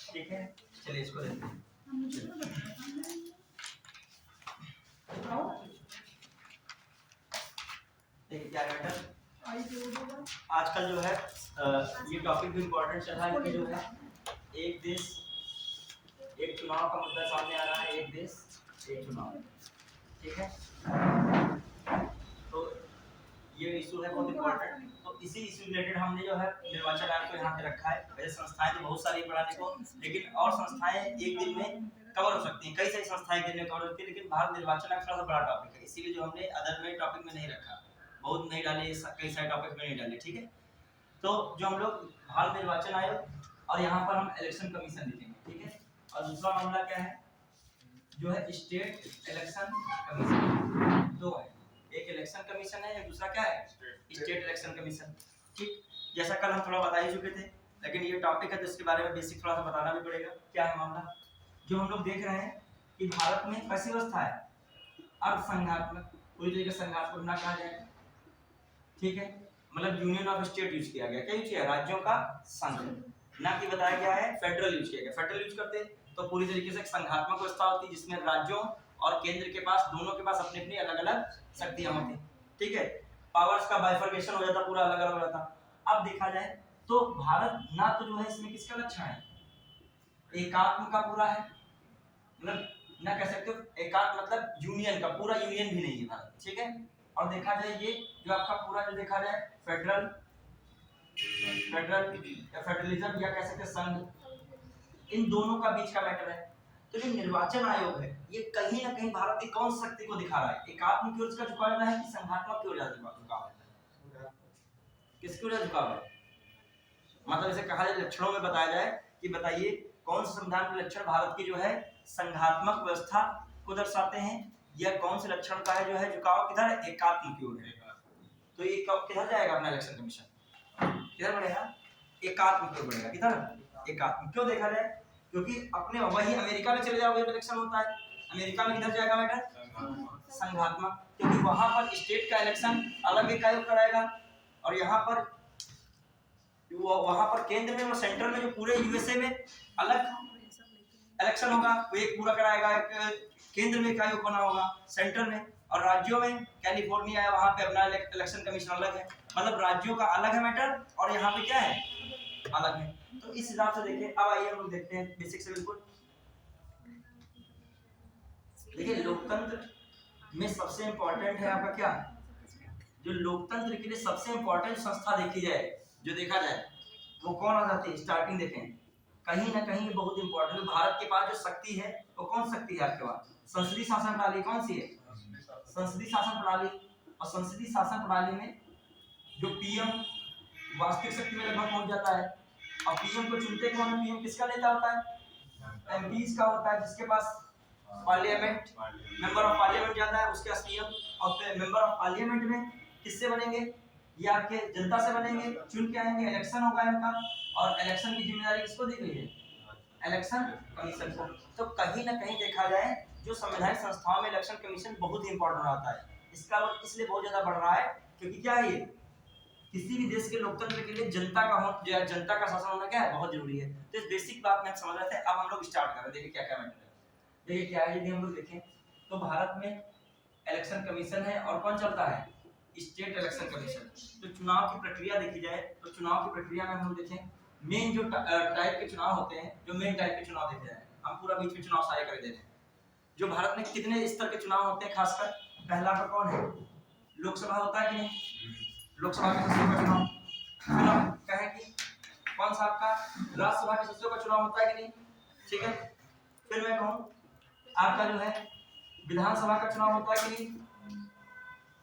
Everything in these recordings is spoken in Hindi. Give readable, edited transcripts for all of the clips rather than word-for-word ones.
ठीक है, चलिए इसको देखते हैं। देखिए क्या मैटर आजकल जो है ये टॉपिक भी इम्पोर्टेंट चल रहा है कि जो है एक देश एक चुनाव का मुद्दा सामने आ रहा है, एक देश एक चुनाव, ठीक है। तो ये इशू है बहुत इम्पोर्टेंट। तो इसी इशू रिलेटेड हमने जो है निर्वाचन आयोग को यहाँ पे रखा है। वैसे संस्थाएं तो बहुत सारी पढ़ाने को, लेकिन और संस्थाएं एक दिन में कवर हो सकती हैं, कई सारी संस्थाएं एक दिन में कवर होती है, लेकिन भारत निर्वाचन आयोग थोड़ा सा बड़ा टॉपिक है, इसीलिए जो हमने अदर में टॉपिक में नहीं रखा, बहुत नहीं डाले, कई सारे टॉपिक में नहीं डाले, ठीक है। तो जो हम लोग भारत निर्वाचन आयोग और यहाँ पर हम इलेक्शन कमीशन लिखेंगे, ठीक है। और दूसरा मामला क्या है, जो है स्टेट इलेक्शन कमीशन, दो है, एक इलेक्शन कमीशन है, एक दूसरा क्या है, स्टेट इलेक्शन कमीशन, ठीक। जैसा कल हम थोड़ा बता ही चुके थे, लेकिन ये टॉपिक है तो इसके बारे में बेसिक थोड़ा सा बताना भी पड़ेगा। क्या है मामला, जो हम लोग देख रहे हैं कि भारत में कैसी व्यवस्था है, अर्धसंघात्मक, पूरी तरीके से संघात्मक ना कहा जाए, ठीक है, मतलब यूनियन ऑफ स्टेट यूज किया गया, क्या यूज किया, राज्यों का संघ, ना कि बताया गया है फेडरल यूज किया गया। फेडरल यूज करते तो पूरी तरीके से एक संघात्मक व्यवस्था होती जिसमें राज्यों और केंद्र के पास, दोनों के पास अपनी अपनी अलग अलग शक्तियां होती, ठीक है, पावर्स का बाइफर्केशन हो जाता, पूरा अलग अलग हो जाता। अब देखा जाए तो भारत ना तो जो है इसमें किसका लक्षण है, एकात्म का पूरा है, मतलब ना कह सकते हो एकात्म मतलब यूनियन का, पूरा यूनियन भी नहीं है भारत, ठीक है। और देखा जाए ये जो आपका पूरा जो देखा जाए फेडरल या फेडरलिज्म या कह सकते हैं संघ, इन दोनों का बीच का मैटर है। तो जो निर्वाचन आयोग है ये कहीं ना कहीं भारत की कौन शक्ति को दिखा रहा है, एकात्म की ओर इसका झुकाव है कि संघात्मक की ओर ज्यादा झुकाव है, किसकी ओर झुकाव है, मतलब इसे कहा जाए लक्षणों में बताया जाए कि बताइए कौन से संविधान के लक्षण भारत की जो है संघात्मक व्यवस्था को दर्शाते हैं, या कौन से लक्षण का है जो है झुकाव किधर, एकात्म की ओर है। तो ये किधर जाएगा अपना इलेक्शन कमीशन, किधर बढ़ेगा, एकात्म की ओर बढ़ेगा, किधर एकात्म। क्यों देखा जाए, क्योंकि अपने वही अमेरिका में चले जाओगे इलेक्शन होता है, अमेरिका में किधर जाएगा बेटा, संघात्मक, क्योंकि वहां पर स्टेट का इलेक्शन अलग एक आयोग कराएगा, और यहाँ पर वहां पर केंद्र में और सेंट्रल में जो पूरे यूएसए में अलग इलेक्शन होगा, वो एक पूरा कराएगा, केंद्र में एक आयोग बना होगा सेंट्रल में, और राज्यों में कैलिफोर्निया है वहां पे अपना इलेक्शन कमीशन अलग है, मतलब राज्यों का अलग है मैटर, और यहाँ पे क्या है अलग है। तो इस हिसाब से देखिए, अब आइए हम लोग देखते हैं बेसिक से बिल्कुल। देखिए लोकतंत्र में सबसे इंपॉर्टेंट है आपका क्या, जो लोकतंत्र के लिए सबसे इंपॉर्टेंट संस्था देखी जाए, जो देखा जाए वो कौन आ जाती है, स्टार्टिंग देखें कहीं ना कहीं बहुत इंपॉर्टेंट, भारत के पास जो शक्ति है वो कौन शक्ति है आपके पास, संसदीय शासन प्रणाली कौन सी है, संसदीय शासन प्रणाली। और संसदीय शासन प्रणाली में जो पीएम वास्तविक शक्ति में लगभग पहुंच जाता है, और पीएम को चुनते कौन है, पीएम किसका नेता होता है, एमपीज का होता है, जिसके पास पार्लियामेंट मेंबर ऑफ पार्लियामेंट जाता है, उसके पास पीएम, और मेंबर ऑफ पार्लियामेंट में किससे बनेंगे, ये आपके जनता से बनेंगे, चुन के आएंगे, इलेक्शन होगा इनका, और इलेक्शन की जिम्मेदारी किसको दी गई है, इलेक्शन कमीशन को। तो कहीं ना कहीं देखा जाए जो संवैधानिक संस्थाओं में इलेक्शन कमीशन बहुत ही इंपॉर्टेंट होता है, इसका रोल इसलिए बहुत ज्यादा बढ़ रहा है क्योंकि क्या है, ये किसी भी देश के लोकतंत्र के लिए जनता का होना, जनता का शासन होना क्या है, बहुत जरूरी है। तो इस बेसिक बात में समझ रहे थे, अब हम लोग स्टार्ट कर रहे हैं, देखिए क्या क्या मैटर है। देखिए क्या है, यदि हम लोग देखें तो भारत में इलेक्शन कमीशन है, और कौन चलता है, स्टेट इलेक्शन कमीशन। तो चुनाव की प्रक्रिया देखी जाए तो चुनाव की प्रक्रिया में हम देखें मेन जो टाइप के चुनाव होते हैं, जो मेन टाइप के चुनाव देखे जाए, हम पूरा बीच में चुनाव सारे कर देते हैं। जो भारत में कितने स्तर के चुनाव होते हैं, खासकर पहला का कौन है, लोकसभा होता है कि नहीं, लोकसभा के सदस्यों का चुनाव, फिर हम कहें कि कौन सा आपका राज्यसभा के सदस्यों का चुनाव होता है कि नहीं, ठीक है। फिर मैं कहूँ आपका जो है विधानसभा का चुनाव होता है कि नहीं,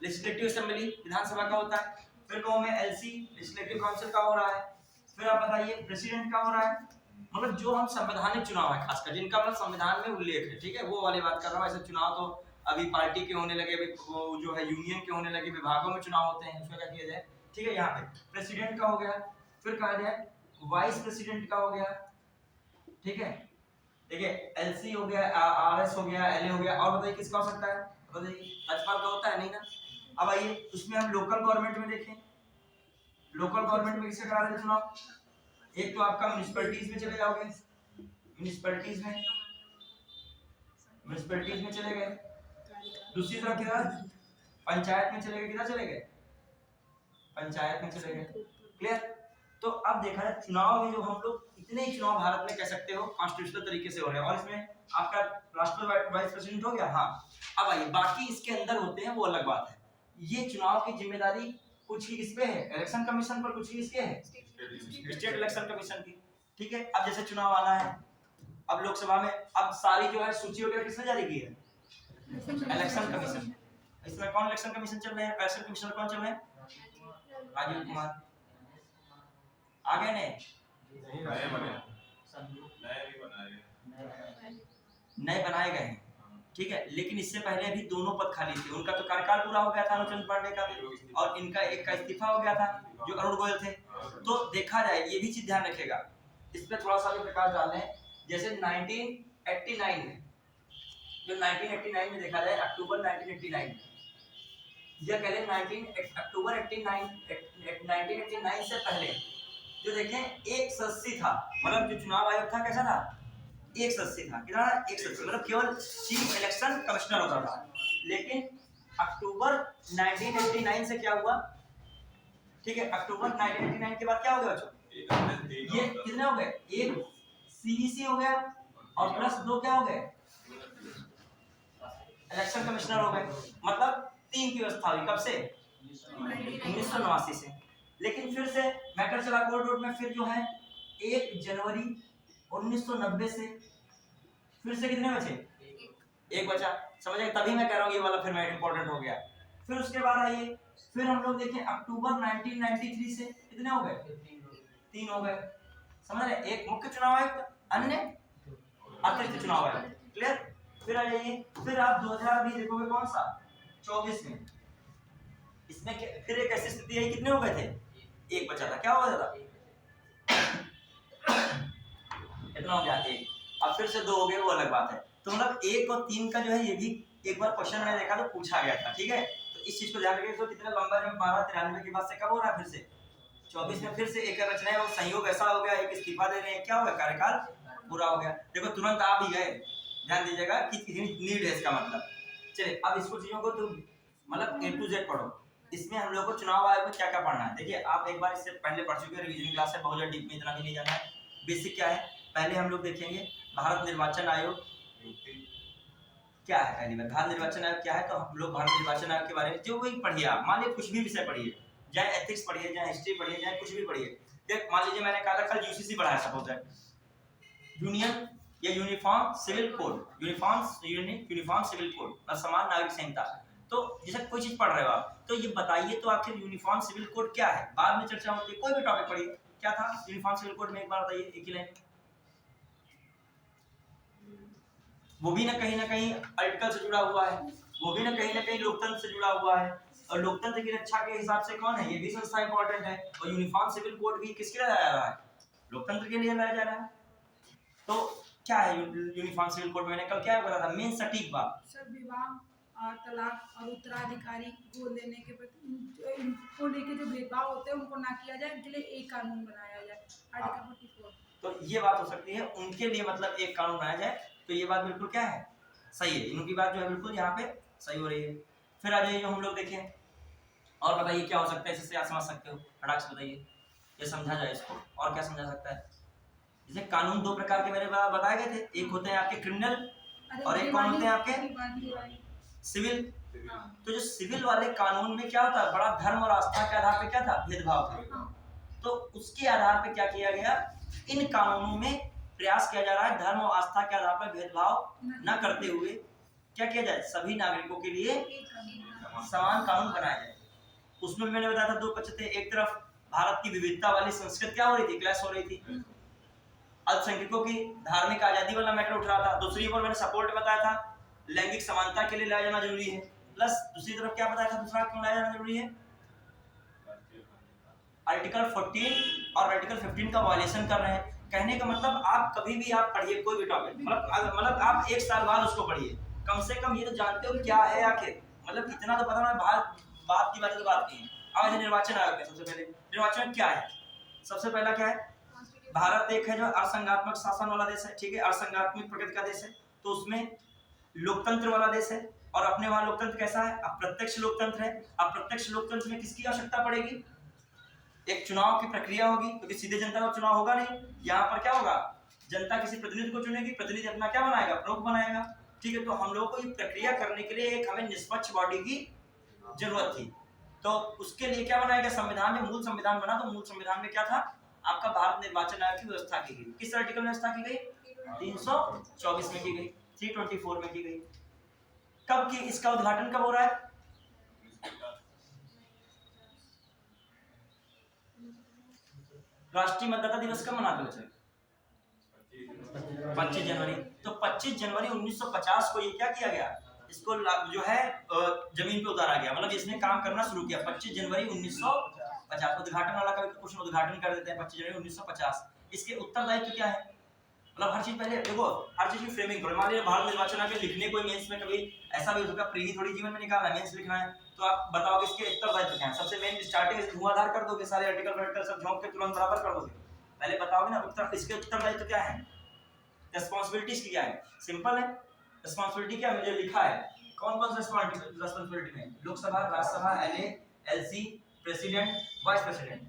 लेजिस्लेटिव असेंबली विधानसभा का होता है। फिर कहूँ मैं एलसी लेजिस्लेटिव काउंसिल का हो रहा है। फिर आप बताइए प्रेसिडेंट का हो रहा है, मतलब जो हम संवैधानिक चुनाव है खासकर जिनका मतलब संविधान में उल्लेख है, ठीक है, वो वाली बात कर रहा हूँ। ऐसे चुनाव तो अभी पार्टी के होने लगे, वो जो है यूनियन के होने लगे, विभागों में चुनाव होते हैं, उसका क्या किया जाए, ठीक है। यहाँ पे प्रेसिडेंट का हो गया, फिर कहा जाए वाइस प्रेसिडेंट का हो गया, ठीक है, देखिए एलसी हो गया, आरएस हो गया, एलए हो गया, और बताइए किसका हो सकता है, बताइए राज्यपाल का होता है नहीं ना। अब आइए उसमें हम लोकल गवर्नमेंट में देखें, लोकल गवर्नमेंट में किससे करा रहे चुनाव, एक तो आपका म्युनिसिपैलिटीज में चले जाओगे, म्यूनिसिपैलिटीज में चले गए। दूसरी तरफ किधर, पंचायत में चले गए। किधर चले गए, पंचायत में चले गए। क्लियर। तो अब देखा जाए चुनाव में जो हम लोग इतने ही चुनाव भारत में कह सकते हो कॉन्स्टिट्यूशनल तरीके से हो रहे हैं, और इसमें आपका राष्ट्रपति वाइस प्रेसिडेंट हो गया। हाँ, अब आइए बाकी इसके अंदर होते हैं वो अलग बात है। ये चुनाव की जिम्मेदारी कुछ ही किस पे है, इलेक्शन कमीशन पर, कुछ ही इसके है स्टेट इलेक्शन कमीशन की। ठीक है। अब जैसे चुनाव आना है, अब लोकसभा में, अब सारी जो है सूची वगैरह किसने जारी की है, इलेक्शन कमीशन। इसमें कौन इलेक्शन कमीशन चल रहे हैं, इलेक्शन कमिश्नर कौन चल रहे हैं, राजीव कुमार। आगे नए बनाए गए हैं। ठीक है। लेकिन इससे पहले भी दोनों पद खाली थे। उनका तो कार्यकाल पूरा हो गया था अनुचंद पांडे का, और इनका एक का इस्तीफा हो गया था जो अरुण गोयल थे। तो देखा जाए ये भी चीज ध्यान रखेगा, इस पे थोड़ा सा भी प्रकाश डालने। जैसे 1989 में, जो 1989 में देखा जाए, अक्टूबर 1989 या कह लें अक्टूबर 1989 से पहले जो देखें एक सदस्य था, मतलब जो चुनाव आयोग था कैसा था, एक सदस्य था। कितना, एक सदस्य, मतलब केवल चीफ इलेक्शन कमिश्नर होता था। लेकिन अक्टूबर 1989 से क्या हुआ, ठीक है, अक्टूबर 1989 के बाद क्या हो गया बच्चों, ये कितने हो गए, एक सीईसी हो गया और प्लस 2 क्या हो गए, इलेक्शन कमिश्नर हो गए। मतलब 3 की व्यवस्था हुई। कब से, 1989 से। लेकिन फिर से मैटर चला कोर्ट रोड में, फिर जो है 1 जनवरी 1990 से फिर से कितने बचे, एक बचा। समझ गए, तभी मैं कह रहा हूँ ये वाला फिर मैं इंपॉर्टेंट हो गया। फिर उसके बाद आइए, फिर हम लोग देखें अक्टूबर 1993 से कितने हो गए, 3 हो गए। समझ रहे, एक मुख्य चुनाव आयुक्त, अन्य अतिरिक्त चुनाव आयुक्त। क्लियर। फिर आ जाइए, फिर आप 2000 भी देखोगे कौन सा, 24 में, इसमें फिर एक ऐसी स्थिति आई, कितने हो गए थे, एक बचा था। क्या हो गया था, इतना हो गया, एक। अब फिर से 2 हो गए, वो अलग बात है। तो मतलब 1 और 3 का जो है ये भी एक बार क्वेश्चन मैंने देखा तो पूछा गया था। ठीक है। तो इस चीज को ध्यान रखिए। तो कितना लंबा जब 1293 के बाद से कब हो रहा है, फिर से 24 में फिर से एक रचना है, वो संयोग ऐसा हो गया, एक इस्तीफा दे रहे हैं, क्या हो गया, कार्यकाल पूरा हो गया। देखो तुरंत आप ही गए, ध्यान दीजिएगा कि नीड है इसका मतलब। चलिए अब इसको चीजों को तो मतलब A to Z पढ़ो। इसमें हम लोग को चुनाव आयोग में क्या क्या पढ़ना है, देखिए आप एक बार इससे पहले पढ़ चुके हैं, रिवीजन क्लास है, बहुत ज्यादा डीप में इतना भी नहीं जाना है। बेसिक क्या है, पहले हम लोग देखेंगे भारत निर्वाचन आयोग क्या है। पहली बार भारत निर्वाचन आयोग क्या है, तो हम लोग भारत निर्वाचन आयोग के बारे में जो वही पढ़िए आप, मान लीजिए कुछ भी विषय पढ़िए, चाहे एथिक्स पढ़िए, चाहे हिस्ट्री पढ़िए, चाहे कुछ भी पढ़िए। देख मान लीजिए मैंने कहा था कल यूसीसी पढ़ाया, सपोज है यूनियन या uniform civil code, uniform civil code और समान नागरिक संहिता। तो जैसे कोई चीज पढ़ रहे हो आप, तो ये बताइए तो आखिर यूनिफॉर्म सिविल कोड क्या है, बाद में चर्चा होती है। कोई भी टॉपिक पढ़िए, क्या था यूनिफॉर्म सिविल कोड में, एक बार बताइए, एक ही लाइन। वो भी ना कहीं आर्टिकल से जुड़ा हुआ है, वो भी ना कहीं लोकतंत्र से जुड़ा हुआ है, और लोकतंत्र की रक्षा के हिसाब से कौन है, ये भी संस्था इंपॉर्टेंट है। और यूनिफॉर्म सिविल कोड भी किसके लिए लाया जा रहा है, लोकतंत्र के लिए लाया जा रहा है। तो क्या है यूनिफॉर्म सिविल कोड, मैंने कल क्या बोला था, मेन सटीक बात, सर विवाह और तलाक और उत्तराधिकारी को लेने के प्रति इनको लेके जो भेदभाव होते हैं उनको ना किया जाए, इनके लिए एक कानून बनाया जाए, आर्टिकल 44। तो ये बात हो सकती है, उनके लिए मतलब एक कानून बनाया जाए, तो ये बात बिल्कुल क्या है, सही है, इनकी बात जो है बिल्कुल यहाँ पे सही हो रही है। फिर आ जाइए जो हम लोग देखें, और बताइए क्या हो सकता है, इससे आप समझ सकते हो, फटाक से बताइए, ये समझा जाए इसको, और क्या समझा सकता है। जैसे कानून 2 प्रकार के मैंने बताए गए थे, एक होते हैं आपके क्रिमिनल और एक कौन होते हैं आपके सिविल। तो जो सिविल वाले कानून में क्या होता है, बड़ा धर्म और आस्था के आधार पे क्या था, भेदभाव था। तो उसके आधार पे क्या किया गया, इन कानूनों में प्रयास किया जा रहा है धर्म और आस्था के आधार पर भेदभाव न करते हुए क्या किया जाए, सभी नागरिकों के लिए समान कानून बनाया जाए। उसमें मैंने बताया था 2 पक्ष थे, एक तरफ भारत की विविधता वाली संस्कृति क्या हो रही थी, क्लैश हो रही थी, अल्पसंख्यकों की धार्मिक आजादी वाला मैटर उठ रहा था। दूसरी ओर मैंने सपोर्ट बताया था लैंगिक समानता के लिए लाया जाना जरूरी है, प्लस दूसरी तरफ क्या बताया था, दूसरा क्यों लाया जाना जरूरी है, आर्टिकल 14 और आर्टिकल 15 का वायलेशन कर रहे हैं। कहने का मतलब आप कभी भी आप पढ़िए कोई भी टॉपिक, मतलब आप 1 साल बाद उसको पढ़िए, कम से कम ये तो जानते हो क्या है आखिर, मतलब इतना तो पता ना, बात की बात की है। अब निर्वाचन आयोग में सबसे पहले निर्वाचन क्या है, सबसे पहला क्या है, भारत एक है जो असंघात्मक शासन वाला देश है, ठीक है, असंघात्मक प्रकृति का देश है, तो उसमें लोकतंत्र वाला देश है। और अपने वहां लोकतंत्र कैसा है? अप्रत्यक्ष लोकतंत्र है। अप्रत्यक्ष लोकतंत्र में किसकी आवश्यकता पड़ेगी? एक चुनाव की प्रक्रिया होगी, क्योंकि सीधे जनता का चुनाव होगा नहीं। यहाँ पर क्या होगा? जनता किसी प्रतिनिधि को चुनेगी, प्रतिनिधि अपना क्या बनाएगा? प्रमुख बनाएगा, ठीक है। तो हम लोगों को ये प्रक्रिया करने के लिए एक हमें निष्पक्ष बॉडी की जरूरत थी। तो उसके लिए क्या बनाया गया? संविधान में मूल संविधान बना, तो मूल संविधान में क्या था? आपका भारत निर्वाचन आयोग की व्यवस्था की गई। किस आर्टिकल में व्यवस्था की गई? 324 में की गई, 324 में की गई। कब की? इसका उद्घाटन कब हो रहा है? राष्ट्रीय मतदाता दिवस कब मनाते हो? 25 जनवरी। तो 25 जनवरी 1950 को ये क्या किया गया? इसको जो है जमीन पे उतारा गया, मतलब इसने काम करना शुरू किया 25 जनवरी 1950। उद्घाटन वाला कभी क्वेश्चन उद्घाटन कर देते हैं 25 जनवरी 1950। इसके उत्तरदायित्व क्या है? मतलब हर चीज पहले देखो, हर चीज की फ्रेमिंग करो। मान लीजिए भारत निर्वाचन आयोग लिखने कोई मेंस में कभी ऐसा भी हो सकता है, प्री थोड़ी जीवन में निकालना है, मेंस लिखना है, तो आप बताओ इसके उत्तरदायित्व क्या है? सबसे मेन स्टार्टिंग धुआंधार कर दोगे, सारे आर्टिकल वेक्टर सब झोंक के तुरंत बराबर कर दोगे, पहले बताओगे ना उत्तर। इसके उत्तरदायित्व क्या है? रिस्पांसिबिलिटीज क्या है? सिंपल है। रिस्पांसिबिलिटी क्या मुझे लिखा है? कौन कौन सा रिस्पांसिबिलिटी में? Lok Sabha, Rajya Sabha, LA, LC, president, vice president.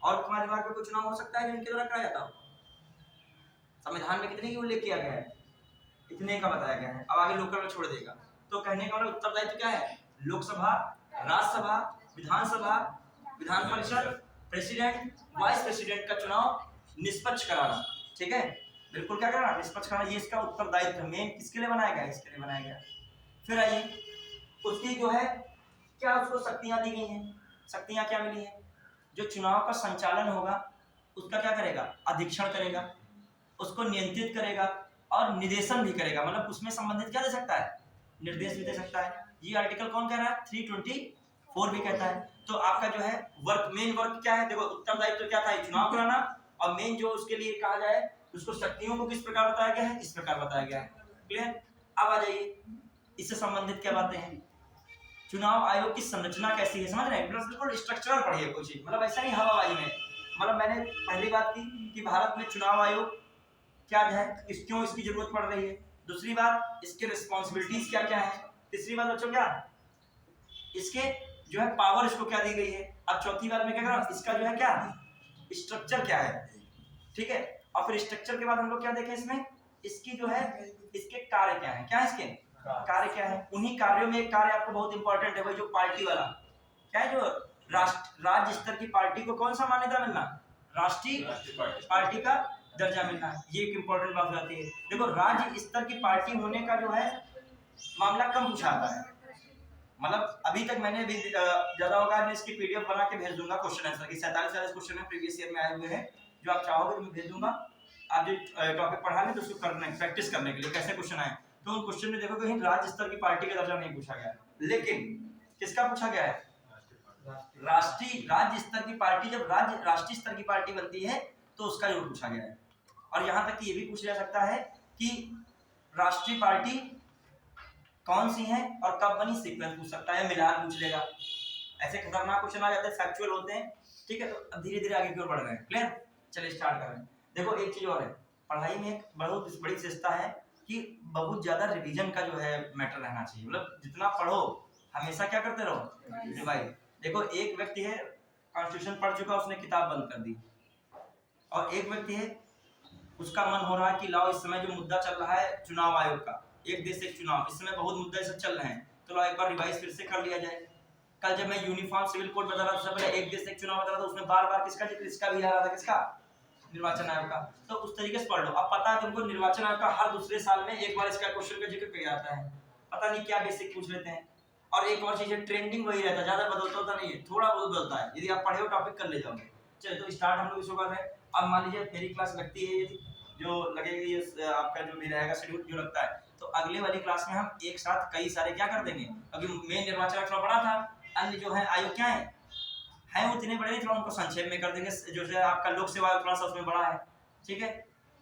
और तुम्हारे दिमाग में कोई चुनाव हो सकता है जिनके द्वारा कराया जाता हो? संविधान में कितने की उल्लेख किया गया है? इतने का बताया गया है। अब आगे लोकल में छोड़ देगा। तो कहने का मतलब उत्तरदायित्व क्या है? लोकसभा, राज्यसभा, विधानसभा, Vidhan Parishad, president, vice president का चुनाव निष्पक्ष कराना, ठीक है, बिल्कुल क्या करना? निष्पक्ष कराना। ये इसका उत्तरदायित्व मेन किसके लिए बनाया गया? इसके लिए बनाया गया। फिर आइए, उसकी जो है क्या उसको शक्तियां दी गई हैं। शक्तियां क्या मिली हैं? जो चुनाव का संचालन होगा उसका क्या करेगा? अधीक्षण करेगा, उसको नियंत्रित करेगा और निर्देशन भी करेगा। मतलब उसमें संबंधित क्या दे सकता है? निर्देश भी दे सकता है। ये आर्टिकल कौन कह रहा है? 324 भी कहता है। तो आपका जो है वर्क, मेन वर्क क्या है? देखो उत्तरदायित्व क्या था? चुनाव कराना। और मेन जो उसके लिए कहा जाए उसको शक्तियों को किस प्रकार बताया गया है? इस प्रकार बताया गया है। क्लियर? अब आ जाइए, इससे संबंधित क्या बातें हैं? चुनाव आयोग की संरचना कैसी है? समझ रहे हैं? बिल्कुल स्ट्रक्चरल पढ़िए कोई चीज, मतलब ऐसा नहीं हवाबाजी में। मतलब मैंने पहली बात की कि भारत में चुनाव आयोग क्या है, क्यों इसकी जरूरत पड़ रही है। दूसरी बात, इसके रिस्पॉन्सिबिलिटीज क्या क्या है। तीसरी बात बच्चों क्या, इसके जो है पावर इसको क्या दी गई है। अब चौथी बात में क्या करा, इसका जो है क्या स्ट्रक्चर क्या है, ठीक है। और फिर स्ट्रक्चर के बाद हम लोग क्या देखें इसमें, इसकी जो है इसके कार्य क्या है। क्या है इसके कार्य क्या है? उन्हीं कार्यों में एक कार्य आपको बहुत इंपॉर्टेंट है, वही जो पार्टी वाला क्या है, जो राज्य स्तर की पार्टी को कौन सा मान्यता मिलना? राष्ट्रीय पार्टी का दर्जा मिलना। ये एक इंपॉर्टेंट बात जाती है। देखो राज्य स्तर की पार्टी होने का जो है मामला कम पूछा आता है। मतलब अभी तक मैंने भी ज्यादा होगा, मैं इसकी पीडीएफ बना के भेज दूंगा क्वेश्चन आंसर की। 47 क्वेश्चन है प्रीवियस ईयर में आए हुए हैं, जो आप चाहोगे तो मैं भेज दूंगा। आप जो टॉपिक पढ़ा लें तो उसको करने प्रैक्टिस करने के लिए कैसे क्वेश्चन आए, तो उन क्वेश्चन में देखो कहीं राज्य स्तर की पार्टी का दर्जा नहीं पूछा गया, लेकिन किसका पूछा गया है? राज्य स्तर की पार्टी। जब राज्य राष्ट्रीय स्तर की पार्टी बनती है तो उसका जरूर पूछा गया है। और यहाँ तक कि ये भी पूछा जा सकता है कि राष्ट्रीय पार्टी कौन सी है और कब बनी, सीक्वेंस पूछ सकता है, मिलान पूछ लेगा। ऐसे खतरनाक क्वेश्चन आ जाते हैं, फैक्चुअल होते हैं, ठीक है। तो अब धीरे धीरे आगे की ओर बढ़ रहे हैं। क्लियर? चलिए स्टार्ट कर रहे हैं। देखो एक चीज और है, पढ़ाई में एक बहुत बड़ी विशेषता है कि बहुत ज्यादा रिवीजन का जो है मैटर रहना चाहिए। मतलब जितना पढ़ो हमेशा क्या करते रहो, रिवाइज। देखो एक व्यक्ति है कॉन्स्टिट्यूशन पढ़ चुका, उसने किताब बंद कर दी, और एक व्यक्ति है उसका मन हो रहा है कि लाओ इस समय जो मुद्दा चल रहा है चुनाव आयोग का, एक देश एक चुनाव, इस समय बहुत मुद्दे सब चल रहे हैं, तो लाओ एक बार रिवाइज फिर से कर लिया जाए। कल जब मैं यूनिफॉर्म सिविल कोड बता रहा था, पहले एक देश एक चुनाव बता रहा था, उसमें बार बार किसका जिक्र, इसका भी आ रहा था, किसका? निर्वाचन आयोग का। तो उस तरीके से पढ़ लो। अब पता है तुमको निर्वाचन आयोग का हर दूसरे साल में एक बार इसका क्वेश्चन का जिक्र किया जाता है, पता नहीं क्या बेसिक पूछ लेते हैं। और एक और चीज है, ट्रेंडिंग वही रहता है, ज्यादा बदलता होता नहीं है, थोड़ा बहुत बदलता है। यदि आप पढ़े हो टॉपिक कर ले जाओगे। चलिए तो स्टार्ट हम लोग इसको कर रहे हैं। अब मान लीजिए मेरी क्लास लगती है, यदि जो लगेगी ये आपका जो भी रहेगा शेड्यूल जो लगता है, तो अगले वाली क्लास में हम एक साथ कई सारे क्या कर देंगे। अभी मेन निर्वाचन आयोग थोड़ा बड़ा था, अन्य जो है आयोग क्या है उतने बड़े नहीं, थोड़ा उनको संक्षेप में कर देंगे। जो है आपका लोक सेवा आयोग थोड़ा सा उसमें बड़ा है, ठीक है।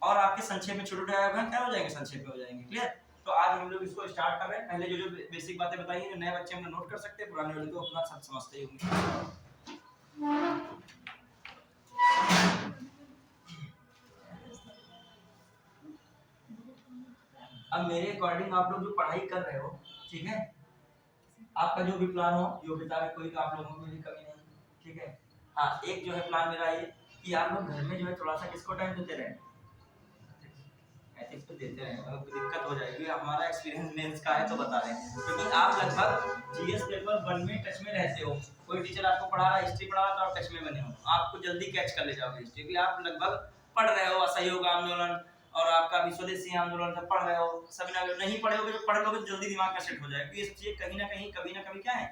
और आपके संक्षेप में छोटे आयोग हैं क्या हो जाएंगे, संक्षेप में हो जाएंगे। क्लियर? तो आज हम लोग इसको स्टार्ट कर रहे हैं। पहले जो बेसिक बातें बताई हैं, जो नए बच्चे हमने नोट कर सकते हैं, पुराने वाले तो अपना सब समझते ही होंगे। अब मेरे अकॉर्डिंग आप लोग जो पढ़ाई कर रहे हो, ठीक है, आपका जो भी प्लान हो, योग्यता में कोई आप लोगों में भी कमी नहीं, ठीक है। हाँ, एक जो है प्लान मेरा ये कि आप लोग घर में जो है थोड़ा सा किसको टाइम देते रहें, एथिक्स पे देते रहें, अगर कोई दिक्कत हो जाएगी, हमारा एक्सपीरियंस मेंस का है तो बता रहे हैं, क्योंकि आप लगभग जीएस पेपर 1 में टच में रहते हो, कोई टीचर आपको पढ़ा रहा है, हिस्ट्री पढ़ा रहा है तो आप टच में बने हो, आपको जल्दी कैच कर ले जाओगे हिस्ट्री, क्योंकि आप लगभग पढ़ रहे हो, असहयोग आंदोलन और आपका भी स्वदेशी आंदोलन सब पढ़ रहे हो, सभी ना नहीं पढ़े होगे, जो पढ़ लोगे तो जल्दी दिमाग में सेट हो जाएगा, ये चीजें कहीं ना कहीं कभी ना कभी क्या है,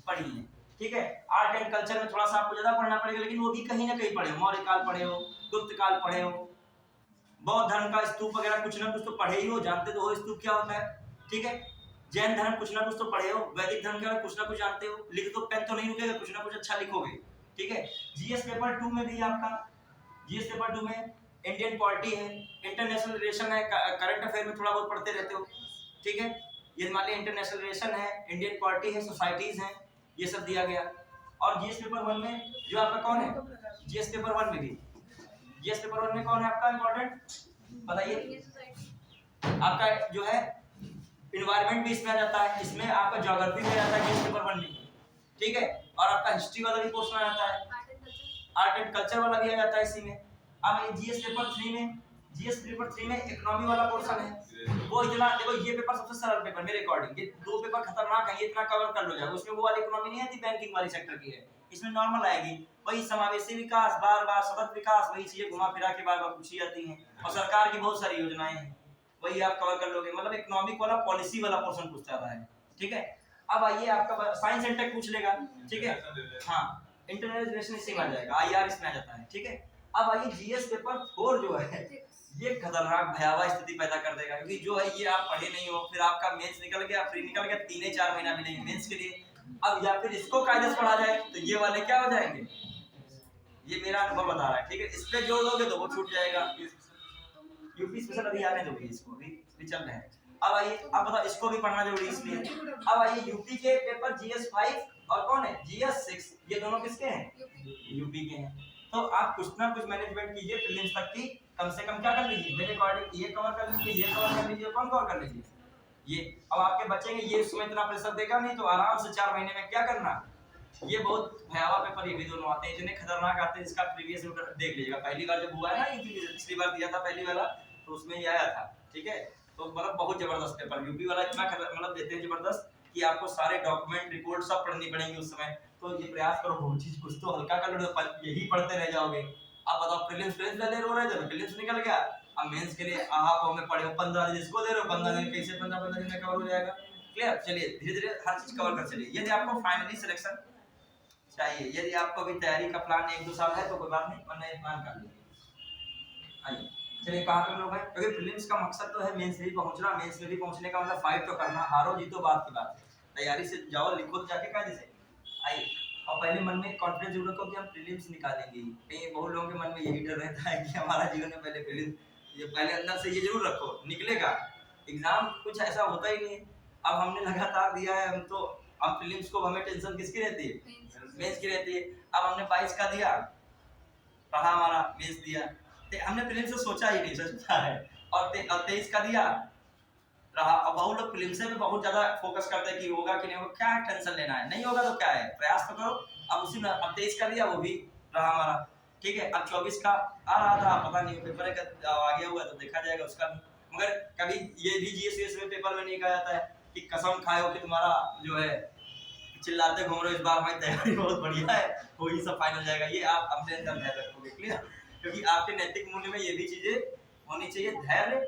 पढ़ी है, ठीक है। आर्ट एंड कल्चर में थोड़ा सा आपको ज्यादा पढ़ना पड़ेगा, लेकिन वो भी कहीं ना कहीं पढ़े हो, मौर्य काल पढ़े हो, गुप्त काल पढ़े हो, बौद्ध धर्म का स्तूप वगैरह कुछ ना कुछ तो पढ़े ही हो, जानते तो हो स्तूप क्या होता है, ठीक है। जैन धर्म कुछ ना कुछ तो पढ़े हो, वैदिक धर्म के बारे में कुछ ना कुछ जानते हो, लिख तो पेन तो नहीं रुकेगा, कुछ ना कुछ अच्छा लिखोगे, ठीक है। जीएस पेपर 2 में भी आपका, जीएस पेपर 2 में इंडियन पॉलिटी है, इंटरनेशनल रिलेशन है, करंट अफेयर में थोड़ा बहुत पढ़ते रहते हो, ठीक है। ये मान लिया इंटरनेशनल रिलेशन है, इंडियन पॉलिटी है, सोसाइटीज हैं, ये सब दिया गया। और जीएस पेपर 1 में जो आपका कौन है, जीएस पेपर 1 में भी, जीएस पेपर 1 में कौन है आपका इंपॉर्टेंट बताइए, आपका जो है इन्वायरमेंट भी इसमें आ जाता है, इसमें आपका ज्योग्राफी भी आ जाता है जीएस पेपर 1 में, ठीक है। और आपका हिस्ट्री वाला भी क्वेश्चन आ जाता है, आर्ट एंड कल्चर वाला भी आ जाता है इसी में। अब ये जीएस पेपर 3 में, जीएस पेपर 3 में इकोनॉमी वाला पोर्शन है, वो इतना देखो, ये पेपर सबसे सरल पेपर मेरे अकॉर्डिंग, ये दो पेपर खतरनाक है, ये इतना कवर कर लो जाएगा, उसमें वो वाली इकोनॉमी नहीं आती बैंकिंग वाली सेक्टर की है, इसमें नॉर्मल आएगी, वही समावेशी विकास, बार बार सतत विकास, वही चीजें घुमा फिरा के बार बार पूछी जाती हैं, और सरकार की बहुत सारी योजनाएं हैं, वही आप कवर कर लोगे, मतलब इकोनॉमिक वाला पॉलिसी वाला पोर्शन पूछता है, ठीक है। अब आइए आपका साइंस एंड टेक पूछ लेगा, ठीक है, हाँ, इंटरनेशनल रिलेशन इसी में आ जाएगा, आईआर इसमें आ जाता है, ठीक है। अब आइए जीएस पेपर 4 जो है, ये खतरनाक भयावह स्थिति पैदा कर देगा, क्योंकि जो है ये आप पढ़े नहीं हो, फिर आपका मेंस निकल गया, फ्री निकल गया, 3-4 महीना मिलेंगे मेंस के लिए, अब या फिर इसको कायदे से पढ़ा जाए तो ये वाले क्या हो जाएंगे, ये मेरा अनुभव बता रहा है, ठीक है। इस पे जोड़ दोगे तो वो छूट जाएगा, यूपी स्पेशल अभी आने दोगे, इसको भी चल रहे हैं। अब आइए, अब बताओ, इसको भी पढ़ना जरूरी इसलिए। अब आइए यूपी के पेपर जीएस 5 और कौन है जीएस 6, ये दोनों किसके हैं, यूपी के हैं, तो आप कुछ ना कुछ मैनेजमेंट कीजिए, प्रीलिम्स तक की कम से कम क्या कर लीजिए, मेरे अकॉर्डिंग ये कवर कर लीजिए, ये कवर कर लीजिए, कौन कवर कर लीजिए ये। अब आपके बचेंगे ये, उसमें इतना प्रेशर देगा नहीं, तो आराम से 4 महीने में क्या करना, ये बहुत भयावह पेपर, ये भी दोनों आते हैं, इतने खतरनाक आते हैं, इसका प्रीवियस देख लीजिएगा, पहली बार जब हुआ है ना, ये पिछली बार दिया था पहली वाला, तो उसमें ये आया था, ठीक है। तो मतलब बहुत जबरदस्त पेपर, यूपी वाला इतना मतलब देते हैं जबरदस्त कि आपको सारे डॉक्यूमेंट रिपोर्ट सब पढ़नी पड़ेंगी उस समय, तो ये प्रयास करो बहुत चीज कुछ तो हल्का कर लो, यही पढ़ते रह जाओगे। अब बताओ, प्रीलिम्स पहले रो रहे थे, प्रीलिम्स निकल गया, अब मेंस के लिए आप में पढ़े हो 15 दिन, इसको दे रहे हो 15 दिन, कैसे 15 दिन में कवर हो जाएगा, क्लियर। चलिए धीरे धीरे हर चीज कवर कर चलिए। यदि आपको फाइनली सिलेक्शन चाहिए, यदि आपको अभी तैयारी का प्लान 1-2 साल है तो कोई बात नहीं, वरना ये प्लान कर लीजिए। आइए चलिए, कहाँ पे लोग हैं, क्योंकि प्रीलिम्स का मकसद तो है मेंस में भी पहुंचना, मेंस में भी पहुंचने का मतलब फाइट तो करना, हारो जीतो बात की बात है, तैयारी से जाओ, लिखो तो जाके कायदे से। आइए, और पहले मन में कॉन्फिडेंस जरूर रखो कि हम प्रीलिम्स निकालेंगे, कहीं बहुत लोगों के मन में यही डर रहता है कि हमारा जीवन में पहले प्रीलिम्स, ये पहले अंदर से ये जरूर रखो, निकलेगा एग्जाम, कुछ ऐसा होता ही नहीं है। अब हमने लगातार दिया है, हम तो, अब प्रीलिम्स को हमें टेंशन किसकी रहती है, मेंस की रहती है। अब हमने 22 का दिया, पढ़ा हमारा, मेंस दिया, हमने प्रीलिम्स से सोचा ही नहीं, सोचा है, और 23 का दिया रहा। अब बहुत लोग प्रीलिम्स पे बहुत ज्यादा फोकस करते हैं कि होगा कि नहीं होगा, क्या टेंशन लेना है, नहीं होगा तो क्या है, प्रयास तो करो। अब उसी में अब 23 का दिया, वो भी रहा हमारा, ठीक है। अब 24 का आ रहा था, पता नहीं पेपर का आ गया हुआ तो देखा जाएगा उसका भी, मगर कभी ये भी जीएस में पेपर में नहीं कहा जाता है कि कसम खाए हो कि तुम्हारा जो है चिल्लाते घूम रहे हो, इस बार हमारी तैयारी बहुत बढ़िया है, वही सब फाइनल जाएगा, ये आप अपने अंदर ध्यान रखोगे, क्लियर। क्योंकि आपके नैतिक मूल्य में ये भी चीजें होनी चाहिए, धैर्य,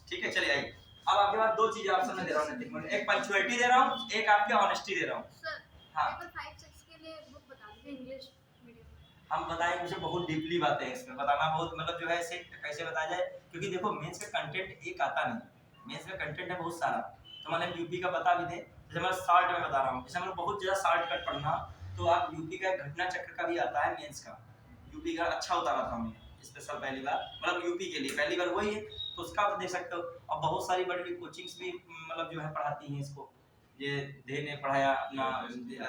ठीक है। चलिए आइए, अब आपके पास 2 चीजें ऑप्शन में दे रहा हूँ नैतिक मूल्य, एक पंक्चुअलिटी दे रहा हूँ, एक आपके ऑनेस्टी दे रहा हूँ। सर, हाँ, पेपर 5-6 के लिए बुक बता दीजिए इंग्लिश मीडियम। हम बताएंगे, मुझे बहुत डीपली बातें हैं इसमें, बताना बहुत मतलब जो है ऐसे कैसे बताया जाए, क्योंकि देखो मेंस का कंटेंट एक आता नहीं, मेंस का कंटेंट है बहुत सारा, तो मैंने यूपी का बता भी दे, जैसे मैं शॉर्ट में बता रहा हूँ, जैसे मतलब बहुत ज़्यादा शॉर्टकट पढ़ना, तो आप यूपी का घटना चक्र का भी आता है मेंस का, यूपी का अच्छा उतारा था हमने स्पेशल पहली बार, मतलब यूपी के लिए पहली बार वही है, तो उसका आप देख सकते हो। और बहुत सारी बड़ी बड़ी कोचिंग्स भी मतलब जो है पढ़ाती हैं इसको, ये धे ने पढ़ाया ना,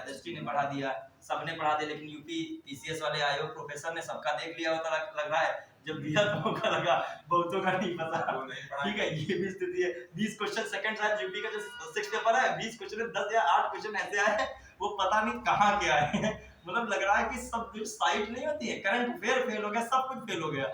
एसटी ने पढ़ा दिया, सबने पढ़ा दिया, लेकिन यूपी पीसीएस वाले आयोग प्रोफेसर ने सबका देख लिया होता लग रहा है, जब दिया तो मौका लगा, बहुतों का नहीं पता। ठीक है, ये भी स्थिति है। 20 क्वेश्चन सेकंड शायद यूपी का जो 6 पेपर है, 20 क्वेश्चन में 10 या 8 क्वेश्चन ऐसे आए हैं वो पता नहीं कहाँ के आए हैं। मतलब लग रहा है कि सब जो साइट नहीं होती है, करंट अफेयर फेल हो गया, सब कुछ फेल हो गया।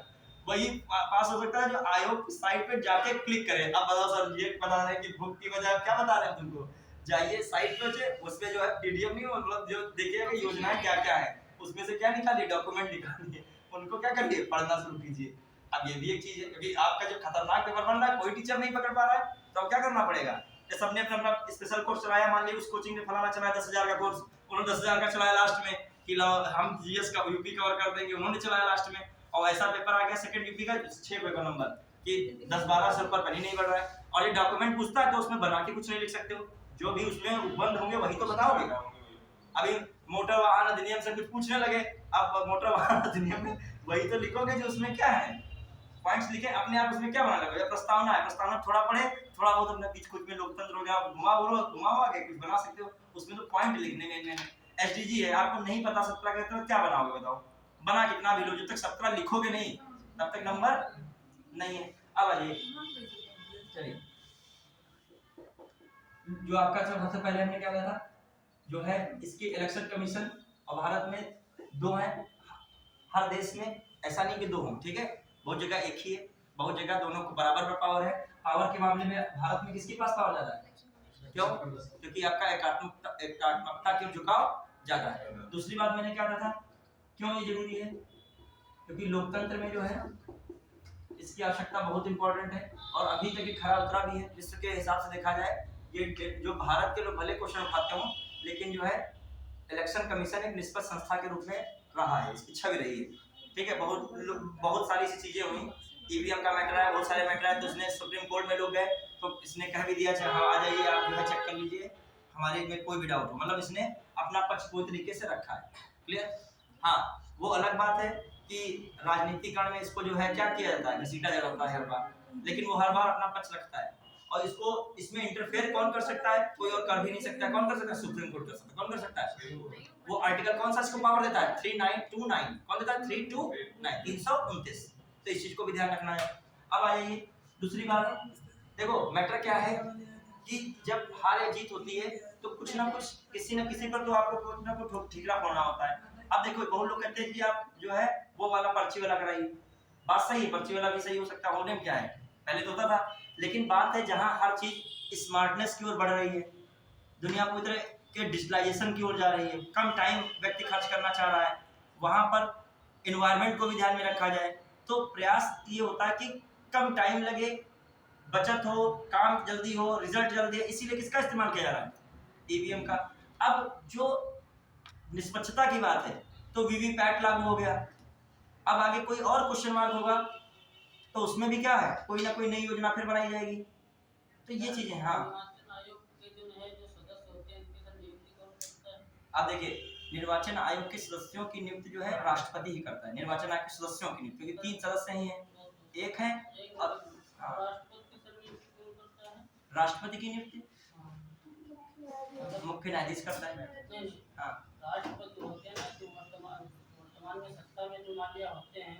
वही पास हो सकता है जो आयोग की साइट पे जाके क्लिक करे। अब बताओ सर, ये बता रहे हैं कि बुक की बजाय क्या बता रहे हैं तुमको, जाइए साइट पे, उसमें जो है पीडीएफ नहीं, मतलब जो देखिएगा योजनाएं क्या क्या है, उसमें से क्या निकालिए, डॉक्यूमेंट निकालिए, उनको क्या करिए, पढ़ना शुरू कीजिए। अब ये भी एक चीज है, क्योंकि आपका जो खतरनाक पेपर बन रहा है कोई टीचर नहीं पकड़ पा रहा है, तो अब क्या करना पड़ेगा। जैसे सबने अपना स्पेशल कोर्स चलाया, मान लीजिए उस कोचिंग ने फलाना चलाया 10,000 का कोर्स, उन्होंने 10,000 का चलाया लास्ट में कि हम जीएस का यूपी कवर कर देंगे, उन्होंने चलाया लास्ट में, और ऐसा पेपर आ गया सेकंड यूपी का 6 पेपर नंबर कि 10-12 से ऊपर कहीं नहीं बढ़ रहा है, और ये डॉक्यूमेंट पूछता है तो उसमें बना के कुछ नहीं लिख सकते हो, जो भी उसमें बंद होंगे वही तो बताओगे। अभी मोटर वाहन अधिनियम से कुछ पूछने लगे, अब मोटर वाहन अधिनियम में वही तो लिखोगे जो उसमें क्या है, पॉइंट्स लिखे, अपने आप उसमें क्या बना लगे, प्रस्तावना है, प्रस्तावना थोड़ा पढ़े, थोड़ा बहुत अपने बीच कुछ में लोकतंत्र हो गया, घुमाओ आगे कुछ बना सकते हो, उसमें तो पॉइंट लिखने में एसडीजी है, आपको नहीं पता 17 का तो क्या बनाओगे बताओ, बना कितना भी लो, जब तक 17 लिखोगे नहीं तब तक नंबर नहीं है। अब आइए, चलिए जो आपका सबसे पहले हमने क्या बताया था, जो है इसकी इलेक्शन कमीशन, और भारत में 2 है, हर देश में ऐसा नहीं कि 2 हों, ठीक है, बहुत जगह एक ही है, बहुत जगह दोनों को बराबर पावर है। पावर के मामले में भारत में किसके पास पावर ज्यादा है, क्यों, क्योंकि आपका एकात्मकता की ओर झुकाव ज्यादा है। दूसरी बात मैंने क्या कहा था, क्यों ये जरूरी है, क्योंकि लोकतंत्र में जो है इसकी आवश्यकता बहुत इंपॉर्टेंट है, और अभी तक ये खरा उतरा भी है। विश्व के हिसाब से देखा जाए, ये जो भारत के लोग भले क्वेश्चन उठाते हों, लेकिन जो है इलेक्शन कमीशन एक निष्पक्ष संस्था के रूप में रहा है, इसकी छवि रही है, ठीक है। बहुत सारी ऐसी चीजें हुई, ईवीएम का मैटर है, बहुत सारे मैटर है, तो उसने सुप्रीम कोर्ट में लोग गए तो इसने कह भी दिया, हाँ आ जाइए आप जो है चेक कर लीजिए, हमारे में कोई भी डाउट हो, मतलब इसने अपना पक्ष पूरी तरीके से रखा है, क्लियर। हाँ, वो अलग बात है कि राजनीतिकरण में इसको जो है क्या किया जाता है, घसीटा जाता है हर बार, लेकिन वो हर बार अपना पक्ष रखता है, और इसको इसमें इंटरफेयर कौन कर सकता है, कोई और कर भी नहीं सकता। कौन कर सकता है, सुप्रीम कोर्ट कर सकता है। कौन कर सकता है, वो आर्टिकल कौन सा इसको पावर देता है, 3929, कौन देता है, 329, 329, तो इस चीज को भी ध्यान रखना है। अब आ जाइए दूसरी बात, देखो मैटर क्या है कि जब हार या जीत होती है तो कुछ ना कुछ किसी न किसी पर तो आपको कुछ ना कुछ ठीकरा फोड़ना होता है। अब देखो बहुत लोग कहते हैं कि आप जो है वो वाला पर्ची वाला कराइए, बात सही है, पर्ची वाला भी सही हो सकता है, होने में क्या है, पहले तो होता था, लेकिन बात है जहाँ हर चीज स्मार्टनेस की ओर बढ़ रही है, दुनिया पूरी तरह के डिजिटलाइजेशन की ओर जा रही है, कम टाइम व्यक्ति खर्च करना चाह रहा है, वहाँ पर इन्वायरमेंट को भी ध्यान में रखा जाए, तो प्रयास ये होता है कि कम टाइम लगे, बचत हो, काम जल्दी हो, रिजल्ट जल्दी है, इसीलिए किसका इस्तेमाल किया जा रहा है, ईवीएम का। अब जो निष्पक्षता की बात है तो वीवीपैट लागू हो गया, अब आगे कोई और क्वेश्चन मार्क होगा तो उसमें भी क्या है, कोई ना कोई नई योजना फिर बनाई जाएगी, तो ये चीजें। हाँ, अब देखिए निर्वाचन आयोग के सदस्यों की नियुक्ति जो है राष्ट्रपति ही करता है, निर्वाचन आयोग के सदस्यों की नियुक्ति, क्योंकि 3 सदस्य ही हैं, एक है राष्ट्रपति की नियुक्ति मुख्य न्यायाधीश करता है। हाँ, राष्ट्रपति होते हैं ना, जो वर्तमान में सत्ता में जो मालिया होते हैं,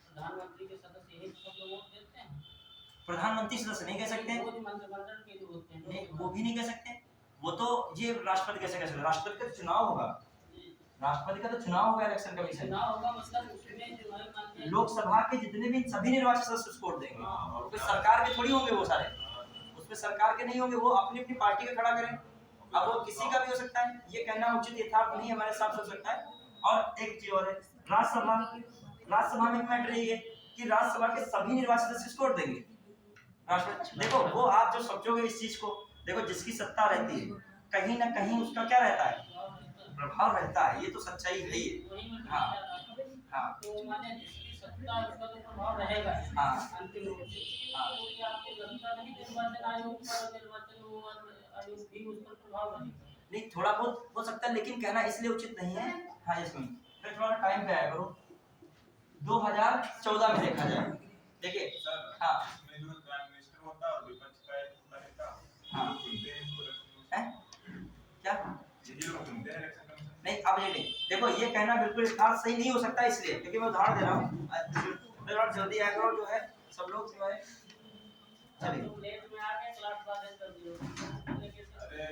प्रधानमंत्री के सदस्य यही सब लोग वोट देते हैं। प्रधानमंत्री सदस्य नहीं कह सकते, वो मंत्रिमंडल के जो होते हैं नहीं वो भी नहीं कह सकते, वो तो ये राष्ट्रपति कैसे कह सकते, राष्ट्रपति का चुनाव होगा, राष्ट्रपति का तो चुनाव होगा, इलेक्शन कमीशन चुनाव होगा, मतलब उसमें जो है लोकसभा के जितने भी सभी निर्वाचित सदस्य उसको वोट देंगे, तो सरकार के थोड़ी होंगे वो सारे, उसमें सरकार के नहीं होंगे, वो अपनी अपनी पार्टी का खड़ा करें। अब वो किसी का भी हो सकता है, ये कहना उचित यथार्थ नहीं हमारे हिसाब से हो सकता है। और एक चीज और है, राज्यसभा में मैटर ये है कि राज्यसभा के सभी निर्वाचित सदस्य इसको वोट देंगे, राष्ट्रपति। देखो वो आप जो सोचोगे इस चीज को, देखो जिसकी सत्ता रहती है कहीं ना कहीं उसका क्या रहता है, प्रभाव रहता है, ये तो सच्चाई है ही। हाँ हाँ, तो माने जिसकी सत्ता उसका तो प्रभाव रहेगा। हाँ, अंतिम रूप से आपको लगता नहीं निर्वाचन आयोग भी उस पर प्रभाव रहेगा? नहीं थोड़ा बहुत हो सकता है, लेकिन कहना इसलिए उचित नहीं है। हाँ इसमें फिर थोड़ा टाइम पे आया करो, 2014 में देखा जाए, देखिए हाँ जो प्राइम मिनिस्टर होता है और विपक्ष का एक नेता, हाँ सुनते हैं इनको, क्या यही लोग सुनते हैं इलेक्शन कमीशन। नहीं, अब ये नहीं, देखो ये कहना बिल्कुल सही नहीं हो सकता, इसलिए क्योंकि मैं उदाहरण दे रहा हूँ, थोड़ा जल्दी आया करो, जो है सब लोग जो है। चलिए तुम लेट में आ गए, क्लास बातें कर दियो। अरे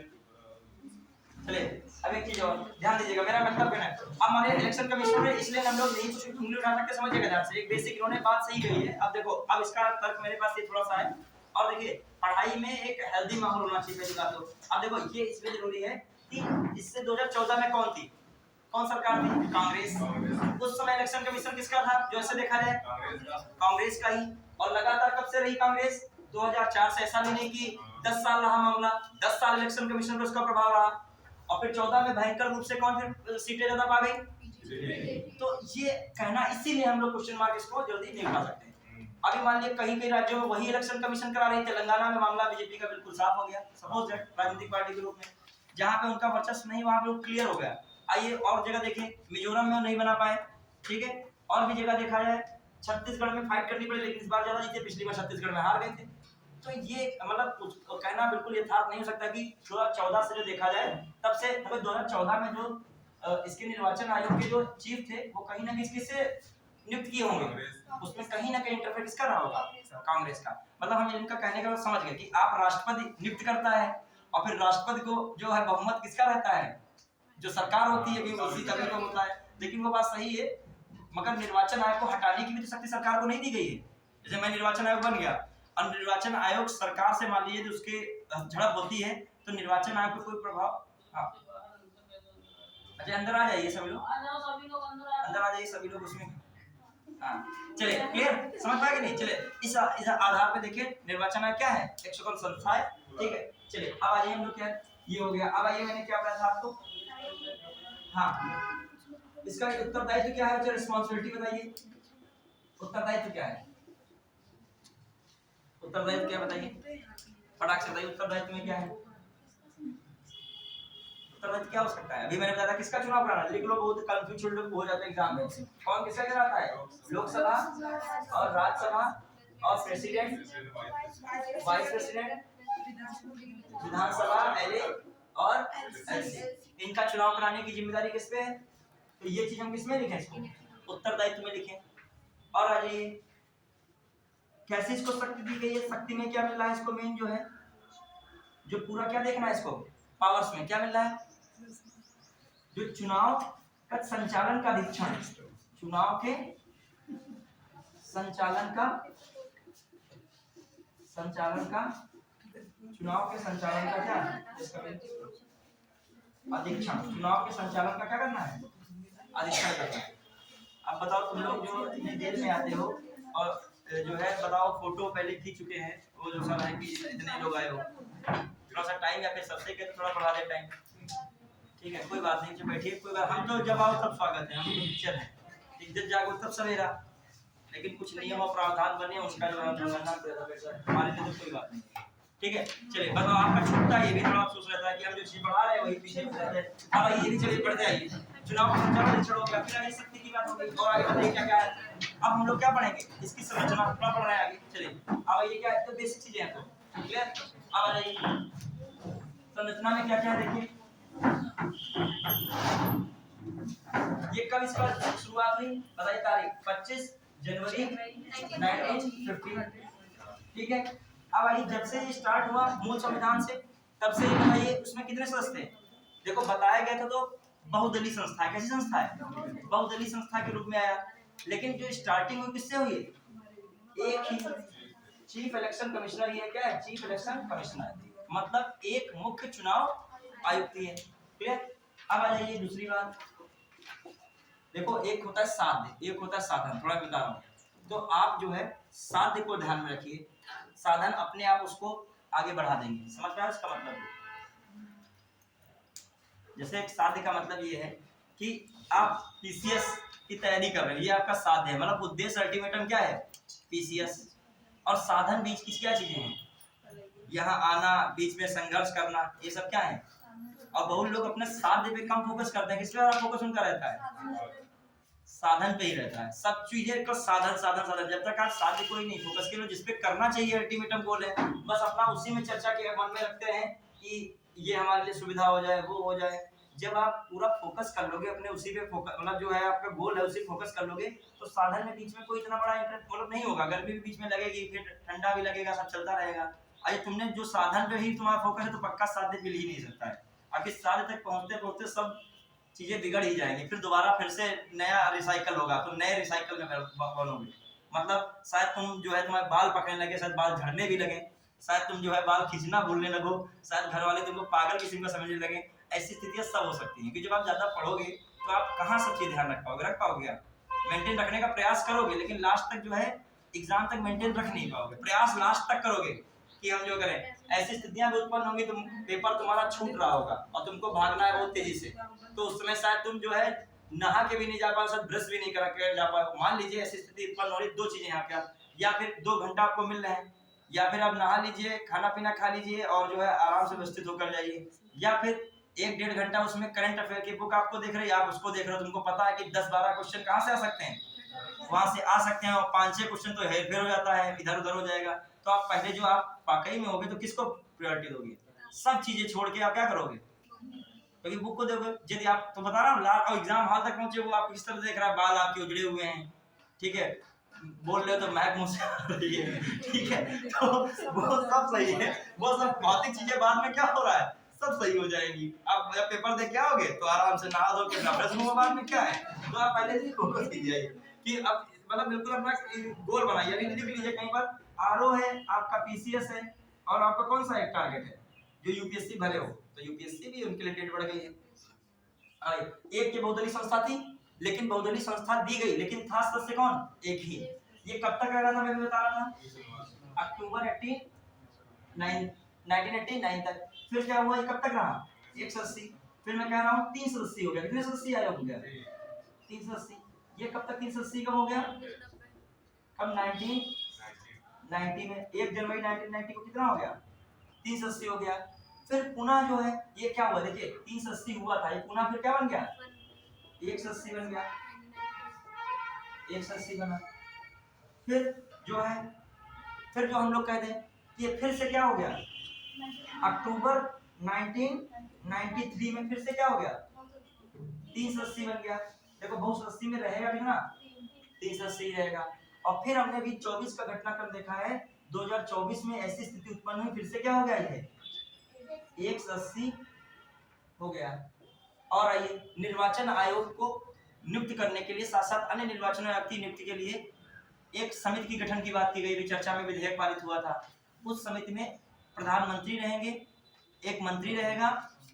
चलिए अब एक चीज और ध्यान दीजिएगा, मेरा मतलब क्या है, अब हमारे इलेक्शन कमीशन है इसलिए हम लोग नहीं कुछ उंगली उठा सकते, समझिएगा ध्यान से। एक बेसिक इन्होंने बात सही कही है। अब देखो, अब इसका तर्क मेरे पास ये थोड़ा सा है। और देखिए, पढ़ाई में एक हेल्दी माहौल होना चाहिए पहली बात तो। अब देखो, ये इसलिए जरूरी है कि इससे 2014 में कौन थी, कौन सरकार थी? कांग्रेस। उस समय इलेक्शन कमीशन किसका था? जो ऐसे देखा जाए कांग्रेस का ही। और लगातार कब से रही कांग्रेस? 2004 से। ऐसा नहीं कि 10 साल रहा मामला, 10 साल इलेक्शन कमीशन पर उसका प्रभाव रहा। और फिर 14 में भयंकर रूप से कौन फिर सीटें ज्यादा पा गई। तो ये कहना, इसीलिए हम लोग क्वेश्चन मार्क इसको जल्दी नहीं उठा सकते। अभी मान लीजिए कहीं राज्यों में वही इलेक्शन कमीशन करा रही, तेलंगाना में मामला बीजेपी का बिल्कुल साफ हो गया, सपोज दैट राजनीतिक पार्टी के रूप में, जहां पे उनका वर्चस्व नहीं वहां पे क्लियर हो गया। आइए और जगह देखें, मिजोरम में नहीं बना पाए, ठीक है। और भी जगह देखा जाए, छत्तीसगढ़ में फाइट करनी पड़ी, लेकिन इस बार ज्यादा जीते, पिछली बार छत्तीसगढ़ में हार गए थे। तो ये मतलब कहना बिल्कुल यथार्थ नहीं हो सकता कि 2014 से जो देखा जाए तब से, मतलब 2014 में जो इसके निर्वाचन आयोग के जो चीफ थे वो कहीं ना कहीं किससे नियुक्त किए होंगे, उसमें कहीं ना कहीं इंटरफेयर किसका रहा होगा? कांग्रेस का। मतलब हम इनका कहने का समझ गए कि आप राष्ट्रपति नियुक्त करता है और फिर राष्ट्रपति को जो है बहुमत किसका रहता है? जो सरकार होती है भी उसी तभी को होता है। लेकिन वो बात सही है, मगर निर्वाचन आयोग को हटाने की भी तो शक्ति सरकार को नहीं दी गई है। जैसे मैं निर्वाचन आयोग बन गया, और निर्वाचन आयोग सरकार से मान लीजिए जो उसके झड़प होती है, तो निर्वाचन आयोग को कोई प्रभाव। हाँ अच्छा, अंदर आ जाइए सभी लोग, अंदर आ जाइए सभी लोग उसमें। हाँ चलिए, क्लियर समझ पाए कि नहीं? चलिए इस आधार पे देखिए निर्वाचन आयोग क्या है? एक शकल संस्था है, ठीक है। चलिए अब आइए हम लोग क्या है, ये हो गया। अब आइए, मैंने क्या बताया था आपको? हाँ, इसका उत्तरदायित्व क्या है? रिस्पांसिबिलिटी बताइए, उत्तरदायित्व क्या है? उत्तरदायित्व क्या बताइए, फटाक से बताइए, उत्तरदायित्व में क्या है? उत्तरदायित्व क्या हो सकता है? अभी मैंने बताया था किसका चुनाव कराना, लिख लो, बहुत कंफ्यूज हो जाता है एग्जाम में। कौन किसका कराता है? लोकसभा और राज्यसभा और प्रेसिडेंट, वाइस प्रेसिडेंट, विधानसभा, एलए और एलसी, इनका चुनाव कराने की जिम्मेदारी किस पे है? तो ये चीज हम किसमें लिखें? इसको उत्तरदायित्व में लिखें। और आ जाइए, कैसे इसको शक्ति दी गई है? शक्ति में क्या मिल रहा है इसको? मेन जो है, जो पूरा क्या देखना है इसको, पावर्स में क्या मिल रहा है? जो चुनाव का संचालन का अधीक्षण, चुनाव के संचालन का चुनाव के संचालन का क्या अधीक्षण, चुनाव के संचालन का क्या करना है? अधीक्षण करना है। अब बताओ तुम लोग जो इतनी देर में आते हो और जो है बताओ फोटो पहले खींच चुके हैं, वो जो सब है कि इतने लोग आए हो, थोड़ा सा टाइम या फिर सबसे के थोड़ा बढ़ा दे टाइम, ठीक है कोई बात नहीं, बैठिए कोई बात। हम तो जब आओ तब स्वागत है, हम तो टीचर हैं, इज्जत जागो तब सवेरा, लेकिन कुछ नियम और प्रावधान बने उसका जो है हमारे लिए तो कोई बात नहीं, ठीक है। चलिए बताओ, आपका छूटता है ये भी थोड़ा अफसोस रहता है कि हम जो चीज पढ़ा रहे हैं वही पीछे रहते हैं। अब ये भी चलिए पढ़ते आइए, चुनाव का संचालन छोड़ो, फिर आगे शक्ति की बात होगी और आगे बताइए क्या क्या है। अब हम लोग क्या पढ़ेंगे? इसकी संरचना थोड़ा पढ़ रहे हैं आगे। चलिए अब ये क्या है, तो बेसिक चीजें हैं, तो क्लियर। अब आ जाइए संरचना में क्या क्या है, देखिए ये कब इसका शुरुआत हुई बताइए तारीख? 25 जनवरी 1950, ठीक है। अब आइए, जब से ये स्टार्ट हुआ मूल संविधान से, तब से ये बताइए उसमें कितने सदस्य थे? देखो बताया गया था तो बहुदलीय संस्था है। कैसी संस्था है? बहुदलीय संस्था के रूप में आया, लेकिन जो स्टार्टिंग हुई किससे हुई? एक ही चीफ इलेक्शन कमिश्नर ही है। क्या है? चीफ इलेक्शन कमिश्नर, मतलब एक मुख्य चुनाव आयुक्त ही है, क्लियर। अब आ जाइए दूसरी बात, देखो एक होता है साध्य, एक होता है साधन, थोड़ा बता रहा हूँ। तो आप जो है साध्य को ध्यान में रखिए, साधन अपने आप उसको आगे बढ़ा देंगे, समझ में आया इसका मतलब? जैसे एक साध्य का मतलब ये है कि आप पीसीएस की तैयारी कर रहे हैं, ये आपका साध्य है, मतलब उद्देश्य अल्टीमेटम क्या है? पीसीएस। और साधन बीच की क्या चीजें हैं? यहाँ आना, बीच में संघर्ष करना, ये सब क्या है? और बहुत लोग अपने साध्य पे कम फोकस करते हैं, किस पे फोकस उनका रहता है? साधन पे ही रहता है, सब चीजें का साधन साधन साधन। जब तक आप साध्य को ही नहीं फोकस करो, जिसपे करना चाहिए अल्टीमेटम गोल है, बस अपना उसी में चर्चा के मन में रखते हैं कि ये हमारे लिए सुविधा हो जाए, वो हो जाए, जब आप पूरा फोकस कर लोगे अपने उसी पे फोकस, मतलब जो है आपका गोल है उसी फोकस कर लोगे, तो साधन में बीच में कोई इतना बड़ा इंटरेस्ट मतलब नहीं होगा। गर्मी भी बीच में लगेगी, फिर ठंडा भी लगेगा, सब चलता रहेगा। अरे तुमने जो साधन पे ही तुम्हारा फोकस है तो पक्का साध्य मिल ही नहीं सकता है। आखिर साध्य तक पहुंचते पहुंचते सब चीजें बिगड़ ही जाएंगी, फिर दोबारा फिर से नया रिसाइकल होगा, तो नए रिसाइकल में बनोगे। मतलब शायद तुम जो है तुम्हारे बाल पकड़ने लगे, शायद बाल झड़ने भी लगे, शायद तुम जो है बाल खींचना भूलने लगो, शायद घर वाले तुमको पागल किसी को समझने लगे। ऐसी स्थितियां सब हो सकती हैं, क्योंकि जब आप ज्यादा पढ़ोगे तो आप कहाँ सब चीज ध्यान रख पाओगे आप मेंटेन रखने का प्रयास करोगे, लेकिन लास्ट तक जो है एग्जाम तक मेंटेन रख नहीं पाओगे। प्रयास लास्ट तक करोगे कि हम जो करें, ऐसी स्थितियां भी उत्पन्न होंगी, तुम पेपर तुम्हारा छूट रहा होगा और तुमको भागना है बहुत तेजी से, तो उस समय शायद तुम जो है नहा के भी नहीं जा पाओ, शायद ब्रश भी नहीं करा के जा पाओ। मान लीजिए ऐसी स्थिति उत्पन्न हो रही, दो चीजें यहाँ क्या, या फिर 2 घंटा आपको मिल रहे हैं, या फिर आप नहा लीजिए, खाना पीना खा लीजिए और जो है आराम से व्यवस्थित होकर जाइए, या फिर 1-1.5 घंटा उसमें करंट अफेयर की बुक आपको देख रही है, आप उसको देख रहे हो, तुमको पता है कि 10-12 क्वेश्चन कहाँ से आ सकते हैं, वहां से आ सकते हैं, और 5-6 क्वेश्चन तो हेर फेर हो जाता है, इधर उधर हो जाएगा। तो आप पहले जो आप वाकई में होगे तो किसको प्रायोरिटी दोगे? सब चीजें छोड़ के आप क्या करोगे? क्योंकि बुक को दोगे। यदि आप तो बता रहा हूँ और एग्जाम हॉल तक पहुंचे, वो आपको किस तरह देख रहा है, बाल आपके उजड़े हुए हैं, ठीक है, बोल रहे हो तो महक मुंह से आ रही है, ठीक है, तो वो सब सही है, वो सब भौतिक चीजें बाद में क्या हो रहा है, सब सही हो जाएंगी। आप जब पेपर दे क्या होगे तो आराम से नहा धो के ब्रश मुंह बाद में क्या है, तो आप पहले से फोकस कीजिए कि अब मतलब बिल्कुल अपना गोल बनाइए। अभी लिख लीजिए कहीं पर, आरओ है आपका, पीसीएस है, और आपका कौन सा एक टारगेट है जो यूपीएससी भरे हो, तो यूपीएससी भी उनके लिए डेट बढ़ गई है। एक के बहुदलीय संस्था थी, लेकिन बहुदलीय संस्था दी गई, लेकिन था सदस्य कौन? एक ही। ये कब तक रह रहा था, मैं भी बता रहा था, अक्टूबर 1989 तक। फिर क्या हुआ, ये कब तक रहा? 1 सदस्य। फिर मैं कह रहा हूँ 3 सदस्य हो गया। कितने सदस्य आयोग हो गया? 3 सदस्य। ये कब तक 3 सदस्य कब हो गया? कब? 1990 में, 1 जनवरी 1990 को कितना हो गया? 3 सदस्य हो गया। फिर पुनः जो है ये क्या हुआ, देखिए 3 सदस्य हुआ था, ये पुनः फिर क्या बन गया? 1 सदस्य बन गया, 1 सदस्य बना। फिर जो है, फिर जो हम लोग कहते हैं ये फिर से क्या हो गया, अक्टूबर 1993 में फिर से क्या हो गया, 3 सदस्य बन गया। देखो बहुत सदस्य में रहेगा कितना, 3 सदस्य रहेगा। और फिर हमने अभी 24 का घटनाक्रम देखा है, 2024 में ऐसी स्थिति उत्पन्न हुई, फिर से क्या हो गया, ये 1 सदस्य हो गया। और आइए निर्वाचन आयोग को नियुक्त करने के लिए, साथ साथ अन्य निर्वाचन आयोग की नियुक्ति के लिए एक समिति की गठन की बात की गई, चर्चा में विधेयक पारित हुआ था। उस समिति में प्रधानमंत्री रहेंगे, एक मंत्री रहेगा,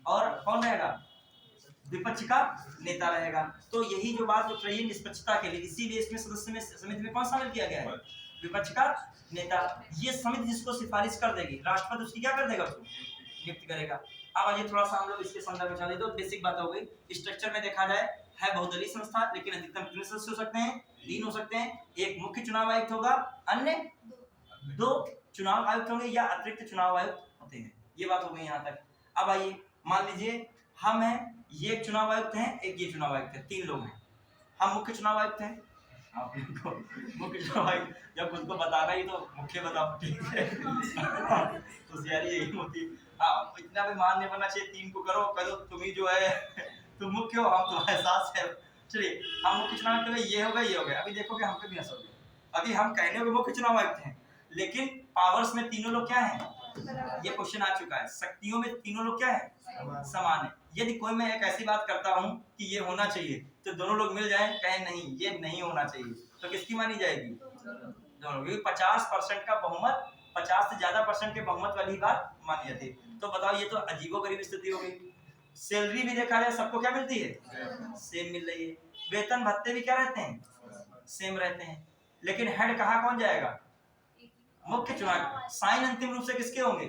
और कौन रहेगा, विपक्ष का नेता रहेगा। तो यही जो बात उठ रही है निष्पक्षता के लिए, इसीलिए इसमें सदस्य में समिति में कौन शामिल किया गया है, विपक्ष का नेता। ये समिति जिसको सिफारिश कर देगी, राष्ट्रपति उसकी क्या कर देगा, उसको नियुक्त करेगा। अब आइए थोड़ा सा हम लोग इसके संदर्भ में चले, तो बेसिक बात हो गई। स्ट्रक्चर में देखा जाए है बहुदलीय संस्था, लेकिन अधिकतम कितने सदस्य हो सकते हैं, 3 हो सकते हैं। एक मुख्य चुनाव आयुक्त होगा, अन्य 2 चुनाव आयुक्त होंगे या अतिरिक्त चुनाव आयुक्त होते हैं। ये बात हो गई यहाँ तक। अब आइए मान लीजिए हम हैं, ये एक चुनाव आयुक्त हैं, एक ये चुनाव आयुक्त है, 3 लोग हैं। हम मुख्य चुनाव आयुक्त हैं, आप मुख्य चुनाव आयुक्त, जब खुद को बताना ही तो मुख्य बताओ, ठीक है, तो यही होती। हाँ, इतना भी मान नहीं बनना चाहिए, 3 को करो तुम ही जो है तुम मुख्य हो, हम तुम्हारे साथ है। चलिए हम मुख्य चुनाव आयुक्त, ये हो गए। अभी देखोगे हम पे भी असर होगा। अभी हम कहने होंगे मुख्य चुनाव आयुक्त हैं, लेकिन पावर्स में तीनों लोग क्या हैं, ये क्वेश्चन आ चुका है। शक्तियों में तीनों लोग क्या है, समान है। यदि कोई मैं एक ऐसी बात करता हूँ कि ये होना चाहिए, तो दोनों लोग मिल जाएं कहें नहीं ये नहीं होना चाहिए, तो किसकी मानी जाएगी, दोनों। 50% का बहुमत, 50 से ज्यादा % के बहुमत वाली बात मानी जाती है। तो बताओ ये तो अजीबोगरीब स्थिति हो गई। सैलरी भी देखा जाए सबको क्या मिलती है, सेम मिल रही है। वेतन भत्ते भी क्या रहते हैं, सेम रहते हैं। लेकिन हेड कहाँ कौन जाएगा, मुख्य चुनाव। साइन अंतिम रूप से किसके होंगे,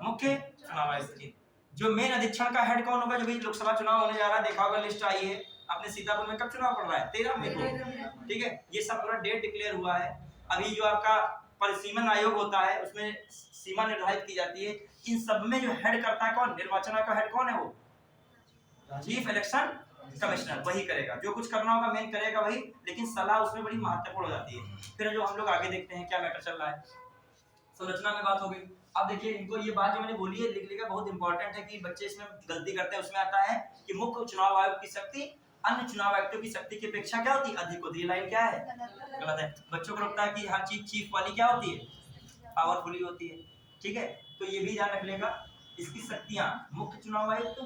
मुख्य चुनाव आयुक्त के। जो मेन अधीक्षण का हेड कौन होगा, जो भी लोकसभा चुनाव होने जा रहा है, देखा होगा लिस्ट आई है अपने सीतापुर में, कब चुनाव पड़ रहा है, 13 मई को, ठीक है। ये सब पूरा डेट डिक्लेयर हुआ है। अभी जो आपका परिसीमन आयोग होता है, उसमें सीमा निर्धारित की जाती है। इन सब में जो हेड करता है कौन, निर्वाचन आयोग का हेड कौन है, वो चीफ इलेक्शन कमिश्नर, वही करेगा। जो कुछ करना होगा मेन करेगा वही, लेकिन सलाह उसमें बड़ी महत्वपूर्ण हो जाती है। फिर जो हम लोग आगे देखते हैं क्या मैटर चल रहा है। संरचना में बात हो गई। अब देखिए इनको ये बात जो मैंने बोली है लिख लेगा, बहुत इंपॉर्टेंट है कि बच्चे इसमें गलती करते हैं। उसमें आता है कि मुख्य चुनाव आयोग की शक्ति अन्य चुनाव आयुक्तों की शक्ति की अपेक्षा क्या होती है, अधिक होती है। लाइन क्या है, गलत है। बच्चों को लगता है कि हर चीज चीफ वाली क्या होती है, पावरफुली होती है। ठीक है, तो ये भी ध्यान रख लेगा। इसकी शक्तियां मुख्य चुनाव आयुक्त,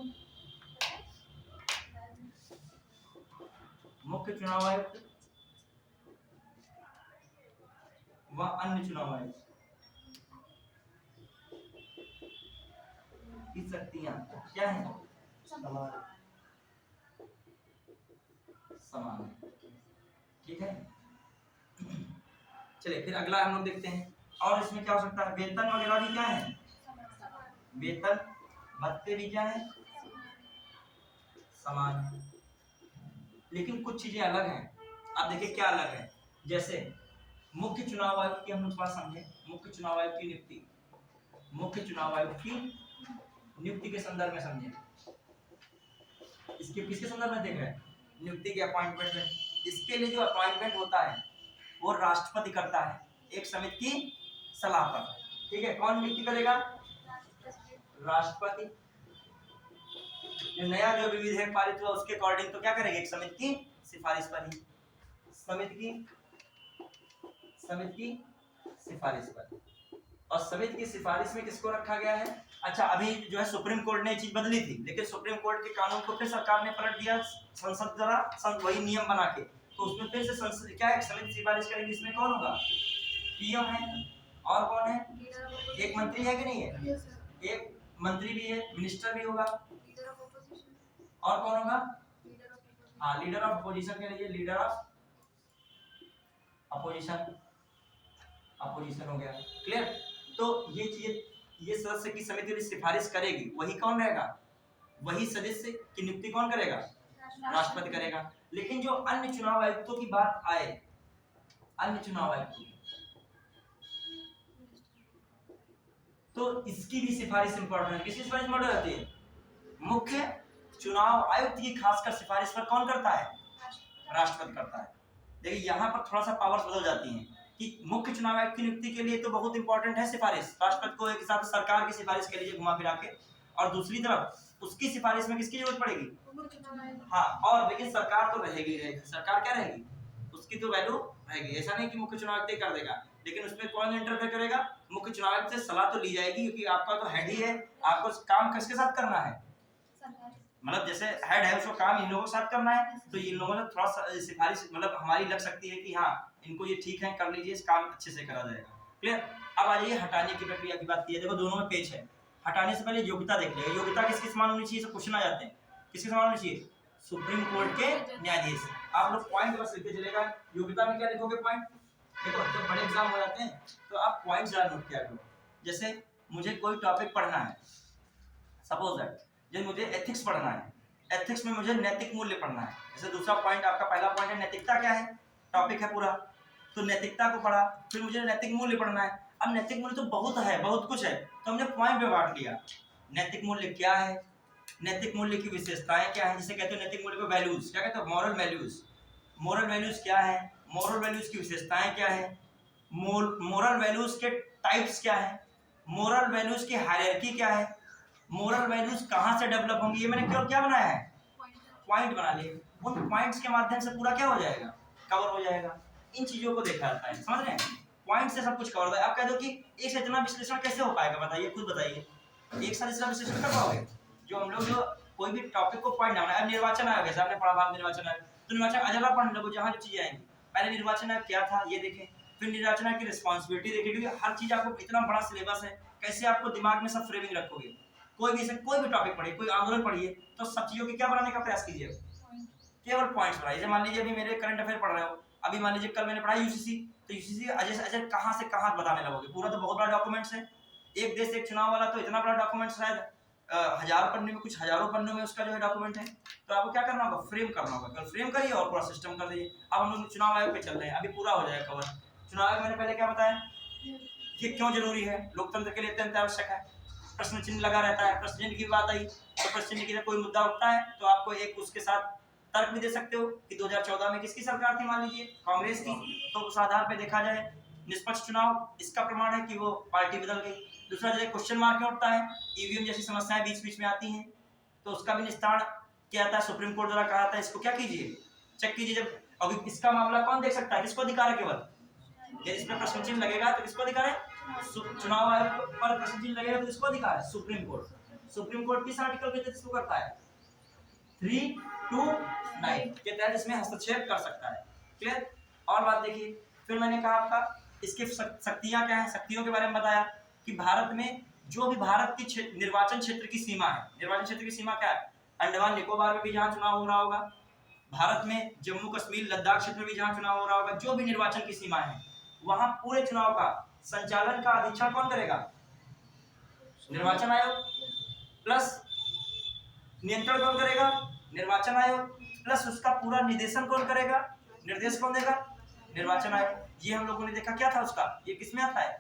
मुख्य चुनाव आयुक्त व अन्य चुनाव आयुक्त की शक्तियां क्या है, समान समान। ठीक है, चलिए फिर अगला हम लोग देखते हैं। और इसमें क्या हो सकता है, वेतन वगैरह भी क्या है, वेतन भत्ते भी क्या है, समान है। लेकिन कुछ चीजें अलग हैं। आप देखिए क्या अलग है। जैसे मुख्य चुनाव आयुक्त की हम लोग बात समझे, मुख्य चुनाव आयुक्त की नियुक्ति, मुख्य चुनाव आयुक्त की नियुक्ति के संदर्भ में समझे। इसके किसके संदर्भ में देख रहे हैं, नियुक्ति के अपॉइंटमेंट में। इसके लिए जो अपॉइंटमेंट होता है वो राष्ट्रपति करता है एक समिति की सलाह पर। ठीक है, कौन नियुक्ति करेगा, राष्ट्रपति। जो नया जो विधेयक पारित हुआ उसके अकॉर्डिंग तो क्या करेंगे, एक समिति की सिफारिश पर ही, समिति की सिफारिश पर। और समिति की सिफारिश में किसको रखा गया है। अच्छा, अभी जो है सुप्रीम कोर्ट ने ये चीज बदली थी, लेकिन सुप्रीम कोर्ट के कानून को फिर सरकार ने पलट दिया संसद द्वारा वही नियम बना के। तो उसमें फिर से संसद क्या है, समिति सिफारिश करेगी। इसमें कौन होगा, पीएम है और कौन है, एक मंत्री है कि नहीं है, एक मंत्री भी है, मिनिस्टर भी होगा, और कौन होगा, हाँ लीडर ऑफ अपोजिशन कह लीजिए, लीडर ऑफ अपोजिशन, अपोजिशन हो गया। क्लियर। तो ये चीज, ये सदस्य की समिति सिफारिश करेगी, वही कौन रहेगा, वही सदस्य की नियुक्ति कौन करेगा, राष्ट्रपति करेगा। लेकिन जो अन्य चुनाव आयुक्तों की बात आए, अन्य चुनाव आयुक्तों तो इसकी भी सिफारिश इंपॉर्टेंट है। किसकी सिफारिश इंपॉर्टेंट रहती है, मुख्य चुनाव आयुक्त की खासकर सिफारिश पर कौन करता है, राष्ट्रपति करता है। देखिए यहाँ पर थोड़ा सा पावर्स बदल जाती हैं कि मुख्य चुनाव आयुक्त की नियुक्ति के लिए तो बहुत इंपॉर्टेंट है सिफारिश, राष्ट्रपति को एक हिसाब से सरकार की सिफारिश के लिए घुमा फिरा के, और दूसरी तरफ उसकी सिफारिश में किसकी जरूरत पड़ेगी, हाँ, और लेकिन सरकार तो रहेगी रहेगी, सरकार क्या रहेगी, उसकी तो वैल्यू रहेगी। ऐसा नहीं कि मुख्य चुनाव आयुक्त कर देगा, लेकिन उसमें कौन इंटरफेयर करेगा, मुख्य चुनाव आयुक्त से सलाह तो ली जाएगी, क्योंकि आपका तो हेड ही है, आपको काम किसके साथ करना है, मतलब जैसे हेड है उसको काम इन लोगों के साथ करना है, तो इन लोगों ने थोड़ा सा सिफारिश मतलब हमारी लग सकती है कि हाँ इनको ये ठीक है, कर लीजिए, इस काम अच्छे से करा जाएगा। क्लियर। अब आ जाइए हटाने की प्रक्रिया की बात की है। देखो दोनों में पेज है, हटाने से पहले योग्यता देख लेगा, योग्यता किसके समान होनी चाहिए, सब क्वेश्चन आ जाते हैं, किसके समान होनी चाहिए, सुप्रीम कोर्ट के न्यायाधीश। आप लोग पॉइंट बस लिखते चलेगा, योग्यता में क्या लिखोगे, पॉइंट। देखो जब बड़े एग्जाम हो जाते हैं तो आप पॉइंट ज़्यादा नोट किया करो। जैसे मुझे कोई टॉपिक पढ़ना है, सपोज दैट जब मुझे एथिक्स पढ़ना है, एथिक्स में मुझे नैतिक मूल्य पढ़ना है। जैसे दूसरा पॉइंट आपका पहला पॉइंट है नैतिकता, क्या है, टॉपिक है पूरा, तो नैतिकता को पढ़ा, फिर मुझे नैतिक मूल्य पढ़ना है। अब नैतिक मूल्य तो बहुत है, बहुत कुछ है, तो हमने पॉइंट में बांट लिया। नैतिक मूल्य क्या है, नैतिक मूल्य की विशेषताएं क्या है, जिसे कहते हैं नैतिक मूल्य को वैल्यूज, क्या कहते हैं, मॉरल वैल्यूज। मॉरल वैल्यूज क्या है, मॉरल वैल्यूज की विशेषताएं क्या है, मॉरल वैल्यूज के टाइप्स क्या है, मॉरल वैल्यूज की हायरार्की क्या है, मॉरल वैल्यूज कहाँ से डेवलप होंगी। ये मैंने क्यों क्या बनाया है, पॉइंट बना लिए। उन पॉइंट्स के माध्यम से पूरा क्या हो जाएगा, कवर हो जाएगा। इन चीजों को देखा जाता है, समझ रहे हैं, पॉइंट से सब कुछ कवर होता है। आप कह दो कि एक से इतना विश्लेषण कैसे हो पाएगा, बताइए, खुद बताइए, एक साथ इतना विश्लेषण कर पाओगे। जो हम लोग जो कोई भी टॉपिक को पॉइंट डालना है, अब निर्वाचन आयोग है, आपने पढ़ा भारत निर्वाचन आयोग, तो निर्वाचन अजला पढ़ लो, जहाँ जो चीजें आएंगी। पहले निर्वाचन आयोग क्या था ये देखें, फिर निर्वाचन आयोग की रिस्पॉन्सिबिलिटी देखें, क्योंकि हर चीज आपको इतना बड़ा सिलेबस है, कैसे आपको दिमाग में सब फ्रेमिंग रखोगे। कोई भी टॉपिक पढ़िए, कोई आंदोलन पढ़िए, तो सब चीजों की क्या बनाने का प्रयास कीजिए, केवल पॉइंट्स बनाइए। मान लीजिए अभी मेरे करंट अफेयर पढ़ रहे हो, अभी मान लीजिए कल मैंने पढ़ा यूसीसी, तो यूसीसी अजय कहाँ से कहाँ बताने लगोगे, पूरा तो बहुत बड़ा डॉक्यूमेंट्स है, एक देश एक चुनाव वाला, तो इतना बड़ा डॉक्यूमेंट शायद हजारों पन्ने में, कुछ हजारों पन्नों में उसका जो है डॉक्यूमेंट है। तो आपको क्या करना होगा, फ्रेम करना होगा, कल फ्रेम करिए और पूरा सिस्टम कर दीजिए। अब हम लोग चुनाव आयोग पे चल रहे हैं, अभी पूरा हो जाएगा कवर। चुनाव आयोग मैंने पहले क्या बताया, ये क्यों जरूरी है, लोकतंत्र के लिए अत्यंत आवश्यक है, प्रश्न चिन्ह लगा रहता है। प्रश्न चिन्ह की बात आई तो प्रश्न चिन्ह की जब कोई मुद्दा उठता है तो आपको एक उसके साथ तर्क भी दे सकते हो कि 2014 में किसकी सरकार थी, मान लीजिए कांग्रेस की, तो उस आधार पे देखा जाए निष्पक्ष चुनाव इसका प्रमाण है कि वो पार्टी बदल गई। दूसरा जैसे क्वेश्चन मार्क क्यों उठता है, ईवीएम जैसी समस्याएं बीच बीच में आती हैं, तो उसका भी निस्तारण किया था, सुप्रीम कोर्ट द्वारा कहा था इसको क्या कीजिए, चेक कीजिए। जब अभी इसका मामला कौन देख सकता है, किसको अधिकार है केवल, यदि इसमें प्रश्न चिन्ह लगेगा तो किसको अधिकार है, चुनाव आयोग पर प्रश्न चिन्ह लगेगा तो किसको अधिकार है, सुप्रीम कोर्ट। सुप्रीम कोर्ट किस आर्टिकल के तहत इसको करता है, 329 के तहत इसमें हस्तक्षेप कर सकता है। क्लियर। और बात देखिए, फिर मैंने कहा आपका इसकी शक्तियां क्या है, शक्तियों के बारे में बताया कि भारत में जो भी भारत की निर्वाचन क्षेत्र की सीमा है, निर्वाचन क्षेत्र की सीमा क्या है, अंडमान निकोबार में भी जहाँ चुनाव हो रहा होगा, भारत में जम्मू कश्मीर लद्दाख क्षेत्र में भी जहाँ चुनाव हो रहा होगा, जो भी निर्वाचन की सीमा है वहाँ पूरे चुनाव का संचालन का अधीक्षण कौन करेगा, निर्वाचन आयोग, प्लस नियंत्रण कौन करेगा, निर्वाचन आयोग, प्लस उसका पूरा निर्देशन कौन करेगा, निर्देश कौन देगा, निर्वाचन आयोग। ये हम लोगों ने देखा क्या था उसका, ये किसमें आता है,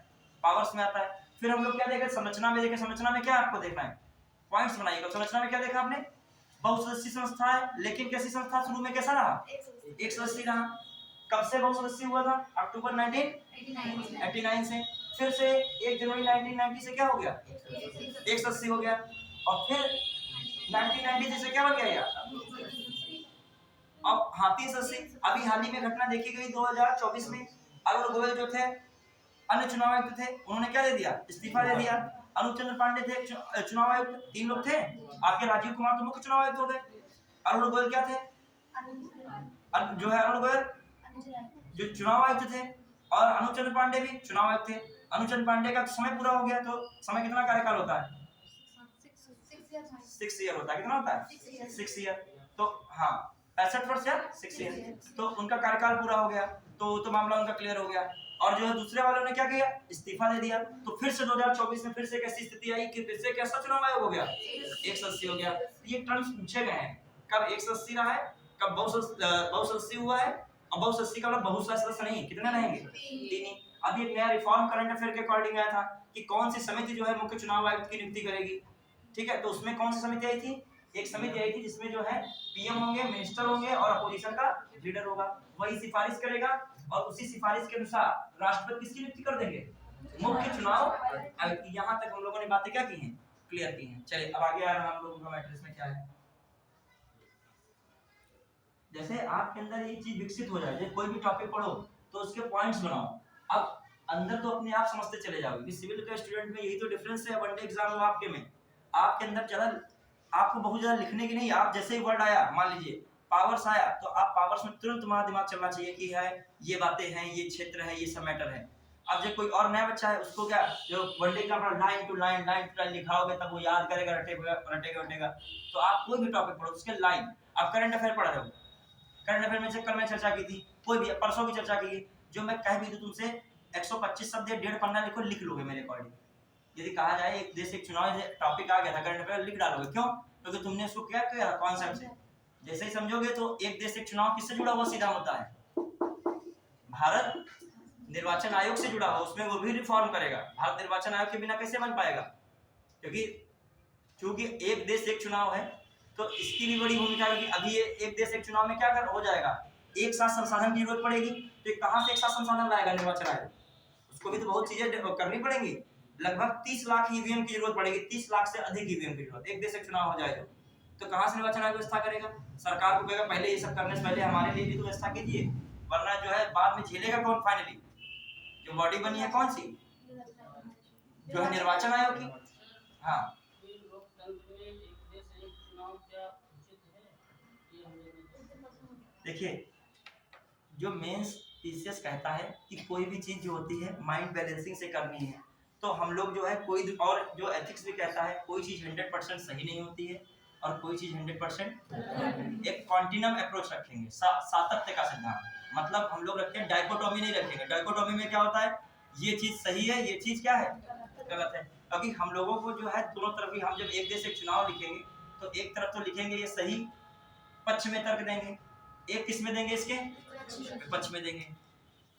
पावर्स में आता है। फिर हम लोग क्या देखे, संरचना में देखे, संरचना में क्या आपको देखना है, पॉइंट्स बनाइएगा। संरचना में क्या देखा आपने, बहुसदस्यीय संस्था है, लेकिन कैसी संस्था, शुरू में कैसा रहा, एक सदस्यीय रहा। कब से बहुसदस्यीय हुआ था, अक्टूबर 1989 से। फिर से 1 जनवरी 1990 से क्या हो गया, एक सदस्यीय हो गया। और फिर 1990 से क्या बन गया यार, अब हाँ 30 सदस्यीय। अभी हाल ही में घटना देखी गई 2024 में, अरुण गोयल जो थे अन्य चुनाव आयुक्त थे, उन्होंने क्या दे दिया, इस्तीफा दे दिया। अनुप चंद्र पांडे थे चुनाव आयुक्त, 3 लोग थे, आपके राजीव कुमार तो मुख्य चुनाव आयुक्त हो गए। अरुण गोयल क्या थे, जो है अरुण गोयल जो चुनाव आयुक्त थे, और अनुप चंद्र पांडे भी चुनाव आयुक्त थे। अनुप चंद्र पांडे का समय पूरा हो गया, तो समय कितना कार्यकाल होता है, 6 ईयर होता है, कितना होता है 6 ईयर। तो हाँ 65 वर्ष या 6 ईयर, तो उनका कार्यकाल पूरा हो गया, तो मामला उनका क्लियर हो गया। और जो है दूसरे वालों ने क्या किया, इस्तीफा दे दिया। तो फिर से 2024 में फिर से कैसी स्थिति आई कि फिर से कैसा चुनाव आयोग हो गया, एक सदस्यीय हो गया। ये टर्म्स पूछे गए हैं, कब एक सदस्यीय रहा है, कब बहुसदस्यीय हुआ है, और बहुसदस्यीय का मतलब बहुत सारे सदस्य नहीं, कितने रहेंगे, 3 ही। अभी एक नया रिफॉर्म करंट अफेयर के अकॉर्डिंग आया था कि कौन सी समिति जो है मुख्य चुनाव आयुक्त की नियुक्ति करेगी। ठीक है, तो उसमें कौन सी समिति आई थी, एक समिति आई थी जिसमें जो है पीएम होंगे, मिनिस्टर होंगे और अपोजिशन का लीडर होगा, वही सिफारिश करेगा, और उसी सिफारिश के अनुसार राष्ट्रपति किसकी नियुक्ति कर देंगे, मुख्य चुनाव आयुक्त की। यहाँ तक हम लोगों ने बातें क्या की हैं, क्लियर की हैं। चलिए अब आगे आ रहा है हम लोगों का मैट्रिक्स में क्या है। जैसे आपके अंदर ये चीज विकसित हो जाए, कोई भी टॉपिक पढ़ो तो उसके पॉइंट्स बनाओ, अब अंदर तो अपने आप समझते चले जाओगे कि सिविल का स्टूडेंट में यही तो डिफरेंस है वनडे एग्जाम में आपके में। आपके अंदर ज्यादा आपको बहुत ज्यादा लिखने की नहीं, आप जैसे ही वर्ड आया, मान लीजिए पावर्स आया, तो आप पावर्स में तुरंत तुम्हारा दिमाग चलना चाहिए कि है ये बातें हैं, ये क्षेत्र है, ये सब मैटर है। अब जब कोई और नया बच्चा है उसको क्या, जो वनडे का अपना लाइन टू लाइन लिखाओगे तब वो याद करेगा, रटेगा। तो आप कोई भी टॉपिक पढ़ो उसके लाइन। आप करंट अफेयर पढ़ रहे हो, करंट अफेयर में कल मैं चर्चा की थी, कोई भी परसों की चर्चा की, जो मैं कह भी दूं तुमसे 125 शब्द 1.5 पन्ना लिखो, लिख लोगे मेरे अकॉर्डिंग। यदि कहा जाए एक देश एक चुनाव टॉपिक आ गया था, करंट अफेयर लिख डालोगे, क्यों, क्योंकि तुमने उसको क्या किया कॉन्सेप्ट से। जैसे ही समझोगे तो एक देश एक चुनाव किससे जुड़ा हुआ सीधा होता है, भारत निर्वाचन आयोग से जुड़ा हुआ, उसमें वो भी रिफॉर्म करेगा। भारत निर्वाचन आयोग के बिना कैसे बन पाएगा, क्योंकि एक देश एक चुनाव है, तो इसकी भी बड़ी भूमिका है कि अभी ये एक देश एक चुनाव में क्या कर हो जाएगा, एक साथ संसाधन की जरूरत पड़ेगी, तो कहां से एक साथ संसाधन लाएगा निर्वाचन आयोग, उसको भी तो बहुत चीजें करनी पड़ेंगी। लगभग 30 लाख ईवीएम की जरूरत पड़ेगी, 30 लाख से अधिक ईवीएम की जरूरत, एक देश एक चुनाव हो जाएगा, तो कहां से निर्वाचन आयोग व्यवस्था करेगा। सरकार को कहेगा पहले ये सब करने से पहले हमारे लिए भी तो व्यवस्था कीजिए, वरना जो है बाद में झेलेगा कौन, फाइनली जो बॉडी बनी है कौन सी, जो है निर्वाचन आयोग की। हाँ देखिए, जो मेंस पीसीएस कहता है कि कोई भी चीज जो होती है माइंड बैलेंसिंग से करनी है, तो हम लोग जो है कोई, और जो एथिक्स भी कहता है कोई चीज 100% सही नहीं होती है और कोई चीज 100% एक कॉन्टिन्यूम अप्रोच रखेंगे, सातत्य का सिद्धांत। मतलब हम लोग रखें, डाइकोटोमी नहीं रखेंगे। डाइकोटोमी में क्या होता है, ये चीज सही है, ये चीज क्या है, गलत है। क्योंकि हम लोगों को जो है दोनों तरफ ही, हम जब एक देश एक चुनाव लिखेंगे तो एक तरफ तो लिखेंगे ये सही पक्ष में तर्क देंगे, एक किस में देंगे, इसके पक्ष में देंगे।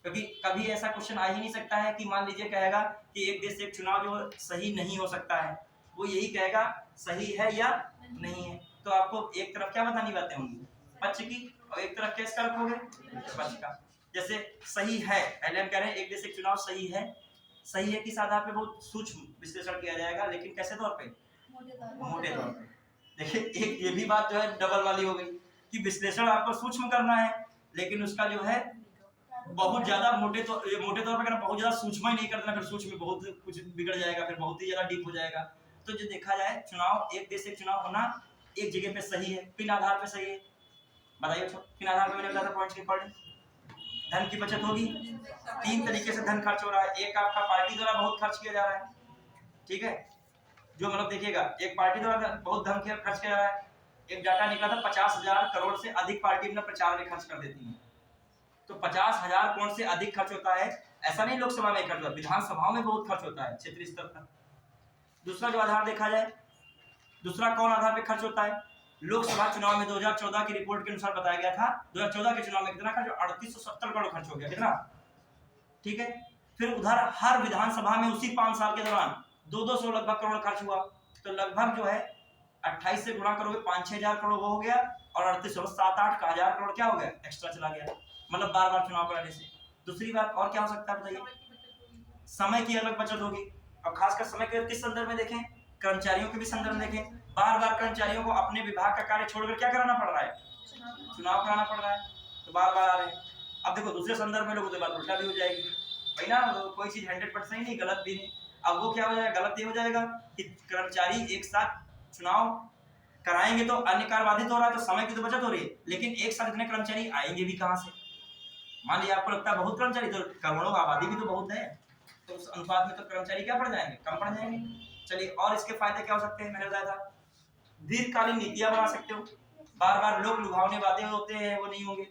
क्योंकि कभी ऐसा क्वेश्चन आ ही नहीं सकता है कि मान लीजिए कहेगा कि एक देश एक चुनाव जो सही नहीं हो सकता है, वो यही कहेगा सही है या नहीं है। तो आपको एक तरफ क्या बतानी बातें होंगी, पक्ष की, और एक तरफ किसका रखोगे, पक्ष का। जैसे सही है, पहले हम कह रहे हैं एक देश एक चुनाव सही है किस आधार पे, बहुत सूक्ष्म विश्लेषण किया जाएगा, लेकिन कैसे तौर पे, मोटे तौर पे। देखिए एक ये भी बात जो है डबल वाली हो गई कि विश्लेषण आपको सूक्ष्म करना है, लेकिन उसका जो है बहुत ज्यादा मोटे तौर पे करना, बहुत ज्यादा सूक्ष्म ही नहीं करना, फिर सूक्ष्म में बहुत कुछ बिगड़ जाएगा, फिर बहुत ही ज्यादा डीप हो जाएगा। तो जो देखा जाए चुनाव, एक देश एक चुनाव होना एक जगह पे सही है, किन आधार पे सही है बताइए, किन आधार पे मैंने बताया था पॉइंट्स के अकॉर्डिंग। धन की बचत होगी, 3 तरीके से धन खर्च हो रहा है। एक आपका पार्टी द्वारा बहुत खर्च किया जा रहा है, ठीक है, जो मतलब देखिएगा एक पार्टी द्वारा बहुत धन खर्च किया जा रहा है। एक डाटा निकला था 50,000 करोड़ से अधिक पार्टी अपना प्रचार में खर्च कर देती है। तो 50,000 करोड़ से अधिक खर्च होता है, ऐसा नहीं लोकसभा में खर्च होता है, विधानसभाओं में बहुत खर्च होता है क्षेत्रीय स्तर पर। दूसरा जो आधार देखा जाए, दूसरा कौन आधार पे खर्च होता है, लोकसभा चुनाव में 2014 की रिपोर्ट के अनुसार बताया गया था 2014 के चुनाव में कितना खर्च, 3870 करोड़ खर्च हो गया, कितना, ठीक है। फिर उधर हर विधानसभा में उसी 5 साल के दौरान 200 लगभग करोड़ खर्च हुआ, तो लगभग जो है 28 से गुणा करोगे 5-6 हजार करोड़ वो हो गया, और 38 7-8 हजार करोड़ क्या हो गया, एक्स्ट्रा चला गया, मतलब बार बार चुनाव कराने से। दूसरी बात और क्या हो सकता है बताइए, समय की अलग बचत होगी। और खासकर समय के किस संदर्भ में देखें, कर्मचारियों के भी संदर्भ में देखें, बार बार कर्मचारियों को अपने विभाग का कार्य छोड़कर क्या कराना पड़ रहा है, चुनाव कराना पड़ रहा है, तो बार बार आ रहे हैं। अब देखो दूसरे संदर्भ में लोगों के बाद उल्टा भी हो जाएगी भाई ना, कोई चीज 100% सही नहीं, गलत भी नहीं। अब वो क्या हो जाएगा, गलत ये हो जाएगा कि कर्मचारी एक साथ चुनाव कराएंगे तो अन्य कार्य बाधित हो रहा है, तो समय की तो बचत हो रही है, लेकिन एक साथ इतने कर्मचारी आएंगे भी कहां से। मान लीजिए आपको लगता है बहुत कर्मचारी, तो करोड़ों आबादी भी तो बहुत है, तो उस अनुपात में तो कर्मचारी क्या पड़ जाएंगे, कम पड़ जाएंगे। चलिए और इसके फायदे क्या हो सकते हैं, मैंने बताया था दीर्घकालीन नीतियां बना सकते हो, बार बार लोग लुभावने वादे होते हैं वो नहीं होंगे।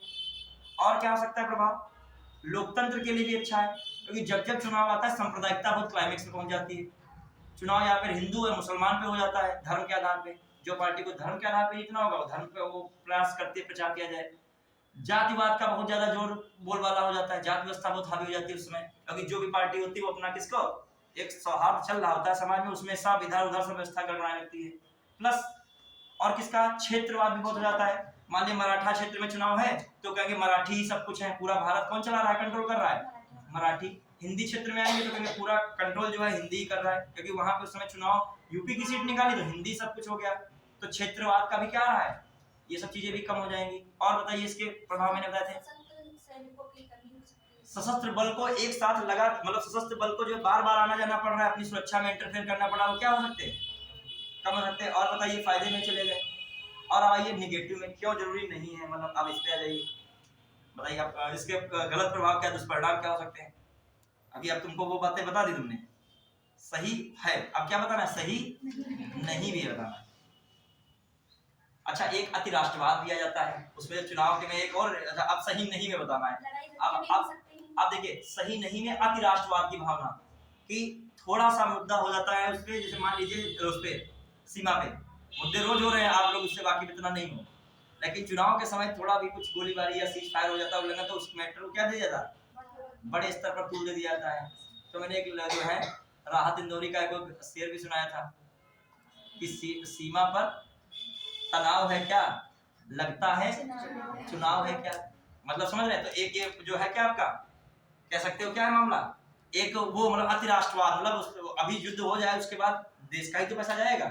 और क्या हो सकता है प्रभाव, लोकतंत्र के लिए भी अच्छा है, क्योंकि जब जब चुनाव आता है सांप्रदायिकता बहुत क्लाइमेक्स में पहुंच जाती है। चुनाव यहाँ पे हिंदू है मुसलमान पे हो जाता है, धर्म के आधार पे, जो पार्टी को धर्म के आधार पे जीतना होगा वो धर्म पे वो प्रयास करती है प्रचार किया जाए। जातिवाद का बहुत ज्यादा जोर बोलबाला हो जाता है, जाति व्यवस्था बहुत हावी हो जाती है उसमें, क्योंकि जो भी पार्टी होती है वो अपना किसको, एक सौहार्द चल रहा होता है समाज में, उसमें सब इधर उधर सब व्यवस्था गड़बड़ाने लगती है। प्लस और किसका, क्षेत्रवाद भी बहुत हो जाता है। मान लीजिए मराठा क्षेत्र में चुनाव है तो कहेंगे मराठी ही सब कुछ है, पूरा भारत कौन चला रहा है, कंट्रोल कर रहा है, मराठी। हिंदी क्षेत्र में आएंगे तो कहेंगे पूरा कंट्रोल जो है हिंदी ही कर रहा है, क्योंकि वहां पे उस समय चुनाव यूपी की सीट निकाली तो हिंदी सब कुछ हो गया। तो क्षेत्रवाद का भी क्या रहा है, ये सब चीजें भी कम हो जाएंगी। और बताइए इसके प्रभाव मैंने बताए थे, सशस्त्र बल को एक साथ लगा, मतलब सशस्त्र बल को जो बार बार आना जाना पड़ रहा है, अपनी सुरक्षा में इंटरफेयर करना पड़ा, वो क्या हो सकते हैं, कम हो सकते हैं। और बताइए फायदे में चले गए, और आइए निगेटिव में, क्यों जरूरी नहीं है, मतलब आप इस पे आ जाइए, बताइए आप इसके गलत प्रभाव क्या, दुष्परिणाम क्या हो सकते हैं। अभी अब तुमको वो बातें बता दी तुमने, सही है, अब क्या बताना है, सही नहीं भी बताना है। अच्छा एक अति राष्ट्रवाद दिया जाता है उसमें चुनाव के में एक और, अच्छा अब सही नहीं में बताना है। अब देखिए सही नहीं में अति राष्ट्रवाद की भावना, कि थोड़ा सा मुद्दा हो जाता है उस पे, जैसे मान लीजिए उस पे सीमा पे मुद्दे रोज हो रहे हैं, आप लोग उससे वाकिफ इतना नहीं हो, लेकिन चुनाव के समय थोड़ा भी कुछ गोलीबारी या सीज फायर हो जाता है उल्लंघन, तो उस मैटर को क्या दिया जाता है, बड़े स्तर पर तूल दे दिया जाता है। तो मैंने एक जो है राहत इंदौरी का एक शेर भी सुनाया था कि सीमा पर तनाव है क्या, लगता है चुनाव है क्या, मतलब समझ रहे हैं। तो एक जो है क्या आपका कह सकते हो क्या है मामला, एक वो मतलब अति राष्ट्रवाद, मतलब अभी युद्ध हो जाए उसके बाद देश का ही तो पैसा जाएगा,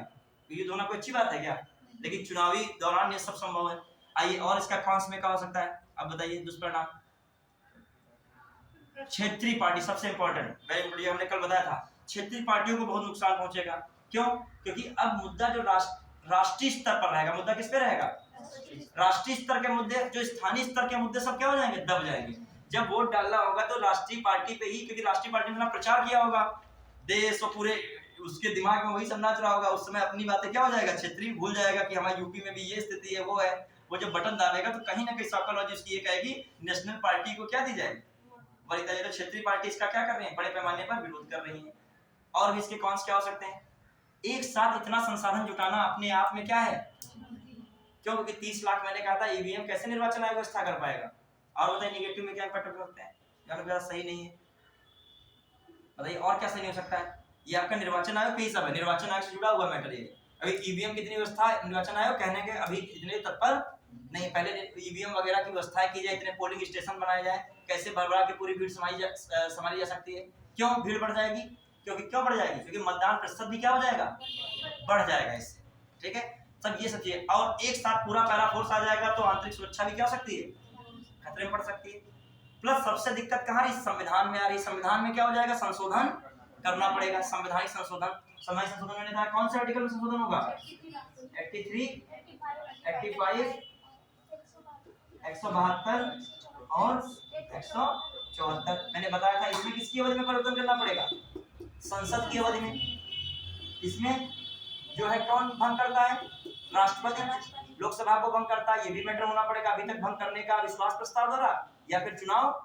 युद्ध होना कोई अच्छी बात है क्या, लेकिन चुनावी दौरान ये सब संभव है। आइए और इसका कौन में क्या हो सकता है, अब बताइए दुष्परिणाम। क्षेत्रीय पार्टी सबसे इंपॉर्टेंट, हमने कल बताया था, क्षेत्रीय पार्टियों को बहुत नुकसान पहुंचेगा। क्यों, क्योंकि अब मुद्दा जो राष्ट्रीय स्तर पर रहेगा, मुद्दा किस पे रहेगा, राष्ट्रीय स्तर के मुद्दे, जो स्थानीय स्तर के मुद्दे सब क्या हो जाएंगे, दब जाएंगे। जब वोट डालना होगा तो राष्ट्रीय पार्टी पे ही, क्योंकि राष्ट्रीय पार्टी ने प्रचार किया होगा, देश और पूरे उसके दिमाग में वही सब नाच रहा होगा, उस समय अपनी बातें क्या हो जाएगा, क्षेत्रीय भूल जाएगा कि हमारे यूपी में भी ये स्थिति है, वो है। वो जब बटन दाबेगा तो कहीं ना कहीं साइकोलॉजी उसकी ये कहेगी नेशनल पार्टी को क्या दी जाएगी, बड़ी तरह से क्षेत्रीय पार्टी इसका क्या कर रही है, बड़े पैमाने पर विरोध कर रही है। और भी इसके कॉन्स क्या हो सकते हैं, एक साथ इतना संसाधन जुटाना अपने आप में क्या है, क्यों, क्योंकि 30 लाख मैंने कहा था ईवीएम कैसे निर्वाचन आयोग व्यवस्था कर पाएगा। और बताइए निगेटिव में क्या इम्पैक्ट हो सकते हैं, यार सही नहीं है, बताइए और क्या सही नहीं हो सकता है। ये आपका निर्वाचन आयोग के हिसाब है, निर्वाचन आयोग से जुड़ा हुआ मैटर ये। अभी ईवीएम कितनी व्यवस्था निर्वाचन आयोग कहने के अभी इतने तत्पर नहीं, पहले ईवीएम वगैरह की व्यवस्थाएं की जाए, इतने पोलिंग स्टेशन बनाए जाए, कैसे भरभरा के पूरी भीड़ संभाली जा सकती है। क्यों भीड़ बढ़ जाएगी? क्यों बढ़ जाएगी? क्योंकि मतदान प्रतिशत भी क्या हो जाएगा, बढ़ जाएगा इससे। ठीक है, सब ये सब चीजें, और एक साथ पूरा पैरा फोर्स आ जाएगा तो आंतरिक सुरक्षा भी क्या हो सकती है, खतरे में पड़ सकती है। प्लस सबसे दिक्कत कहाँ रही, संविधान में आ रही। संविधान में क्या हो जाएगा, संशोधन करना पड़ेगा, संवैधानिक संशोधन। संवैधानिक संशोधन मैंने कहा कौन से आर्टिकल में संशोधन होगा, 83, 85, 172 और 174। मैंने बताया था इसमें किसकी अवधि में परिवर्तन करना पड़ेगा, संसद की अवधि में। इसमें जो है कौन भंग करता है, राष्ट्रपति। लोकसभा को भंग करता है, ये भी मैटर होना पड़ेगा। अभी तक भंग करने का विश्वास प्रस्ताव द्वारा या फिर चुनाव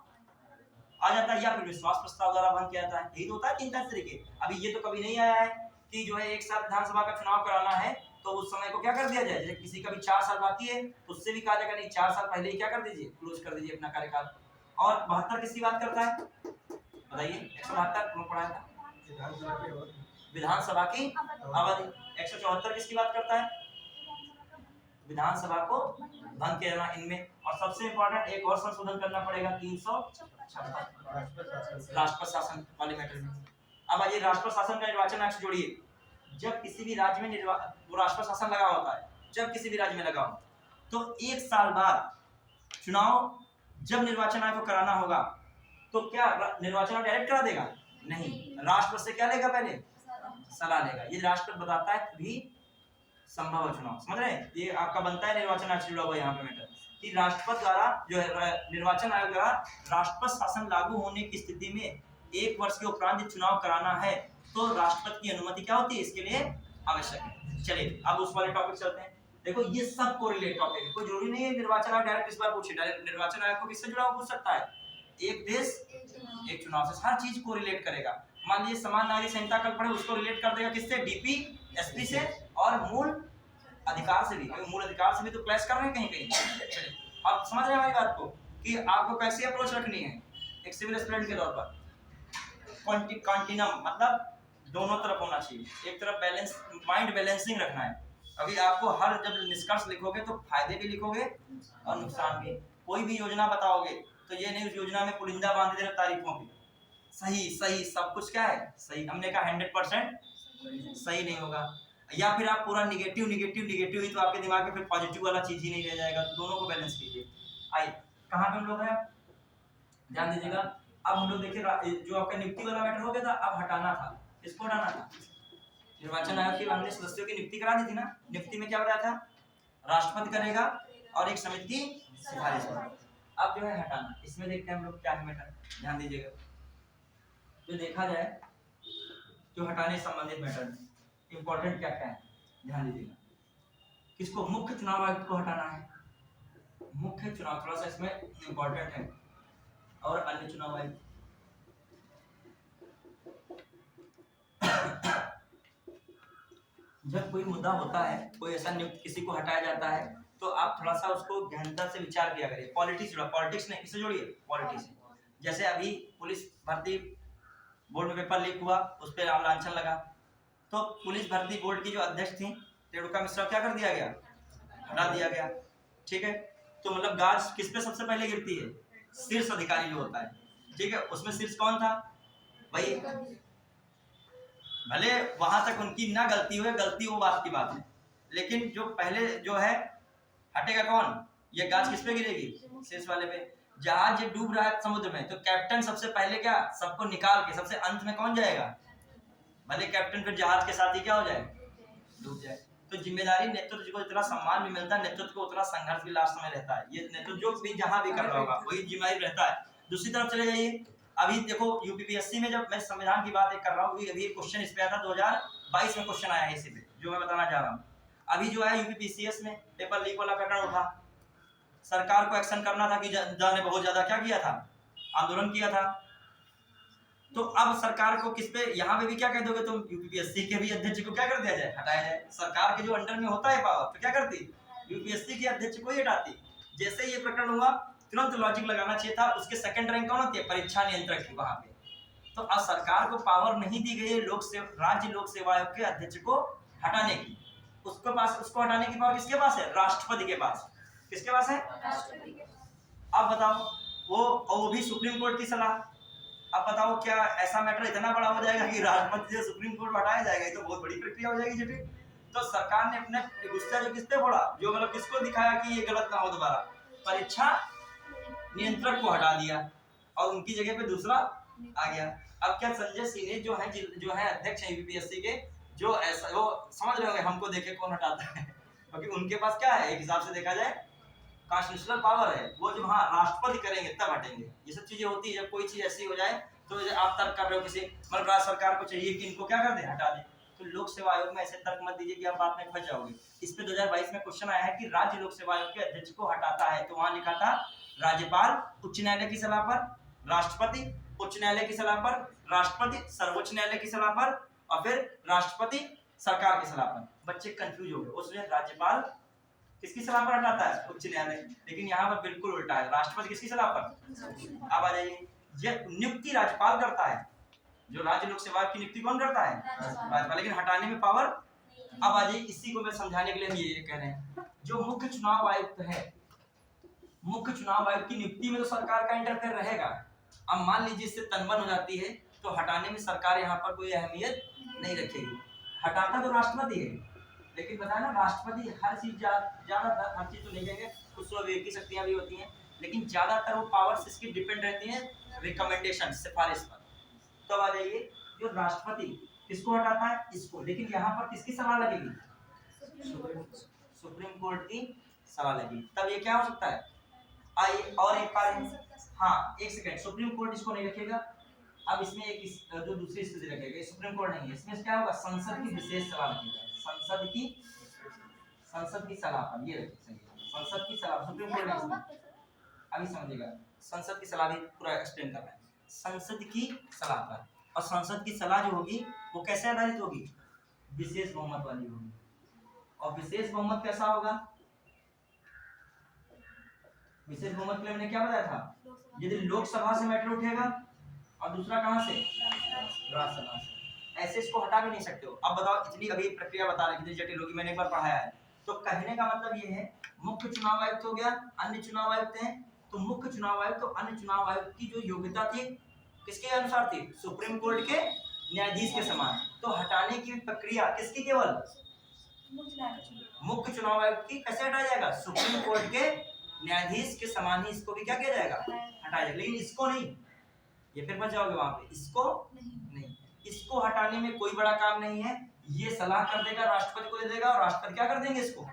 आ जाता है या फिर विश्वास प्रस्ताव द्वारा भंग किया जाता है। यही तो होता है 3 तरीके। अभी ये तो कभी नहीं आया है कि जो है एक साथ विधानसभा का चुनाव कराना है तो उस समय को क्या कर दिया जाए, जैसे किसी का भी 4 साल बाकी है उससे भी कहा जाएगा नहीं 4 साल पहले ही क्या कर दीजिए, क्लोज कर दीजिए अपना कार्यकाल। और 72 किसकी बात करता है बताइए, 172 पढ़ाया था, विधानसभा की अवधि। 174 किसकी बात करता है, विधानसभा को भंग किया जाना इनमें। और सबसे इंपॉर्टेंट एक और संशोधन करना पड़ेगा, 356 राष्ट्रपति शासन वाले मैटर में। अब आइए राष्ट्रपति शासन का निर्वाचन आयोग से जोड़िए। जब किसी भी राज्य में वो राष्ट्रपति शासन लगा होता है, जब किसी भी राज्य में लगा हो तो 1 साल बाद चुनाव जब निर्वाचन आयोग को कराना होगा तो क्या निर्वाचन आयोग डायरेक्ट करा देगा, नहीं, राष्ट्रपति से क्या लेगा, पहले सलाह लेगा। ये राष्ट्रपति बताता है तभी संभव है चुनाव, समझ रहे हैं। ये आपका बनता है निर्वाचन आयोग से जुड़ा हुआ यहाँ पे मैटर कि राष्ट्रपति द्वारा जो है निर्वाचन आयोग द्वारा राष्ट्रपति शासन लागू होने की स्थिति में 1 वर्ष के उपरांत चुनाव कराना है तो राष्ट्रपति की अनुमति क्या होती है, इसके लिए आवश्यक है। चलिए अब उस वाले टॉपिक चलते हैं। देखो ये सब कोरिलेट टॉपिक है, कोई जरूरी नहीं है निर्वाचन आयोग डायरेक्ट इस बार पूछे। डायरेक्ट निर्वाचन आयोग को किससे जुड़ा हुआ पूछ सकता है, एक देश एक चुनाव से, हर चीज को रिलेट करेगा। मान लीजिए समान नागरिक संहिता कल पढ़े, उसको रिलेट कर देगा किससे, डीपी एसपी से और मूल अधिकार से भी, मूल अधिकार से भी तो क्लैश कर रहे हैं कहीं कहीं। चलिए आप समझ रहे हैं हमारी बात को कि आपको कैसी अप्रोच रखनी है एक सिविल स्टूडेंट के तौर पर। कॉन्टिनम मतलब दोनों तरफ होना चाहिए, एक तरफ बैलेंस, माइंड बैलेंसिंग रखना है। अभी आपको हर जब निष्कर्ष लिखोगे तो फायदे भी लिखोगे और नुकसान भी। कोई भी योजना बताओगे तो ये नहीं उस योजना में पुलिंदा बांध दे रहे तारीफों की, सही सही सब कुछ क्या है सही, हमने कहा 100% सही नहीं होगा। या फिर आप पूरा निगेटिव निगेटिव निगेटिव ही तो आपके दिमाग में फिर पॉजिटिव वाला चीज ही नहीं रह जाएगा। तो दोनों को बैलेंस कीजिए। आइए कहाँ पे हम लोग हैं, ध्यान दीजिएगा। अब हम लोग देखिए जो आपका नियुक्ति वाला मैटर हो गया था, अब हटाना था, इसको हटाना था। निर्वाचन आयोग के हमने सदस्यों की नियुक्ति करा दी थी ना, नियुक्ति में क्या बताया था, राष्ट्रपति करेगा और एक समिति की सिफारिश होगी। अब जो है हटाना, इसमें देखते हैं हम लोग क्या है मैटर, ध्यान दीजिएगा। जो देखा जाए जो हटाने संबंधित मैटर में इंपॉर्टेंट क्या क्या है, ध्यान दीजिएगा। किसको, मुख्य चुनाव आयुक्त को हटाना है। मुख्य चुनाव थोड़ा सा इसमें इंपॉर्टेंट है, और अन्य चुनाव आयुक्त। जब कोई मुद्दा होता है, कोई ऐसा नियुक्त किसी को हटाया जाता है तो आप थोड़ा सा उसको गहनता से विचार किया करिए। पॉलिटिक्स जुड़ा, पॉलिटिक्स नहीं, किससे जोड़िए, पॉलिटिक्स। जैसे अभी पुलिस भर्ती बोर्ड में पेपर लीक हुआ, उस पर लांछन लगा, तो पुलिस भर्ती बोर्ड की जो अध्यक्ष थी रेणुका मिश्रा क्या कर दिया गया, हटा दिया गया। ठीक है, तो मतलब गाज किस पे सबसे पहले गिरती है, शीर्ष अधिकारी जो होता है। ठीक है, उसमें शीर्ष कौन था भाई, भले वहां तक उनकी ना गलती हुए, गलती वो बात की बात है, लेकिन जो पहले जो है हटेगा कौन, ये गाज किस पे गिरेगी, शीर्ष वाले पे। जहाज ये डूब रहा है समुद्र में तो कैप्टन सबसे पहले क्या, सबको निकाल के सबसे अंत में कौन जाएगा, भले कैप्टन फिर जहाज के साथ ही क्या हो जाए, डूब जाए। तो जिम्मेदारी, नेतृत्व को इतना सम्मान भी मिलता है, नेतृत्व को उतना संघर्ष भी लास्ट में रहता है। ये नेतृत्व जो भी जहां भी कर रहा होगा वही जिम्मेदारी रहता है। दूसरी तरफ चले जाइए, अभी देखो यूपीपीएससी में, जब मैं संविधान की बात कर रहा हूँ, अभी क्वेश्चन इस पे आया था 2022 में क्वेश्चन आया है इसी पे जो मैं बताना चाह रहा हूँ। अभी जो है यूपीपीसीएस में पेपर लीक वाला प्रकरण उठा, सरकार को एक्शन करना था कि जनता ने बहुत ज्यादा क्या किया था, आंदोलन किया था। तो अब सरकार को किस पे, यहाँ पे भी क्या कह दोगे तुम, यूपीपीएससी के भी अध्यक्ष को क्या कर दिया जाए, हटाया जाए। सरकार के जो अंडर में होता है पावर, तो क्या करती, यूपीपीएससी के अध्यक्ष को ही हटाती। जैसे ये प्रकरण हुआ तुरंत लॉजिक लगाना चाहिए था, उसके सेकंड रैंक कौन होती है, परीक्षा नियंत्रक की वहां पे। तो अब सरकार को पावर नहीं दी गई है राज्य लोक सेवा आयोग के अध्यक्ष को हटाने की, उसको हटाने की पावर किसके पास है, राष्ट्रपति के पास। किसके पास है? राष्ट्रपति के अब बताओ वो भी सुप्रीम कोर्ट की सलाह। अब बताओ क्या ऐसा मैटर इतना बड़ा हो जाएगा कि राष्ट्रपति से सुप्रीम कोर्ट हटाया जाएगा? ये तो बहुत बड़ी प्रक्रिया हो जाएगी जटिल। तो सरकार ने अपने गुस्सा जो किस पे फोड़ा, जो मतलब किसको दिखाया कि ये गलत ना हो दोबारा, परीक्षा नियंत्रक को हटा दिया और उनकी जगह पे दूसरा आ गया। अब क्या संजय सिंह जो है अध्यक्ष है यूपीएससी के, जो ऐसा वो समझ रहे होंगे हमको देखे कौन हटाता है, क्योंकि उनके पास क्या है, एक हिसाब से देखा जाए कॉन्स्टिट्यूशनल पावर है, वो जब हाँ राष्ट्रपति करेंगे तब हटेंगे। ये सब चीजें होती है जब कोई चीज ऐसी हो जाए तो आप तर्क कर रहे हो किसी मतलब राज्य सरकार को चाहिए कि इनको क्या कर दे, हटा दे। तो लोक सेवा आयोग में ऐसे तर्क मत दीजिए कि आप बात में फंस जाओगे। इस पे 2022 में क्वेश्चन आया है कि राज्य लोक सेवा आयोग के अध्यक्ष को हटाता है, तो वहां लिखा था राज्यपाल उच्च न्यायालय की सलाह पर, राष्ट्रपति उच्च न्यायालय की सलाह पर, राष्ट्रपति सर्वोच्च न्यायालय की सलाह पर और फिर राष्ट्रपति सरकार की सलाह पर। बच्चे कंफ्यूज हो गए, उसमें राज्यपाल किसकी सलाह पर हटाता है, उच्च न्यायालय, लेकिन यहाँ पर बिल्कुल उल्टा है, राष्ट्रपति किसकी सलाह पर। अब आ जाइए, ये नियुक्ति राज्यपाल करता है, जो राज्य लोक सेवा की नियुक्ति कौन करता है, राज्यपाल, लेकिन हटाने में पावर। अब आ जाइए, इसी को मैं समझाने के लिए हम ये कह रहे हैं, जो मुख्य चुनाव आयुक्त है, मुख्य चुनाव आयुक्त की नियुक्ति में तो सरकार का इंटरफेयर रहेगा। अब मान लीजिए इससे तनबन हो जाती है तो हटाने में सरकार यहाँ पर कोई अहमियत नहीं रखेगी। हटाता तो राष्ट्रपति है, लेकिन बताया ना राष्ट्रपति हर चीज ज्यादातर हर चीज तो नहीं देंगे, कुछ विवेकी शक्तियां भी होती हैं, लेकिन ज्यादातर वो पावर्स इसकी डिपेंड रहती हैं रिकमेंडेशन, सिफारिश पर। तो आ जाइए, जो राष्ट्रपति किसको हटाता है, इसको, लेकिन यहाँ पर किसकी सलाह लगेगी, सुप्रीम कोर्ट की सलाह लगेगी, तब ये क्या हो सकता है। आइए और एक बार, हाँ एक सेकंड, सुप्रीम कोर्ट इसको नहीं रखेगा। अब इसमें एक जो दूसरी स्थिति रखेगा, सुप्रीम कोर्ट नहीं है, इसमें क्या होगा, संसद की विशेष सलाह रखेगा, संसद की सलाह पर, ये रखिए सही, संसद की सलाह, सुप्रीम कोर्ट नहीं, अभी समझिएगा, संसद की सलाह भी पूरा एक्सप्लेन कर रहे हैं, संसद की सलाह पर। और संसद की सलाह जो होगी वो कैसे आधारित होगी, विशेष बहुमत वाली होगी। और विशेष बहुमत कैसा होगा, विशेष बहुमत के लिए मैंने क्या बताया था, यदि लोकसभा से मैटर उठेगा और दूसरा कहां से, राज्यसभा से, ऐसे इसको हटा भी नहीं सकते हो। अब बताओ, इतनी अभी प्रक्रिया बता रहे कितनी जटिल होगी, मैंने एक बार पढ़ाया है। तो कहने का मतलब ये है, मुख्य चुनाव आयुक्त हो गया, अन्य चुनाव आयुक्त हैं, तो मुख्य चुनाव आयुक्त तो अन्य चुनाव आयुक्त की जो योग्यता थी किसके अनुसार थी, सुप्रीम कोर्ट के न्यायाधीश के समान। तो हटाने की प्रक्रिया किसकी, केवल मुख्य चुनाव आयुक्त की। कैसे हटाया जाएगा, सुप्रीम कोर्ट के न्यायाधीश के समान ही इसको भी क्या किया जाएगा, हटाया जाएगा, लेकिन इसको नहीं, ये फिर बच जाओगे वहां पे, इसको नहीं, इसको हटाने में कोई बड़ा काम नहीं है, ये सलाह कर देगा, राष्ट्रपति को दे देगा और राष्ट्रपति क्या कर देंगे इसको,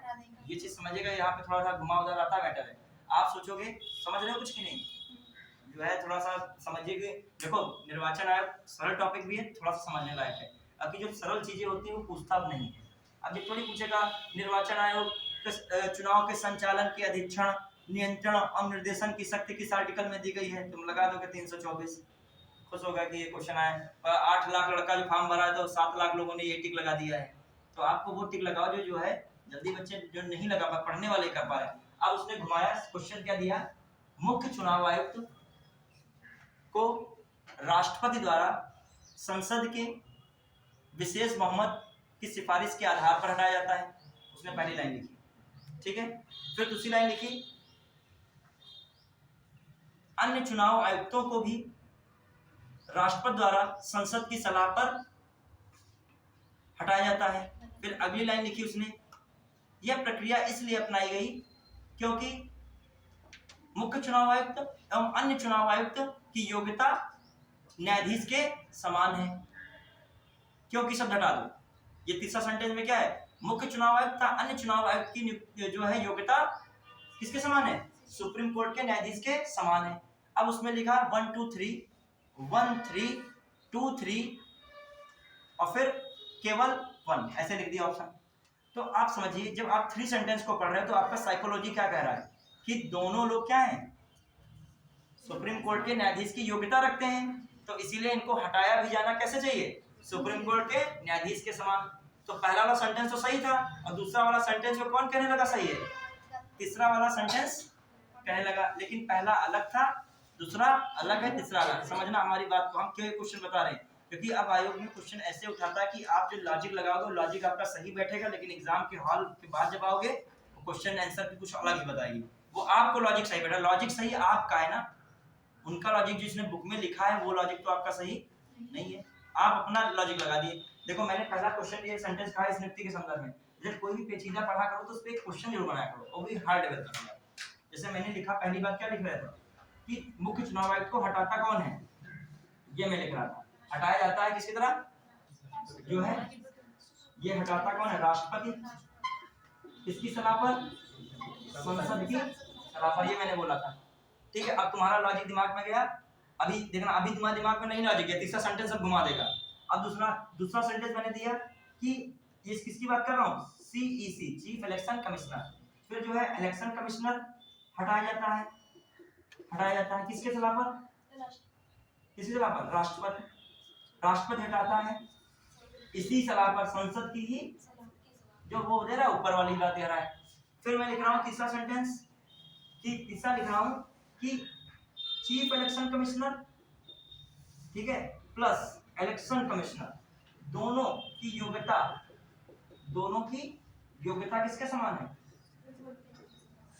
ये चीज समझिएगा। यहाँ पे थोड़ा सा घुमावदार आता मैटर है, आप सोचोगे समझ रहे हो कुछ की नहीं, जो है थोड़ा सा समझिए कि देखो निर्वाचन आयोग सरल टॉपिक भी है, थोड़ा सा समझने लायक है। अभी जो सरल चीजें होती है वो पूछता अब नहीं है। अब ये थोड़ी पूछेगा निर्वाचन आयोग चुनाव के संचालन के अधीक्षण, नियंत्रण और निर्देशन की शक्ति किस आर्टिकल में दी गई है, तुम लगा दोगे 324, खुश होगा कि ये क्वेश्चन आया। 8 लाख लड़का जो फॉर्म भरा है तो 7 लाख लोगों ने ये टिक लगा दिया है, तो आपको वो टिक लगाओ जो है जल्दी बच्चे जो नहीं लगा पा, पढ़ने वाले कर पा रहे। अब उसने घुमाया, क्वेश्चन क्या दिया, मुख्य चुनाव आयुक्त को राष्ट्रपति द्वारा संसद के विशेष बहुमत की सिफारिश के आधार पर हटाया जाता है। उसने पहली लाइन लिखी, ठीक है, फिर दूसरी लाइन लिखी, अन्य चुनाव आयुक्तों को भी राष्ट्रपति द्वारा संसद की सलाह पर हटाया जाता है। फिर अगली लाइन लिखी उसने, यह प्रक्रिया इसलिए अपनाई गई क्योंकि मुख्य चुनाव आयुक्त एवं अन्य चुनाव आयुक्त की योग्यता न्यायाधीश के समान है। क्योंकि शब्द हटा दो, ये तीसरा सेंटेंस में क्या है, मुख्य चुनाव आयुक्त अन्य चुनाव आयुक्त की जो है योग्यता किसके समान है, सुप्रीम कोर्ट के न्यायाधीश के समान है। अब उसमें लिखा 1 2 3 1 3 2 3 और फिर केवल 1, ऐसे लिख दिया ऑप्शन। तो आप समझिए जब आप 3 सेंटेंस को पढ़ रहे हो तो आपका साइकोलॉजी क्या कह रहा है कि दोनों लोग क्या हैं, सुप्रीम कोर्ट के न्यायाधीश की योग्यता रखते हैं, तो इसीलिए इनको हटाया भी जाना कैसे चाहिए, सुप्रीम कोर्ट के न्यायाधीश के समान। तो पहला वाला सेंटेंस तो सही था और दूसरा वाला सेंटेंस को कौन कहने लगा सही है, तीसरा वाला सेंटेंस कहने लगा, लेकिन पहला अलग था, दूसरा अलग है, तीसरा अलग। समझना हमारी बात को, हम क्यों ये क्वेश्चन बता रहे हैं, क्योंकि अब आयोग में क्वेश्चन ऐसे उठाता है कि आप जो लॉजिक लगाओगे लॉजिक आपका सही बैठेगा, लेकिन एग्जाम के हॉल के बाद जब आओगे क्वेश्चन आंसर की कुछ अलग ही बताएगी। वो आपको लॉजिक सही बेटा, लॉजिक सही आपका है ना, उनका लॉजिक जिसने बुक में लिखा है वो लॉजिक तो आपका सही नहीं है, आप अपना लॉजिक लगा दिए। देखो मैंने पहला क्वेश्चन ये सेंटेंस कहा स्मृति के संदर्भ में, जब कोई भी पेचीदा पढ़ा करो तो उस पे एक क्वेश्चन जरूर बनाया करो, वो भी हार्ड लेवल का। जैसे मैंने लिखा पहली बात क्या लिख रहा था कि मुख्य चुनाव आयुक्त को हटाता कौन है, ये मैं लिख रहा था। हटाया जाता है किसकी तरह, जो है ये हटाता कौन है, राष्ट्रपति, किसकी सलाह पर, संसद की सलाह पर, ये मैंने बोला था। ठीक है, अब तुम्हारा लॉजिक दिमाग में गया, अभी देखना, अभी तुम्हारे दिमाग में नहीं लॉजिक गया, तीसरा सेंटेंस अब घुमा देगा। अब दूसरा सेंटेंस मैंने दिया कि ये किसकी बात कर रहा हूँ, सीईसी चीफ इलेक्शन कमिश्नर, फिर जो है इलेक्शन कमिश्नर हटाया जाता है किसके सलाह पर, किसकी सलाह पर, राष्ट्रपति हटाता है इसी सलाह पर, संसद की ही जो वो दे रहा है ऊपर वाली बात दे रहा है। फिर मैं लिख रहा हूँ तीसरा सेंटेंस कि तीसरा लिख रहा हूँ कि चीफ इलेक्शन कमिश्नर, ठीक है, प्लस इलेक्शन कमिश्नर, दोनों की योग्यता किसके समान है,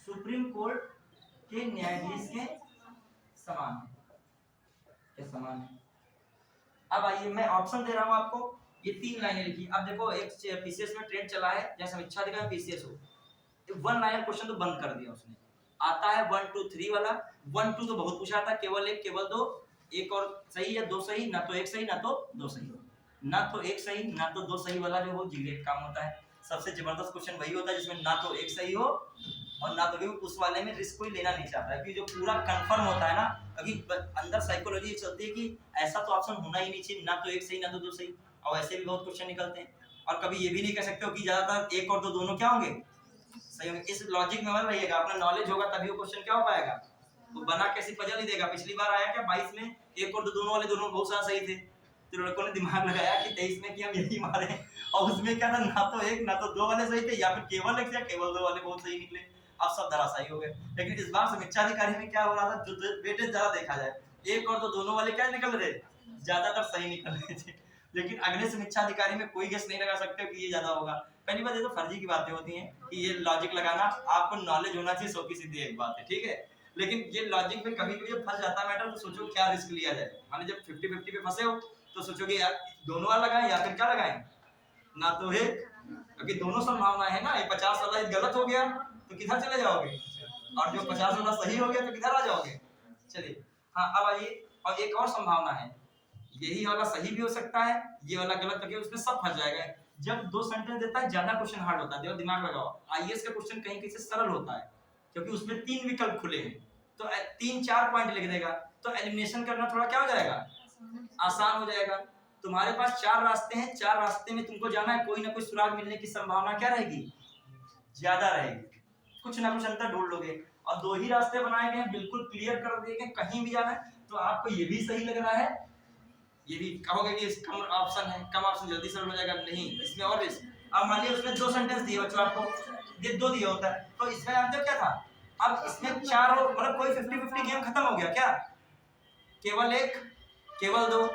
सुप्रीम कोर्ट के न्यायाधीश के समान है। अब आइए मैं ऑप्शन दे रहा हूं आपको, ये 3 लाइनें लिखी। अब देखो एक पीसीएस में ट्रेंड चला है, जैसे समीक्षा दिखा पीसीएस हो, 1 लाइनर क्वेश्चन तो बंद कर दिया उसने, आता है 1 2 3 वाला। 1 2 तो बहुत पूछा था, केवल 1 केवल 2, एक और सही या 2 सही, ना तो 1 सही ना तो 2 सही, ना तो 1 सही ना तो 2 सही वाला जो हो जीरे काम होता है। सबसे जबरदस्त क्वेश्चन वही होता है जिसमें ना तो 1 सही हो और ना तो भी, उस वाले में रिस्क कोई लेना नहीं चाहता है, क्योंकि जो पूरा कंफर्म होता है ना, अभी अंदर साइकोलॉजी चलती है कि ऐसा तो ऑप्शन होना ही नहीं चाहिए, ना तो 1 सही ना तो 2 सही, और ऐसे भी बहुत क्वेश्चन निकलते हैं। और कभी ये भी नहीं कह सकते हो कि ज्यादातर 1 और 2 दोनों क्या होंगे, सही होंगे। इस लॉजिक में मत रहिएगा, अपना नॉलेज होगा तभी वो क्वेश्चन क्या हो पाएगा, वो बना कैसी पजल नहीं देगा। पिछली बार आया क्या 22 में 1 और 2 दोनों वाले दोनों बहुत सारा सही थे, तो लड़कों ने दिमाग लगाया कि 23 में कि हम यही मारे, और उसमें क्या था, ना तो 1 ना तो 2 वाले सही थे, या फिर केवल 1 या केवल 2 वाले बहुत सही निकले, अब सब धराशायी हो गए। लेकिन इस बार समीक्षा अधिकारी में क्या हो रहा था, जो वेटेज ज्यादा देखा जाए, 1 और 2 दोनों वाले क्या निकल रहे, ज्यादातर सही निकल रहे थे। लेकिन अगले समीक्षा अधिकारी में कोई गेस नहीं लगा सकते कि ये ज्यादा होगा। पहली बात ये तो फर्जी की बातें होती हैं कि ये लॉजिक लगाना, आपको नॉलेज होना चाहिए, 100 की सीधी एक बात है, ठीक है। लेकिन ये लॉजिक में कभी कभी फंस जाता है मैटर, तो सोचो क्या रिस्क लिया जाए। माने जब 50-50 पे फंसे हो तो सोचोगे यार दोनों वाला लगाएं या फिर क्या लगाएं, ना तो एक, क्योंकि दोनों संभावनाएं है ना, ये 50 वाला गलत हो गया तो किधर चले जाओगे, और जो 50 वाला सही हो गया तो किधर आ जाओगे। चलिए हाँ, अब आइए, और एक और संभावना है, यही वाला सही भी हो सकता है, ये वाला गलत हो गया, उसमें सब फंस जाएगा। जब 2 सेंटेंस देता है ज्यादा क्वेश्चन हार्ड होता है, देखो दिमाग लगाओ, आईएएस का क्वेश्चन कहीं कहीं से सरल होता है क्योंकि उसमें 3 विकल्प खुले हैं, तो 3-4 पॉइंट लिख देगा, तो एलिमिनेशन करना थोड़ा क्या हो जाएगा, आसान हो जाएगा। तुम्हारे पास 4 रास्ते हैं, 4 रास्ते में तुमको जाना है, कोई ना कोई सुराग मिलने की संभावना क्या रहेगी, ज्यादा रहेगी, कुछ ना कुछ अंतर ढूंढ लोगे। और 2 ही रास्ते बनाए गए हैं, बिल्कुल क्लियर कर दिए गए, कहीं भी जाना है तो आपको ये भी सही लग रहा है, ये भी कहोगे कि कम ऑप्शन है, कम ऑप्शन जल्दी सरल हो जाएगा, नहीं इसमें और रिस्क। अब मान लिया उसने 2 सेंटेंस दिए बच्चों, आपको ये 2 दिया होता है, तो इसमें आप क्या था, अब इसमें 4 हो, मतलब कोई 50-50 गेम खत्म हो गया क्या, केवल 1 केवल 2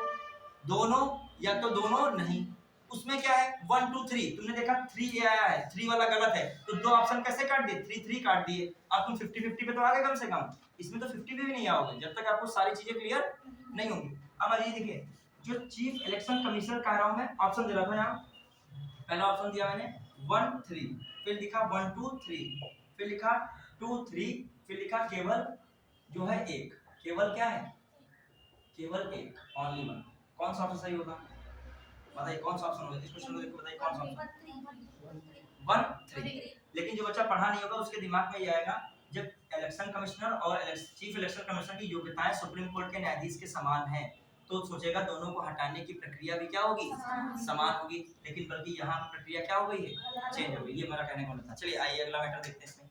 दोनों या तो दोनों नहीं। उसमें क्या है 1 2 3, तुमने देखा 3 आया है, 3 वाला गलत है, तो 2 ऑप्शन कैसे काट दिए, 3 काट दिए। अब तुम 50-50 पे तो आ गए कम से कम, इसमें तो 50 भी नहीं आओगे जब तक आपको सारी चीजें क्लियर नहीं होंगी। अब ये देखिए, जो चीफ इलेक्शन कमिश्नर कह रहा हूं मैं, ऑप्शन दे रहा था यहाँ, पहला ऑप्शन दिया मैंने 1 3, फिर लिखा 1 2 3, फिर लिखा 2 3, फिर लिखा केवल जो है 1, केवल क्या है, केवल 1, ओनली 1। कौन सा ऑप्शन सही होगा, बताइए कौन सा ऑप्शन होगा, इस क्वेश्चन को देखो बताइए कौन सा ऑप्शन, 1 3। लेकिन जो बच्चा पढ़ा नहीं होगा उसके दिमाग में ये आएगा, जब इलेक्शन कमिश्नर और चीफ इलेक्शन कमिश्नर की योग्यताएं सुप्रीम कोर्ट के न्यायाधीश के समान हैं, तो सोचेगा दोनों को हटाने की प्रक्रिया भी क्या होगी, समान होगी। लेकिन बल्कि यहाँ प्रक्रिया क्या हो गई है, चेंज हो गई। ये मेरा कहने का मतलब था। चलिए आइए अगला मैटर देखते हैं इसमें।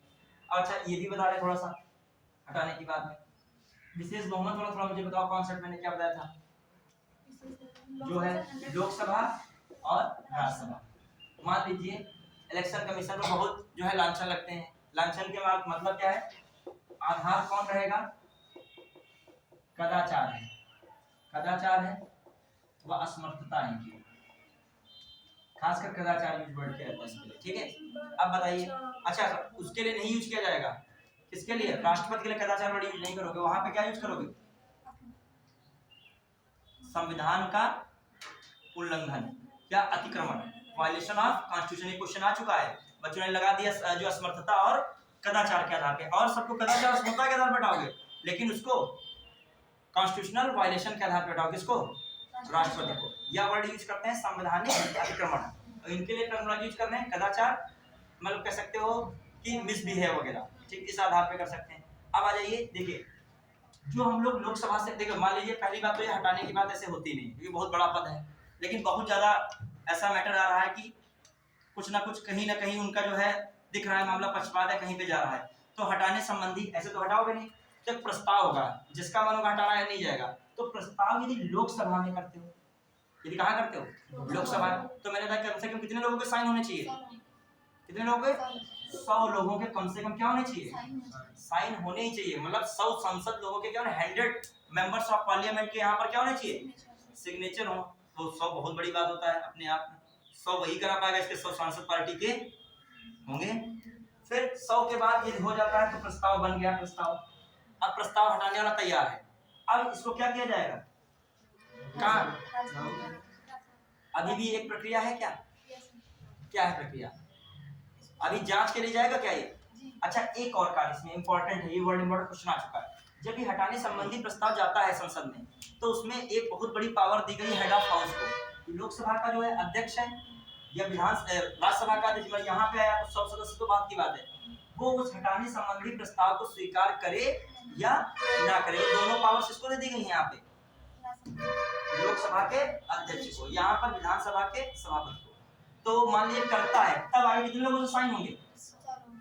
अच्छा ये भी बता रहे थोड़ा सा हटाने की बात में, विशेष बहुमत वाला थोड़ा मुझे बताओ कॉन्सेप्ट मैंने क्या बताया था, जो है लोकसभा और राज्यसभा। मान लीजिए इलेक्शन कमीशन में बहुत जो है लांछन लगते हैं, लांछन के मतलब क्या है, आधार कौन रहेगा, कदाचार है, कदाचार है व असमर्थता है, खासकर कदाचार यूज वर्ड किया जाता है इसके लिए, ठीक है। अब बताइए, अच्छा उसके लिए नहीं यूज किया जाएगा, किसके लिए? राष्ट्रपति के लिए कदाचार वर्ड यूज नहीं करोगे, वहां पे क्या यूज करोगे? संविधान का उल्लंघन या अतिक्रमण, वायलेशन ऑफ कॉन्स्टिट्यूशन। ये क्वेश्चन आ चुका है, बच्चों ने लगा दिया जो असमर्थता और कदाचार के आधार पे, और सबको कदाचार असमर्थता के आधार पर हटाओगे, लेकिन उसको कॉन्स्टिट्यूशनल वायलेशन के आधार पर हटाओगे, किसको? राष्ट्रपति को। यह वर्ड यूज करते हैं संवैधानिक अतिक्रमण, और इनके लिए टर्मिनोलॉजी यूज करने हैं कदाचार, मतलब कह सकते हो कि मिसबिहेव वगैरह, ठीक, इस आधार पे कर सकते हैं। अब आ जाइए, देखिए जो हम लोग लोकसभा से, देखो मान लीजिए पहली बात तो ये हटाने की बात ऐसे होती नहीं, क्योंकि बहुत बड़ा पद है, लेकिन बहुत ज्यादा ऐसा मैटर आ रहा है कि कुछ ना कुछ कहीं ना कहीं उनका जो है दिख रहा है मामला पक्षपात है, कहीं पे जा रहा है, तो हटाने संबंधी ऐसे तो हटाओगे नहीं, तो एक प्रस्ताव होगा, जिसका मन होगा हटाना है नहीं जाएगा, तो प्रस्ताव यदि लोकसभा में करते हो, यदि कहाँ करते हो? लोकसभा, तो मैंने कहा कम से कम कितने लोगों के साइन होने चाहिए? कितने लोगों के? 100 लोगों के कम से कम क्या होने चाहिए? साइन होने ही चाहिए, मतलब 100 संसद लोगों के क्या होने, 100 मेंबर्स ऑफ पार्लियामेंट के यहाँ पर क्या होने चाहिए? सिग्नेचर हो। वो 100 बहुत बड़ी बात होता है अपने आप में, 100 वही करा पाएगा, इसके 100 सांसद पार्टी के होंगे। फिर 100 के बाद ये हो जाता है तो प्रस्ताव बन गया, प्रस्ताव। अब प्रस्ताव हटाने वाला तैयार है, अब इसको क्या किया जाएगा? कहाँ? अभी भी एक प्रक्रिया है क्या? क्या है प्रक्रिया? अभी जांच के लिए जाएगा क्या ये? अच्छा, एक और कार्य इसमें इंपॉर्टेंट है, ये वर्ड इंपॉर्टेंट क्वेश्चन आ चुका है। जब ये हटाने संबंधी प्रस्ताव जाता है संसद में, तो उसमें एक बहुत बड़ी पावर दी गई है हेड ऑफ हाउस को। लोकसभा का जो है अध्यक्ष है या राज्यसभा का अध्यक्ष यहाँ पे आया तो 100 सदस्य तो बात की बात है, वो उस हटाने संबंधी प्रस्ताव को स्वीकार करे या ना करे, दोनों पावर्स इसको दे दी गई है यहाँ पे, लोकसभा के अध्यक्ष को, यहाँ पर विधानसभा के सभापति को। तो मान लीजिए करता है, तब आगे कितने लोगों से साइन होंगे?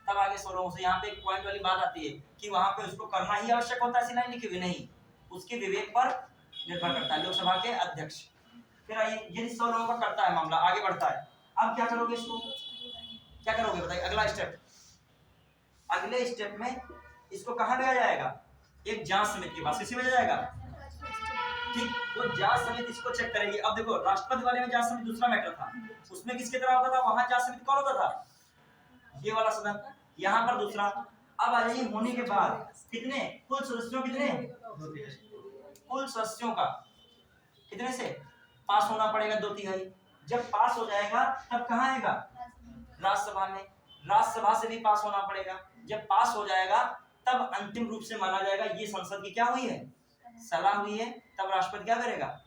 तब आगे 100 लोगों से। यहाँ पे एक पॉइंट वाली बात आती है कि वहां पे उसको करना ही आवश्यक होता है, ऐसी लाइन लिखी हुई नहीं, उसके विवेक पर निर्भर करता है, लोकसभा के अध्यक्ष। फिर आइए, यदि 100 लोगों का करता है मामला, आगे बढ़ता है, अब क्या करोगे? इसको क्या करोगे बताइए? अगला स्टेप, अगले स्टेप में इसको कहाँ भेजा जाएगा? एक जांच समिति के पास। किसी भेजा जाएगा? ठीक, वो जांच समिति इसको चेक करेगी। अब देखो, राष्ट्रपति वाले में जांच समिति दूसरा मैटर था, उसमें किसकी तरह होता था? वहां जांच समिति कौन होता था? ये वाला सदन। यहाँ पर दूसरा। अब आ जाइए, होने के बाद कितने कुल सदस्यों, कितने कुल सदस्यों का कितने से पास होना पड़ेगा? 2/3। जब पास हो जाएगा तब कहाँ आएगा? राज्यसभा में। राज्यसभा से भी पास होना पड़ेगा। जब पास हो जाएगा तब अंतिम रूप से माना जाएगा ये संसद की क्या हुई है? सलाह हुई है। तब राष्ट्रपति क्या करेगा?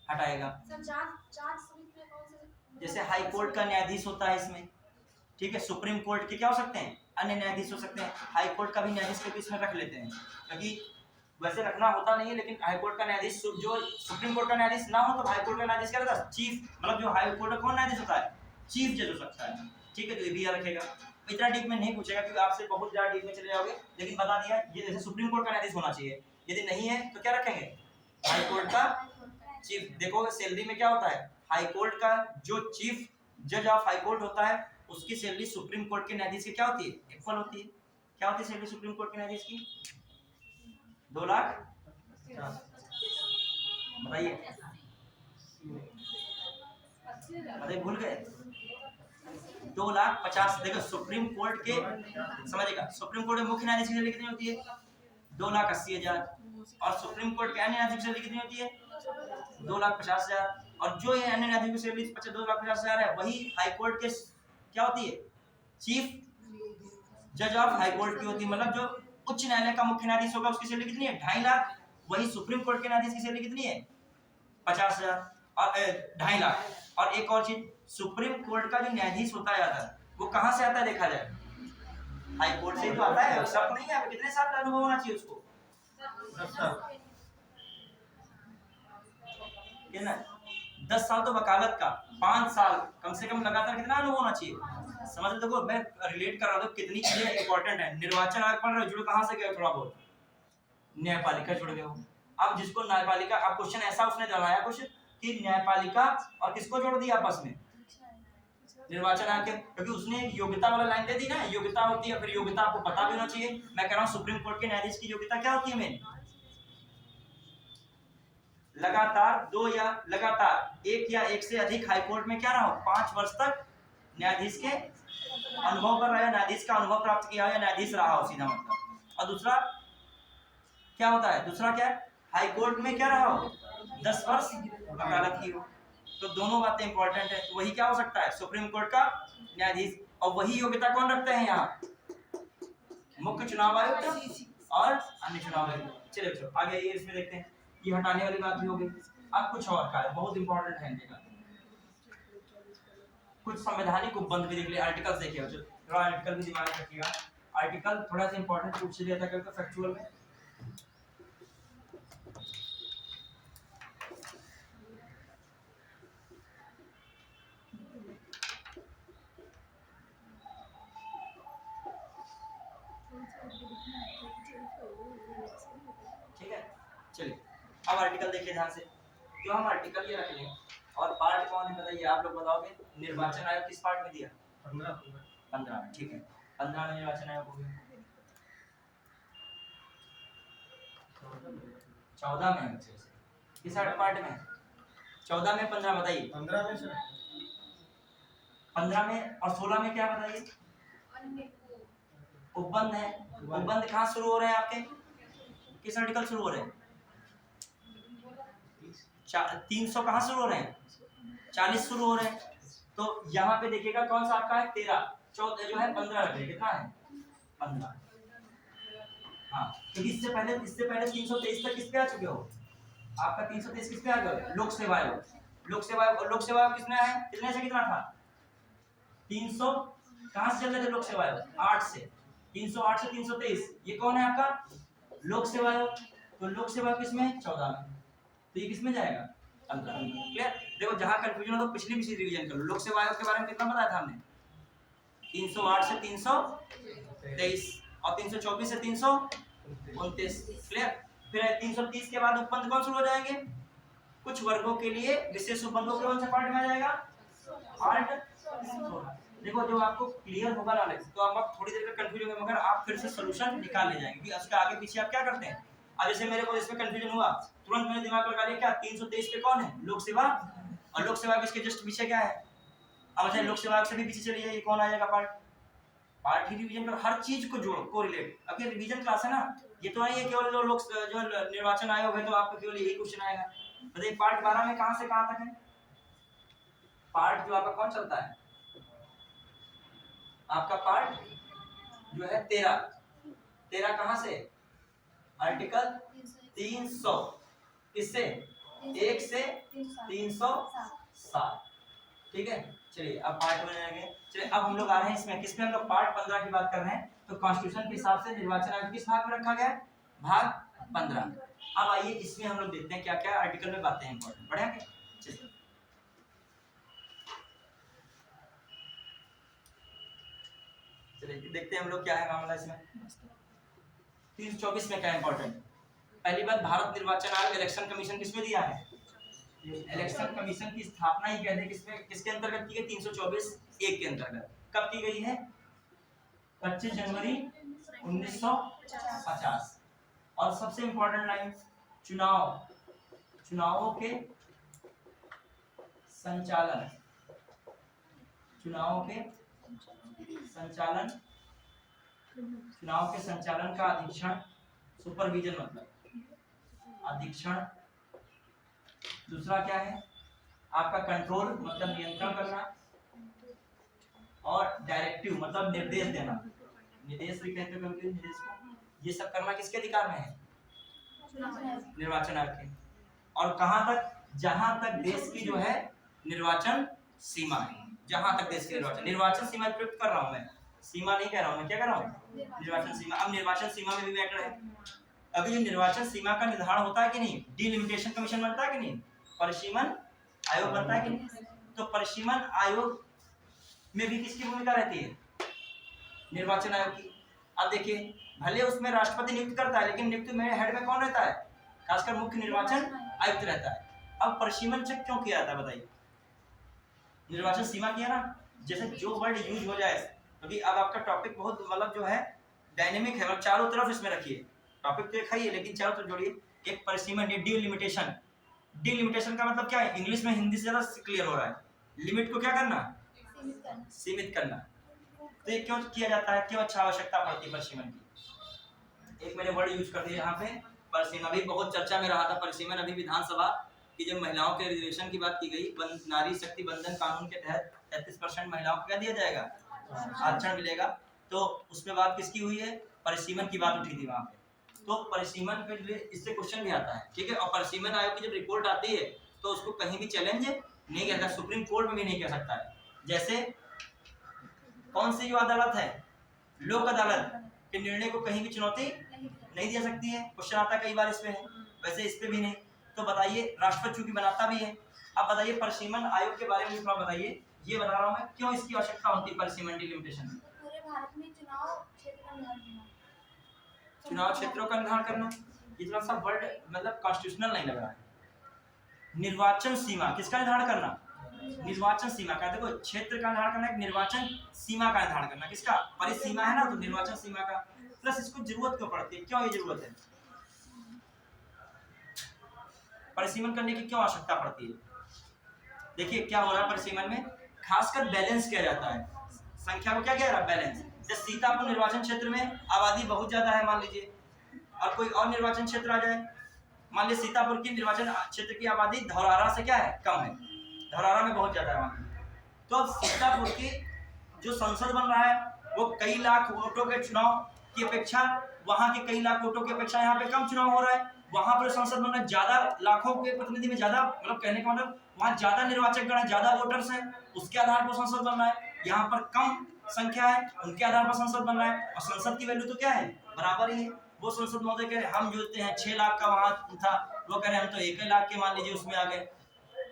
हटाएगा। जैसे हाई कोर्ट का न्यायाधीश होता है इसमें, ठीक है, सुप्रीम कोर्ट के क्या हो सकते हैं? अन्य न्यायाधीश हो सकते हैं। हाई कोर्ट का भी न्यायाधीश के बीच में रख लेते हैं, क्योंकि वैसे रखना होता नहीं है, लेकिन हाई कोर्ट का न्यायाधीश, जो सुप्रीम कोर्ट का न्यायाधीश ना हो तो हाई कोर्ट का न्यायाधीश क्या रहता है? चीफ, मतलब जो हाई कोर्ट का कौन न्यायाधीश होता है? चीफ जज हो सकता है, ठीक है। तो ये भी याद रखेगा। इतना डीप में नहीं पूछेगा क्योंकि आपसे बहुत ज्यादा डीप में चले जाओगे, लेकिन बता दिया ये जैसे सुप्रीम कोर्ट का न्यायाधीश होना चाहिए। यदि नहीं है तो क्या रखेंगे? हाई कोर्ट का चीफ। देखो सैलरी में क्या होता है? हाई कोर्ट का जो चीफ जज ऑफ हाई कोर्ट होता है उसकी सैलरी सुप्रीम कोर्ट के न्यायाधीश की क्या होती है? इक्वल होती है। क्या होती है सैलरी सुप्रीम कोर्ट के न्यायाधीश की? 2 लाख। बताइए, भूल गए? 2,50,000। देखो सुप्रीम कोर्ट के, समझिएगा, सुप्रीम कोर्ट के मुख्य न्यायाधीश की सैलरी कितनी होती है? 2,80,000। और सुप्रीम कोर्ट के अन्य न्यायाधीश की सैलरी कितनी होती है? 2,50,000। और जो ये अन्य न्यायाधीश की सैलरी 2,50,000 है, वही हाई कोर्ट के क्या होती है? चीफ जज ऑफ हाई कोर्ट की होती है। मतलब जो उच्च न्यायालय का मुख्य न्यायाधीश होगा उसकी सैलरी कितनी है? 2.5 लाख। वही सुप्रीम कोर्ट के न्यायाधीश की सैलरी कितनी है? 50,000 और 2.5 लाख। और एक और चीज, सुप्रीम कोर्ट का जो न्यायाधीश होता है वो कहाँ से आता है देखा जाए? हाई कोर्ट से ही तो आता है। शर्त नहीं है, कितने साल का अनुभव होना चाहिए उसको? 10 साल। 10 साल तो वकालत का, 5 साल कम से कम लगातार कितना अनुभव होना चाहिए? समझ लो। देखो मैं रिलेट कर रहा हूँ कितनी चीजें इंपॉर्टेंट है। निर्वाचन आयोग पढ़ रहे हो, जुड़े कहाँ से गए? थोड़ा बहुत न्यायपालिका जुड़ गए हो। अब जिसको न्यायपालिका, अब क्वेश्चन ऐसा उसने बनाया कुछ कि न्यायपालिका और किसको जोड़ दिया आपस में? निर्वाचन आयोग के, क्योंकि उसने योग्यता वाला लाइन दे दी ना, योग्यता होती है। फिर योग्यता आपको पता भी होना चाहिए। मैं कह रहा हूँ सुप्रीम कोर्ट के न्यायाधीश की योग्यता क्या होती है? मेन लगातार 2 या लगातार 1 या 1 से अधिक हाईकोर्ट में क्या रहा हो, 5 वर्ष तक न्यायाधीश के अनुभव कर रहा है, न्यायाधीश का अनुभव प्राप्त किया हो या न्यायाधीश रहा हो, सीधा मतलब। और दूसरा क्या होता है, दूसरा क्या है, हाईकोर्ट में क्या रहा हो, 10 वर्ष वकालत की हो। तो दोनों बातें इंपॉर्टेंट है। तो वही क्या हो सकता है, सुप्रीम कोर्ट का न्यायाधीश। और वही योग्यता कौन रखते हैं यहाँ, मुख्य चुनाव आयुक्त और अन्य चुनाव आयुक्त। चलिए आगे ये इसमें देखते हैं, ये हटाने वाली बात भी होगी। अब कुछ और का है, बहुत इंपॉर्टेंट है इनका, कुछ संवैधानिक उपबंध भी देख लिया, आर्टिकल्स देखिए, थोड़ा आर्टिकल भी दिमाग में रखिएगा। आर्टिकल थोड़ा सा इंपॉर्टेंट पूछ लिया था कभी फैक्चुअल में। ठीक है, चलिए अब आर्टिकल देखिए ध्यान से। जो हम आर्टिकल ये रख लें और पार्ट कौन है बताइए, आप लोग बताओगे। निर्वाचन आयोग किस पार्ट में दिया, 15 में, ठीक है। 15 में निर्वाचन आयोग हो गया, 14 में किस पार्ट में, 14 में 15 बताइए, 15 में सर 15 में और 16 में क्या बताइए, उपबंध है। उपबंध कहाँ शुरू हो रहे हैं आपके, किस आर्टिकल शुरू हो रहे हैं, 300 कहाँ शुरू हो रहे हैं, 40 शुरू हो रहे हैं। तो यहाँ पे देखिएगा कौन सा आपका है, 13, 14 जो है 15 रख कितना है 15। हाँ, क्योंकि इससे पहले 323 तक किस पे आ चुके हो, आपका 323 किस पे आ गया, लोक सेवा आयोग। लोक सेवा आयोग किसमें है, कितने से कितना था, 300 कहाँ से चल रहे थे लोक सेवा आयोग, 8 से, 308 से 323, ये कौन है आपका लोक सेवा आयोग। तो लोक सेवा किसमें है, 14 में, तो ये किसमें जाएगा 15। क्लियर। देखो जहां कंफ्यूजन हो तो पिछली भी रिवीजन कर लो। लोक सेवा आयोग के बारे में कितना बताया था हमने, 308 से 323 और 324 से 329। क्लियर। फिर 330 के बाद उपबंध कौन शुरू हो जाएंगे, कुछ वर्गों के लिए विशेष उपबंधों के कौन से पार्ट में आ जाएगा, पार्ट 16। देखो जो आपको क्लियर होगा नॉलेज तो आप थोड़ी देर का कंफ्यूजन होगा, मगर आप फिर से सॉल्यूशन निकाल ले जाएंगे, क्योंकि उसके आगे पीछे आप क्या करते हैं। अब जैसे मेरे को इसमें कंफ्यूजन हुआ, तुरंत मैंने दिमाग लगा लिया क्या, 323 पे कौन है, लोक सेवा, और लोक सेवा के जस्ट पीछे क्या है। अब अच्छा लोक सेवा से भी पीछे चलिए, ये कौन आ जाएगा, पार्ट ही रिवीजन कर, हर चीज को जोड़ो, कोरिलेट। अब ये रिवीजन क्लास है ना, ये तो नहीं है केवल जो निर्वाचन आयोग है तो आपको केवल यही क्वेश्चन आएगा। बताइए पार्ट 12 में कहां से कहां तक है, पार्ट जो आपका कौन चलता है, आपका पार्ट जो है 13 कहां से, आर्टिकल 300 इससे 1 से 307। ठीक है, चलिए अब पार्ट में जाएंगे। चलिए अब हम लोग आ रहे हैं इसमें, किसमें हम लोग पार्ट 15 की बात कर रहे हैं। तो कॉन्स्टिट्यूशन के हिसाब से निर्वाचन आयोग किस भाग में रखा गया है, भाग 15। अब आइए इसमें हम लोग देखते हैं क्या क्या आर्टिकल में बातें हैं इंपॉर्टेंट, बढ़िया। चलिए चलिए देखते हैं हम लोग क्या है मामला इसमें। 324 में क्या इंपॉर्टेंट, पहली बात भारत निर्वाचन आयोग इलेक्शन कमीशन किसमें दिया है, इलेक्शन कमीशन की स्थापना ही कहते हैं किसमें, किसके अंतर्गत की है, 324(1) के अंतर्गत। कब की गई है, 25 जनवरी 1950। और सबसे इंपॉर्टेंट लाइन, चुनावों के संचालन, चुनाव के संचालन का अधीक्षण, सुपरविजन मतलब अधीक्षण। दूसरा क्या है आपका, कंट्रोल मतलब नियंत्रण करना, और डायरेक्टिव मतलब निर्देश देना, निर्देश भी कहते हैं निर्देश को। ये सब करना किसके अधिकार में है, निर्वाचन आयोग के। और कहां तक, जहां तक देश की जो है निर्वाचन सीमा है, जहां तक देश की निर्वाचन सीमा प्रयुक्त कर रहा हूं मैं, सीमा नहीं कह रहा हूं मैं, क्या कर रहा हूं, निर्वाचन सीमा। अब निर्वाचन सीमा में भी मैटर है, अभी जो निर्वाचन सीमा का निर्धारण होता है कि नहीं, डिलिमिटेशन कमीशन बनता है कि नहीं, परिसीमन आयोग बनता है कि नहीं। तो परिसीमन आयोग में भी किसकी भूमिका रहती है, निर्वाचन आयोग की। अब देखिए भले उसमें राष्ट्रपति नियुक्त करता है, लेकिन नियुक्त में हेड में कौन रहता है, खासकर मुख्य निर्वाचन आयुक्त रहता है। अब परिसीमन चेक क्यों किया जाता है बताइए, निर्वाचन सीमा किया ना, जैसे जो वर्ड यूज हो जाए, क्योंकि अब आपका टॉपिक बहुत मतलब जो है डायनेमिक है, मतलब चारों तरफ इसमें रखिए, टॉपिक तो एक है ही लेकिन चारों तरफ जोड़िए। एक परिसीमन डिलिमिटेशन, डिलिमिटेशन का मतलब क्या है, इंग्लिश में हिंदी से ज्यादा क्लियर हो रहा है। लिमिट को क्या करना, सीमित करना। सीमित करना। तो ये क्यों किया जाता है, क्यों अच्छा आवश्यकता पड़ती है परिसीमन की। एक मैंने वर्ड यूज कर दिया यहाँ पे, परिसीमन। अभी बहुत चर्चा में रहा था परिसीमन, अभी विधानसभा की जब महिलाओं के रिजर्वेशन की बात की गई, नारी शक्ति बंधन कानून के तहत 33% महिलाओं को क्या दिया जाएगा, आरक्षण मिलेगा। तो उसमें बात किसकी हुई है, परिसीमन की बात उठी थी वहां पे। तो परिसीमन के लिए इससे क्वेश्चन भी आता है, ठीक है। और परिसीमन आयोग की जब रिपोर्ट आती है तो उसको कहीं भी चैलेंज नहीं करता, सुप्रीम कोर्ट में भी नहीं कह सकता है। जैसे कौन सी जो अदालत है, लोक अदालत के निर्णय को कहीं भी चुनौती नहीं दे सकती है। क्वेश्चन आता कई बार इसमें है, वैसे इस पे भी नहीं। तो बताइए, राष्ट्रपति चूंकि बनाता भी है। अब बताइए परिसीमन आयोग के बारे में थोड़ा बताइए, ये बता रहा हूँ मैं क्यों इसकी आवश्यकता होती है परिसीमन डिलिमिटेशन। पूरे भारत में चुनाव क्षेत्र का निर्धारण करना। चुनाव क्षेत्रों का निर्धारण करना, इतना सा वर्ड मतलब कॉन्स्टिट्यूशनल नहीं लग रहा है। निर्वाचन सीमा किसका निर्धारण करना, निर्वाचन सीमा का। देखो क्षेत्र का निर्धारण करना, एक निर्वाचन सीमा का निर्धारण करना, किसका, परिसीमा है ना, तो निर्वाचन सीमा का। प्लस इसको जरूरत क्यों पड़ती है, क्यों ये जरूरत है, परिसीमन करने की क्यों आवश्यकता पड़ती है। देखिए क्या हो रहा है परिसीमन में, खासकर बैलेंस किया जाता है, संख्या को क्या कह रहा है, बैलेंस। जैसे सीतापुर निर्वाचन क्षेत्र में आबादी बहुत ज्यादा है मान लीजिए, और कोई और निर्वाचन क्षेत्र आ जाए, मान लीजिए सीतापुर की निर्वाचन क्षेत्र की आबादी धौरहरा से क्या है, कम है, धौरहरा में बहुत ज्यादा है मान लीजिए। तो अब सीतापुर की जो संसद बन रहा है वो कई लाख वोटों के चुनाव की अपेक्षा, वहां के कई लाख वोटों की अपेक्षा यहाँ पे कम चुनाव हो रहा है। वहां पर संसद बन रहा है, ज्यादा लाखों के प्रतिनिधि में ज्यादा, मतलब कहने का मतलब वहाँ ज्यादा निर्वाचक गण है, ज्यादा वोटर्स है, उसके आधार पर संसद बन रहा है। यहाँ पर कम संख्या है, उनके आधार पर संसद बन रहा है। और संसद की वैल्यू तो क्या है, बराबर ही है। वो संसद महोदय कह रहे हम जोते हैं 6 लाख का वहां था, वो कह रहे हम तो 1 लाख के मान लीजिए उसमें आ गए।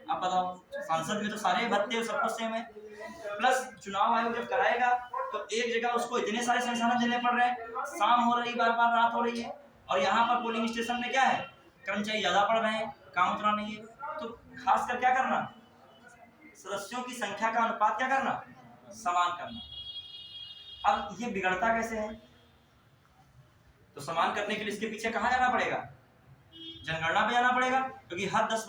अब बताओ, संसद में तो सारे भत्ते सब कुछ सेम है। प्लस चुनाव आयोग जब कराएगा तो एक जगह उसको इतने सारे संसाधन देने पड़ रहे हैं, शाम हो रही, बार बार रात हो रही है, और यहाँ पर पोलिंग स्टेशन में क्या है, कर्मचारी ज्यादा पड़ रहे हैं, काम उतना नहीं है। तो खास कर क्या करना, सदस्यों की संख्या का अनुपात क्या करना, समान करना। अब ये बिगड़ता कैसे है, तो समान करने के लिए इसके पीछे कहाँ जाना पड़ेगा, जनगणना पे जाना पड़ेगा। क्योंकि हर 10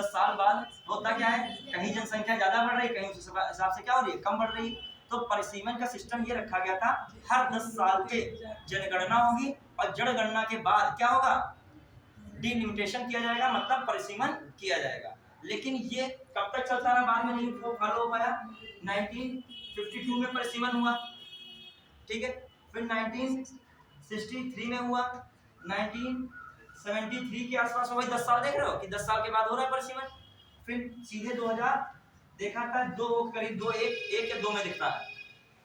साल बाद होता क्या है, कहीं जनसंख्या ज्यादा बढ़ रही, कहीं उस हिसाब से क्या हो रही है, कम बढ़ रही। तो परिसीमन का सिस्टम ये रखा गया था, हर 10 साल पे जनगणना होगी और जनगणना के बाद क्या होगा, डिलिमिटेशन किया जाएगा, मतलब परिसीमन किया जाएगा। लेकिन ये कब तक चलता रहा, बाद में नहीं फॉलो हो पाया। 1952 में परिसीमन हुआ, ठीक है, फिर 1963 में हुआ, 1973 के आसपास, वही 10 साल देख रहे हो कि 10 साल के बाद हो रहा है परिसीमन। फिर सीधे 2000 देखा था, करीब 1 या 2 में दिखता है,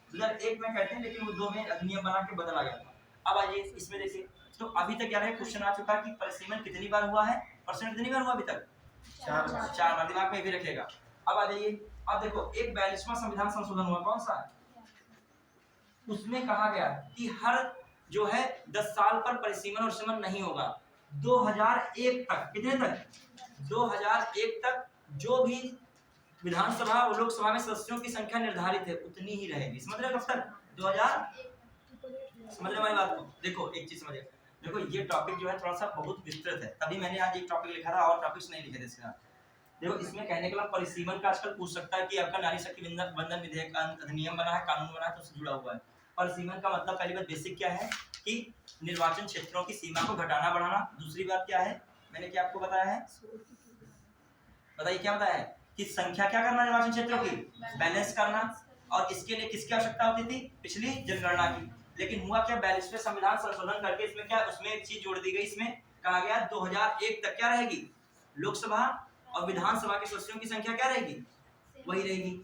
2001 में कहते हैं, लेकिन वो 2 में अधिनियम बना के बदला गया था। अब आइए इसमें देखिए, तो अभी तक क्या है, क्वेश्चन आ चुका कि परिसीमन कितनी बार हुआ है, परसेंट कितनी बार हुआ अभी तक, 4 बार, दिमाग में भी रखेगा। अब आ जाइए, अब देखो एक 42वां संविधान संशोधन हुआ, कौन सा, उसमें कहा गया कि हर जो है 10 साल पर परिसीमन और सीमन नहीं होगा। 2001 तक, कितने तक, 2001 तक जो भी विधानसभा और लोकसभा में सदस्यों की संख्या निर्धारित है उतनी ही रहेगी। समझ रहे हो कब तक, 2000, समझ रहे हमारी बात को। देखो एक चीज समझिए, देखो ये टॉपिक जो है थोड़ा सा बहुत विस्तृत है, तभी मैंने आज एक टॉपिक लिखा था और टॉपिक्स नहीं लिखे थे इसका। देखो इसमें कहने के बाद परिसीमन का आजकल पूछ सकता है कि आपका नारी शक्ति बंधन विधेयक अधिनियम बना है, कानून बना है, तो उससे जुड़ा हुआ है। परिसीमन का मतलब पहली बात बेसिक क्या है कि निर्वाचन क्षेत्रों की सीमा को घटाना बढ़ाना। दूसरी बात क्या है, मैंने क्या आपको बताया है, बताइए क्या बताया है, कि संख्या क्या करना निर्वाचन क्षेत्रों की, बैलेंस करना। और इसके लिए किसकी आवश्यकता होती थी, पिछली जनगणना की। लेकिन हुआ क्या, 42वें संविधान संशोधन करके इसमें क्या, उसमें एक चीज जोड़ दी गई, इसमें कहा गया 2001 तक क्या रहेगी, लोकसभा और विधानसभा के सदस्यों की संख्या क्या रहेगी, वही रहेगी।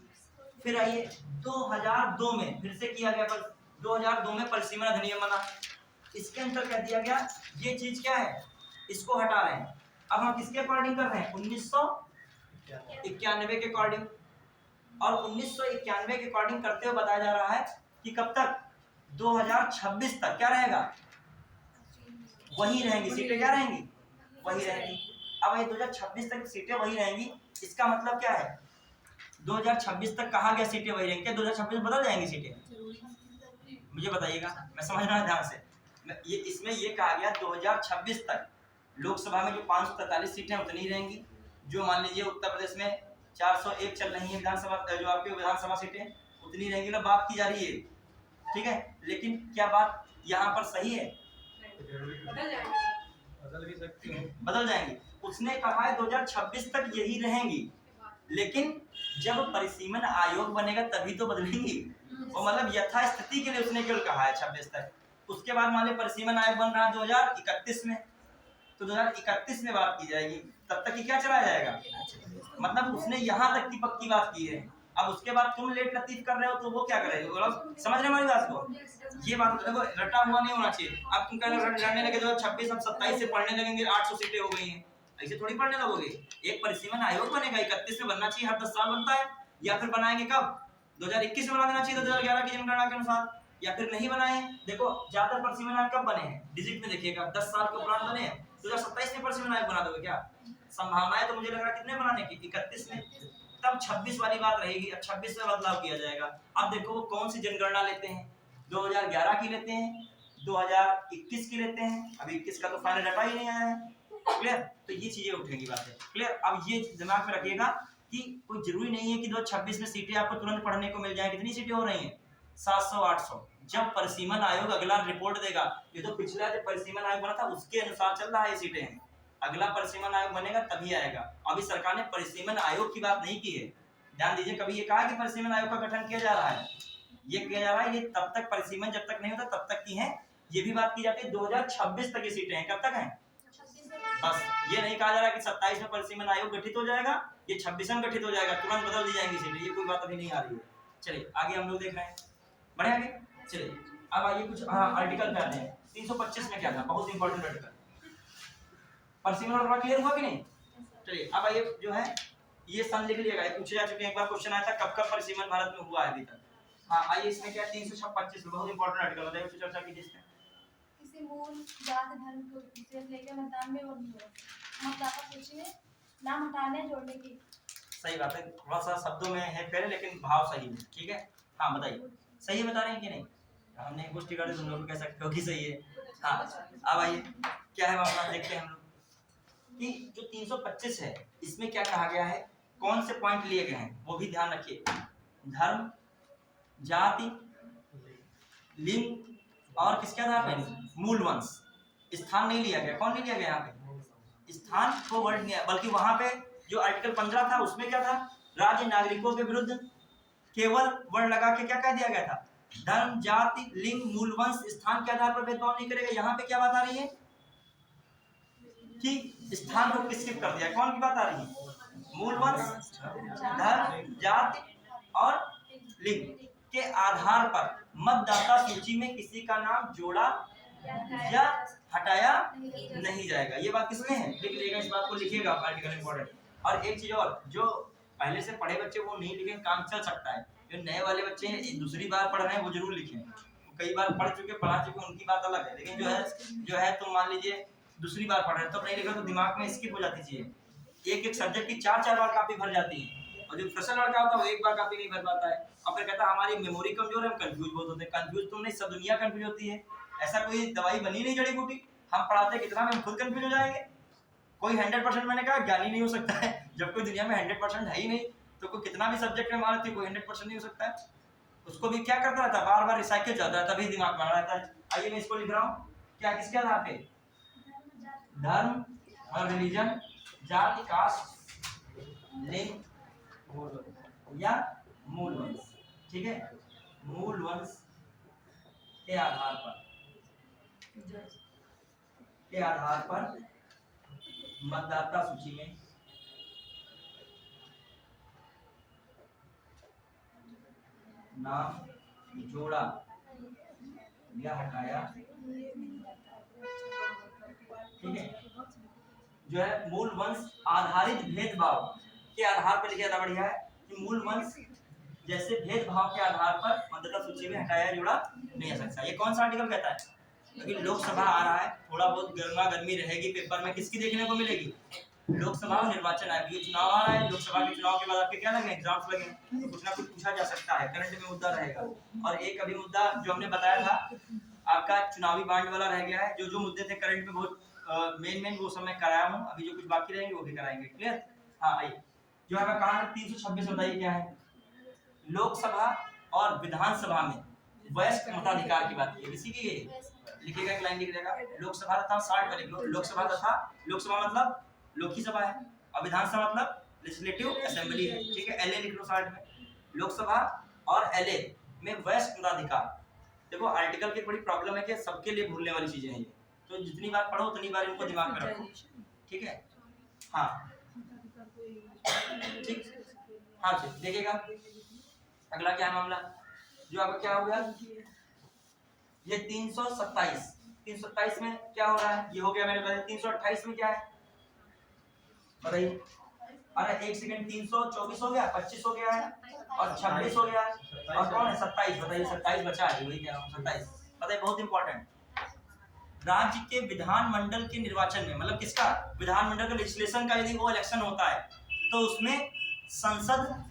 फिर आइए 2002 में फिर से किया गया, पर 2002 में परिसीमन अधिनियम बना, इसके अंदर कह दिया गया ये चीज क्या है, इसको हटा रहे हैं। अब हम किसके अकॉर्डिंग कर रहे हैं, 1991 के अकॉर्डिंग। और 1991 के अकॉर्डिंग करते हुए बताया जा रहा है कि कब तक, 2026 तक क्या रहेगा, वही रहेंगी सीटें, क्या रहेंगी, वही रहेंगी। अब ये 2026 तक सीटें वही रहेंगी, इसका मतलब क्या है, 2026 तक कहा गया सीटें वही रहेंगी, क्या 2026 में बदल जाएंगी सीटें, मुझे बताइएगा, मैं समझ रहा हूं ध्यान से। ये इसमें ये कहा गया 2026 तक लोकसभा में जो 543 सीटें उतनी ही रहेंगी। जो मान लीजिए उत्तर प्रदेश में 401 चल रही है विधानसभा, जो आपके विधानसभा सीटें उतनी रहेंगी ना, बात की जा रही है, ठीक है। लेकिन क्या बात यहाँ पर सही है? बदल जाएगा। बदल जाएंगी। उसने कहा है 2026 तक यही रहेंगी, लेकिन जब परिसीमन आयोग बनेगा तभी तो बदलेंगी। वो मतलब यथास्थिति के लिए उसने केवल कहा है 26 तक। उसके बाद मान लीजिए परिसीमन आयोग बन रहा है 2031 में, तो 2031 में बात की जाएगी, तब तक ही क्या चला जाएगा। मतलब उसने यहाँ तक की पक्की बात की है। अब उसके बाद तुम लेट लतीफ कर रहे हो तो वो क्या करेगा, मतलब समझ रहे हमारी बात को। ये बात देखो रटा हुआ नहीं होना चाहिए। अब तुम कहना लड़ने लगे 2026 हम 27 से पढ़ने लगेंगे 800 सीटें हो गई हैं, ऐसे थोड़ी पढ़ने लगोगे। एक परिसीमन आयोग बनेगा, 31 में बनना चाहिए, हर 10 साल बनता है। या फिर बनाएंगे कब, 2021 में बना देना चाहिए 2011 की जनगणना के अनुसार, या फिर नहीं बनाए। देखो ज्यादातर परिसीमन आयोग कब बने हैं, डिजिट में देखिएगा 10 साल के उपरांत बने हैं। 2027 में परिसीमन आयोग बना दोगे क्या? संभावनाएं तो मुझे लग रहा है कितने बनाने की, 31 में। तब 26 वाली बात रहेगी। अब 26 में बदलाव किया जाएगा। अब देखो वो कौन सी जनगणना लेते हैं, 2011 की लेते हैं, 2021 की लेते हैं। अभी 21 का तो फाइनल डाटा ही नहीं आया है, क्लियर। तो ये चीजें उठेंगी बातें, क्लियर। अब ये दिमाग में रखिएगा कि कोई जरूरी नहीं है कि 2026 में सीटें आपको तुरंत पढ़ने को मिल जाए। कितनी सीटें हो रही हैं, 700-800। जब परिसीमन आयोग अगला रिपोर्ट देगा, ये तो पिछला जो परिसीमन आयोग बना था उसके अनुसार चल रहा है ये सीटें, अगला परिसीमन आयोग बनेगा तभी आएगा। अभी सरकार ने परिसीमन आयोग की बात नहीं की है, ध्यान दीजिए। कभी ये कहा कि परिसीमन आयोग का गठन किया जा रहा है, ये किया जा रहा है, ये तब तक परिसीमन जब तक नहीं होता तब तक की है। ये भी बात की जाती है 2026 तक की सीटें हैं, कब तक हैं, बस। ये नहीं कहा जा रहा कि 27 में परिसीमन आयोग गठित हो जाएगा, ये 26 में गठित हो जाएगा, तुरंत बदल दी जाएंगी सीटें, ये कोई बात अभी नहीं आ रही है। चलिए आगे हम लोग देख रहे हैं, बढ़े आगे। चलिए अब आइए कुछ आर्टिकल पे आते हैं। 325 में क्या था, बहुत इंपॉर्टेंट आर्टिकल। परिसीमन और क्लियर हुआ कि नहीं? चलिए अब आइए जो है ये सन लिख लिएगा, पूछे जा चुके हैं, एक बार क्वेश्चन आया था कब कब परिसीमन भारत में हुआ है अभी तक। हाँ आइए इसमें क्या 325 बहुत इंपॉर्टेंट आर्टिकल बताइए, उसकी चर्चा कीजिए। इसमें किसी मूल जात धर्म को विशेष लेकर मतदान में और मतदाता सूची में नाम हटाने जोड़ने की। सही बात है, थोड़ा सा शब्दों में है पहले लेकिन भाव सही है, ठीक है। हाँ बताइए, सही बता रहे हैं कि नहीं? हमने गोष्ठी कर दी, तुम लोग कह सकते हो कि सही है। हाँ अब आइए क्या है मामला, देखते हैं हम लोग कि जो 325 है इसमें क्या कहा गया है, कौन से पॉइंट लिए गए हैं वो भी ध्यान रखिए। धर्म, जाति, लिंग और किसके आधार पर, मूल वंश। स्थान नहीं लिया गया, कौन नहीं लिया गया यहाँ पे, स्थान को वर्ड नहीं, बल्कि वहां पे जो आर्टिकल 15 था उसमें क्या था, राज्य नागरिकों के विरुद्ध केवल वर्ड लगा के क्या कह दिया गया था, धर्म, जाति, लिंग, मूल वंश, स्थान के आधार पर भेदभाव नहीं करेगा। यहाँ पे क्या बात आ रही है कि स्थान को किसके कर दिया, कौन की बात आ रही है, मूल वंश, धर्म, जाति और लिंग के आधार पर मतदाता सूची में किसी का नाम जोड़ा या हटाया नहीं जाएगा। ये बात किसमें है, लिख लेगा, इस बात को लिखिएगा, आर्टिकल इंपॉर्टेंट। और एक चीज और, जो पहले से पढ़े बच्चे वो नहीं लिखे, काम चल सकता है। जो नए वाले बच्चे हैं दूसरी बार पढ़ रहे हैं वो जरूर लिखें, कई बार पढ़ चुके पढ़ा चुके उनकी बात अलग है, लेकिन जो है तो मान लीजिए दूसरी बार पढ़ रहे हैं तब नहीं लिखा तो दिमाग में स्किप हो जाती चीजें। एक सब्जेक्ट की 4-4 बार कॉपी भर जाती है, और जो फ्रेशर लड़का होता है वो एक बार कॉपी नहीं भर पाता है, और फिर कहता है हमारी मेमोरी कमजोर है, हम कंफ्यूज बहुत होते हैं। कंफ्यूज तुम नहीं, सब दुनिया कंफ्यूज होती है, ऐसा कोई दवाई बनी नहीं जड़ी बूटी। हम पढ़ाते कितना में हम खुद कंफ्यूज हो जाएंगे। कोई 100% मैंने कहा ज्ञानी नहीं हो सकता है, जब कोई दुनिया में 100% है ही नहीं तो कोई कितना भी सब्जेक्ट में महारत थी, कोई 100% नहीं हो सकता है। उसको भी क्या करता रहता है, बार बार रिसाइकिल चलता है, तभी दिमाग बना रहता है। आइए मैं इसको लिख रहा हूँ, क्या किसके आधार पे, धर्म और रिलीजन, जाति, कास्ट, लिंग या मूल वंश, ठीक है, मूल वंश के आधार पर मतदाता सूची में नाम जोड़ा या हटाया, ठीक है। जो है मूल वंश आधारित भेदभाव के आधार पर लिखा जाना बढ़िया है कि मूल वंश जैसे भेदभाव के आधार पर मतदाता सूची में हटाया जोड़ा नहीं आ सकता। ये कौन सा आर्टिकल कहता है, क्योंकि लोकसभा आ रहा है, थोड़ा बहुत गर्मा गर्मी रहेगी पेपर में, किसकी देखने को मिलेगी, लोकसभा और निर्वाचन आयोग। ये चुनाव आ रहा है, लोकसभा के चुनाव के बाद आपके क्या लगे, एग्जाम्स लगे, कुछ ना कुछ पूछा जा सकता है, करंट में मुद्दा रहेगा। और एक अभी मुद्दा जो हमने बताया था आपका चुनावी बांड वाला रह गया है, जो मुद्दे थे करंट में बहुत मेन वो सब मैं कराया हूँ, अभी जो कुछ बाकी रहेंगे वो भी कराएंगे। क्लियर? हाँ आइए, जो है कहा 326 बताइए क्या है। लोकसभा और विधानसभा में वयस्क मताधिकार की बात की, इसी की लिखिएगा, एक लाइन लिख देगा। लोकसभा तथा 60 वाले लोकसभा तथा, लोकसभा मतलब लोक की सभा है और विधानसभा मतलब लेजिस्लेटिव असेंबली है। ठीक है, एलए लिख लो 60 में। लोकसभा और एलए में वयस्क मताधिकार। देखो आर्टिकल की बड़ी प्रॉब्लम है कि सबके लिए भूलने वाली चीजें हैं ये, तो जितनी बार पढ़ो उतनी बार इनको दिमाग में रखो। ठीक है, हाँ ठीक, हाँ ठीक, देखिएगा अगला क्या है मामला, जो आपका क्या हो गया, ये 327 में क्या हो रहा है, ये हो गया मैंने बताया। 328 में क्या है बताइए, अरे एक सेकंड, 324 हो गया, 25 हो गया है और 26 हो गया है, और कौन है 27, बताइए 27 बचा है, वही कह रहा हूँ 27। बताइए, बहुत इंपॉर्टेंट, राज्य के विधानमंडल के निर्वाचन में, मतलब किसका, विधानमंडल का लेजिस्लेशन का यदि वो इलेक्शन होता है तो उसमें संसद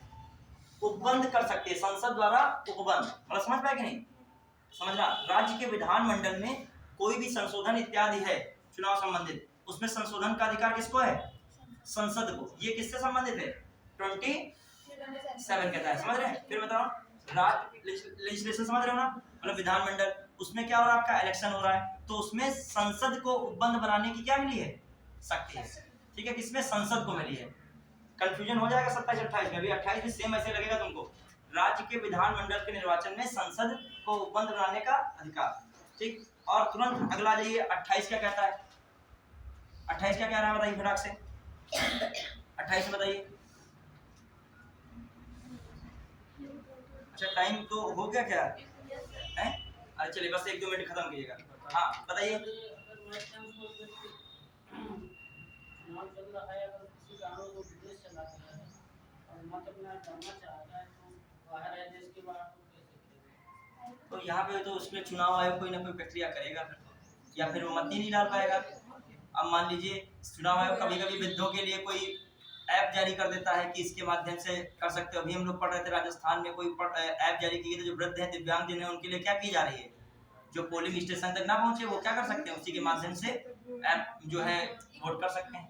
उपबंध कर सकते हैं, संसद द्वारा उपबंध, मतलब समझ पाए कि नहीं, समझना। राज्य के विधानमंडल में कोई भी संशोधन इत्यादि है चुनाव संबंधित, उसमें संशोधन का अधिकार किसको है, संसद को। ये किससे संबंधित है, 27 कहता है, समझ रहे हैं। फिर बताओ, लेजिस्लेशन समझ रहे हो ना, मतलब विधानमंडल, उसमें क्या हो रहा है, आपका इलेक्शन हो रहा है, तो उसमें संसद को उपबंध बनाने की क्या मिली है, शक्ति है। ठीक है, किसमें, संसद को मिली है। कंफ्यूजन हो जाएगा 27-28 में भी, 28 भी सेम ऐसे लगेगा तुमको। राज्य के विधानमंडल के निर्वाचन में संसद को उपबंध बनाने का अधिकार। ठीक, और तुरंत अगला जाइए, 28 क्या कहता है, 28 क्या कह रहा है बताइए फटाक से, 28 में बताइए। अच्छा टाइम तो हो गया क्या है, अरे चलिए बस 1-2 मिनट खत्म कीजिएगा। हाँ बताइए, चुनाव चल रहा है, अगर किसी कारण वो विदेश चला गया है और मत अपना करना चाहता है तो बाहर है, देश के बाहर, तो कैसे करेगा? तो यहाँ पे तो उसमें चुनाव आयोग कोई ना कोई प्रक्रिया करेगा फिर, या फिर वो मत ही नहीं डाल पाएगा। अब मान लीजिए चुनाव आयोग कभी-कभी वृद्धों के लिए कोई ऐप जारी कर देता है कि इसके माध्यम से कर सकते हो। अभी हम लोग पढ़ रहे थे राजस्थान में कोई ऐप जारी की गई, जो वृद्ध हैं, दिव्यांग जन हैं, उनके लिए क्या की जा रही है, जो पोलिंग स्टेशन तक ना पहुंचे वो क्या कर सकते हैं, उसी के माध्यम से ऐप जो है वोट कर सकते हैं।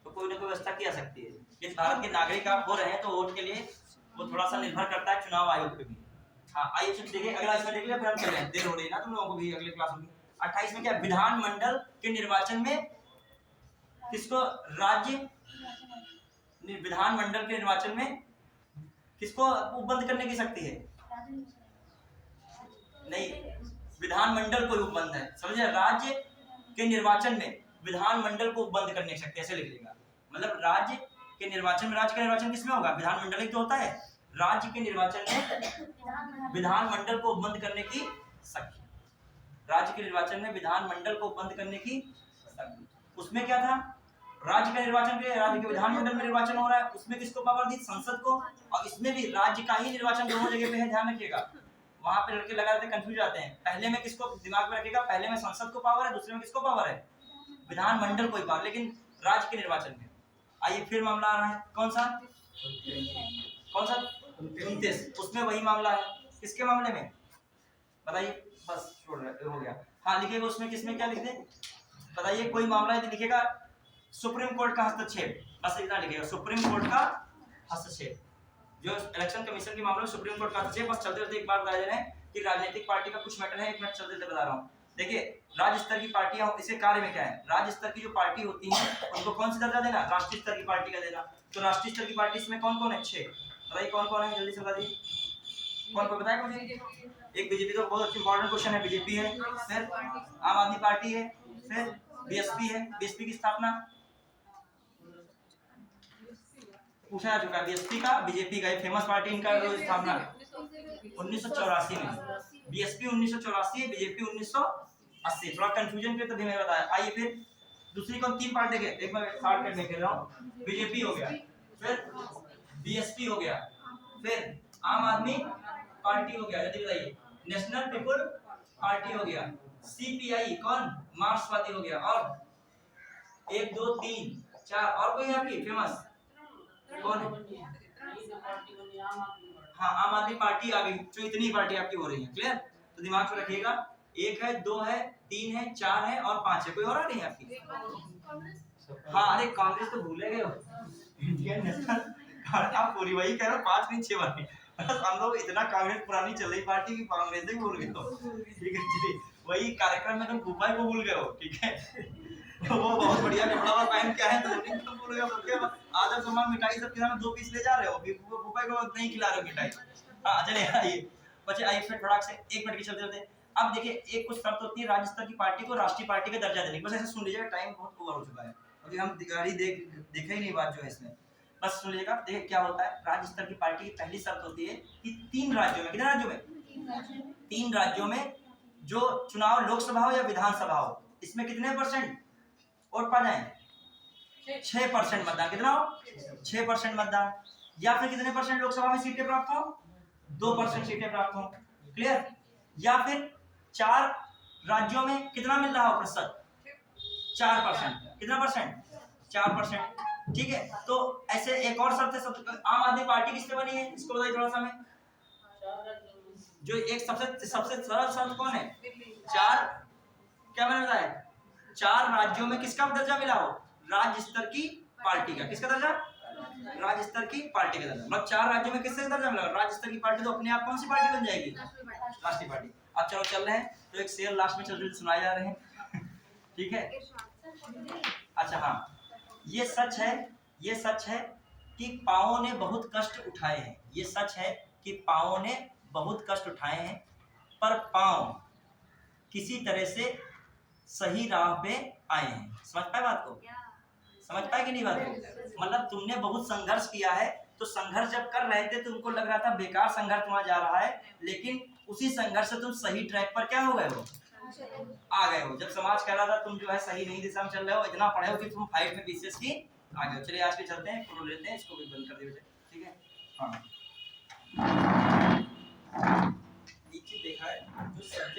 तो कोई ना कोई व्यवस्था की जा सकती है। इस भारत के नागरिक आप हो रहे हैं तो वोट के लिए वो थोड़ा सा निर्भर करता है चुनाव आयोग पे भी। हाँ आइए देखिए, अगला इसमें देख लिया, फिर हम चल रहे हैं, देर हो रही है ना तुम लोगों को भी, अगले क्लास में 28 में क्या, विधानमंडल के निर्वाचन में किसको, राज्य विधानमंडल के निर्वाचन में किसको उपबंध करने की शक्ति है, नहीं, विधानमंडल को उपबंध है, समझे। राज्य के निर्वाचन में विधानमंडल को उपबंध करने की शक्ति, ऐसे लिख लेगा। मतलब राज्य के निर्वाचन में, राज्य का निर्वाचन किसमें होगा, विधानमंडल ही तो होता है। राज्य के निर्वाचन में विधानमंडल को उपबंध करने की शक्ति, राज्य के निर्वाचन में विधानमंडल को उपबंध करने की शक्ति। उसमें क्या था, राज्य का निर्वाचन के, राज्य के विधानमंडल में निर्वाचन हो रहा है, उसमें किसको पावर दी, संसद को। और इसमें भी राज्य का ही निर्वाचन दोनों जगह पे है, ध्यान रखिएगा। वहां पे लड़के लगा देते, कंफ्यूज आते हैं। पहले में किसको दिमाग में रखिएगा, पहले में संसद को पावर है, दूसरे में किसको पावर है, विधानमंडल को ही पावर, लेकिन राज्य के निर्वाचन में। आइए फिर मामला आ रहा है, कौन सा 29, उसमें वही मामला है। किसके मामले में बताइए, बस छोड़ रहे हो गया। हाँ लिखिएगा, उसमें किसमें क्या लिख दें बताइए, कोई मामला यदि लिखेगा सुप्रीम कोर्ट का हस्तक्षेप, बस इतना लिखिएगा, सुप्रीम कोर्ट का हस्तक्षेप। जो इलेक्शन कमीशन के मामले में सुप्रीम कोर्ट का हस्तक्षेप। बस चलते चलते एक बात बता दे रहे हैं कि राजनीतिक पार्टी का कुछ मैटर है, एक मिनट चलते चलते बता रहा हूँ। देखिए राज्य स्तर की पार्टियां, इसके कार्य में क्या है, राज्य स्तर की जो पार्टी होती है उनको कौन सी दर्जा देना, राष्ट्रीय स्तर की पार्टी का देना। तो राष्ट्रीय स्तर की पार्टी इसमें कौन कौन है, 6, बताइए कौन कौन है, जल्दी से बताइए, कौन कौन बताएगा मुझे। एक बीजेपी, तो बहुत इंपॉर्टेंट क्वेश्चन है, बीजेपी है, फिर आम आदमी पार्टी है, फिर बीएसपी है। बीएसपी की स्थापना पूछा जा चुका है, बीएसपी का, बीजेपी का फेमस पार्टी, इनका स्थापना 1984 में, बीएसपी 1984 है, बीजेपी 1980। थोड़ा कंफ्यूजन पे तभी मैंने बताया। आइए फिर दूसरी कौन, 3 पार्टी के, एक बार शॉर्टकट में खेल रहा हूँ। बीजेपी हो गया, फिर बीएसपी हो गया, फिर आम आदमी पार्टी हो गया, जल्दी बताइए, नेशनल पीपल पार्टी हो गया, सीपीआई कौन, मार्क्सवादी हो गया, और 1 2 3 4 और कोई आपकी फेमस कौन है, हाँ आम आदमी पार्टी आ गई। जो इतनी पार्टी आपकी हो रही है, क्लियर। तो दिमाग में रखिएगा 1 है, 2 है, 3 है, 4 है और 5 है। कोई और नहीं है आपकी? हाँ, अरे कांग्रेस तो भूले गए हो। इंडियन नेशनल आप पूरी वही कह रहे हो, 5 नहीं 6 बार। हम लोग इतना कांग्रेस पुरानी चल रही पार्टी की कांग्रेस ही भूल गए हो। ठीक है जी, वही कार्यक्रम में तुम भूपाई को भूल गए हो। ठीक है, वो बहुत बढ़िया कपड़ा वाला पहन के आए तो उन्हीं को भूल गए हो क्या? आधा सामान मिठाई सब के साथ 2 पीस ले जा रहे हो, भूपाई को नहीं खिला रहे हो मिठाई। हाँ चलिए आइए बच्चे, आइए फिर फटाक से 1 मिनट की चलते चलते। अब देखिए एक कुछ शर्त होती है राज्य स्तर की पार्टी को राष्ट्रीय पार्टी का दर्जा देने की। बस ऐसे सुन लीजिएगा, टाइम बहुत ओवर हो चुका है अभी हम गाड़ी देखे ही नहीं बात जो है इसमें। बस सुन लीजिएगा, देखिए क्या होता है। राज्य स्तर की पार्टी की पहली शर्त होती है कि 3 राज्यों में, कितने राज्यों में? 3 राज्यों में जो चुनाव लोकसभा हो या विधानसभा हो, इसमें कितने % वोट पा जाए? 6% मतदान। कितना हो? 6% मतदान। या फिर कितने % लोकसभा में सीटें प्राप्त हो? 2% सीटें प्राप्त हो। क्लियर? या फिर 4 राज्यों में कितना मिल रहा हो प्रतिशत? 4%। कितना %? 4%। ठीक है, तो ऐसे एक और शर्त है। आम आदमी पार्टी किससे बनी है, इसको बताइए थोड़ा सा हमें। जो एक सबसे सरल शर्त कौन है? 4 क्या मैंने बताया? 4 राज्यों में किसका दर्जा मिला हो? राज्य स्तर की पार्टी का। किसका दर्जा? राज्य स्तर की पार्टी का दर्जा। मतलब 4 राज्यों में किसका दर्जा मिला? राज्य स्तर की पार्टी। तो अपने आप कौन सी पार्टी बन जाएगी? राष्ट्रीय पार्टी। अब चलो चल रहे हैं, तो एक शेर लास्ट में चल रहे सुनाए जा रहे हैं। ठीक है, अच्छा हाँ, ये सच है कि पांवों ने बहुत कष्ट उठाए हैं। ये सच है कि पांवों ने बहुत कष्ट उठाए हैं, पर पांव किसी तरह से सही राह पे आए हैं। समझ पाए बात को? समझ पाए कि नहीं बात को? मतलब तुमने बहुत संघर्ष किया है, तो संघर्ष जब कर रहे थे तो तुमको लग रहा था बेकार संघर्ष तुम्हारा जा रहा है, लेकिन उसी संघर्ष से तुम सही ट्रैक पर क्या हो गए हो? आ गए हो। जब समाज कह रहा था तुम जो है सही नहीं दिशा में चल रहे हो, इतना पढ़े हो कि तुम 5 में पीसीएस की आ गए हो। चलिए आज के चलते हैं, फोटो लेते हैं, इसको भी बंद कर दीजिए। ठीक है, हाँ एक चीज देखा है जो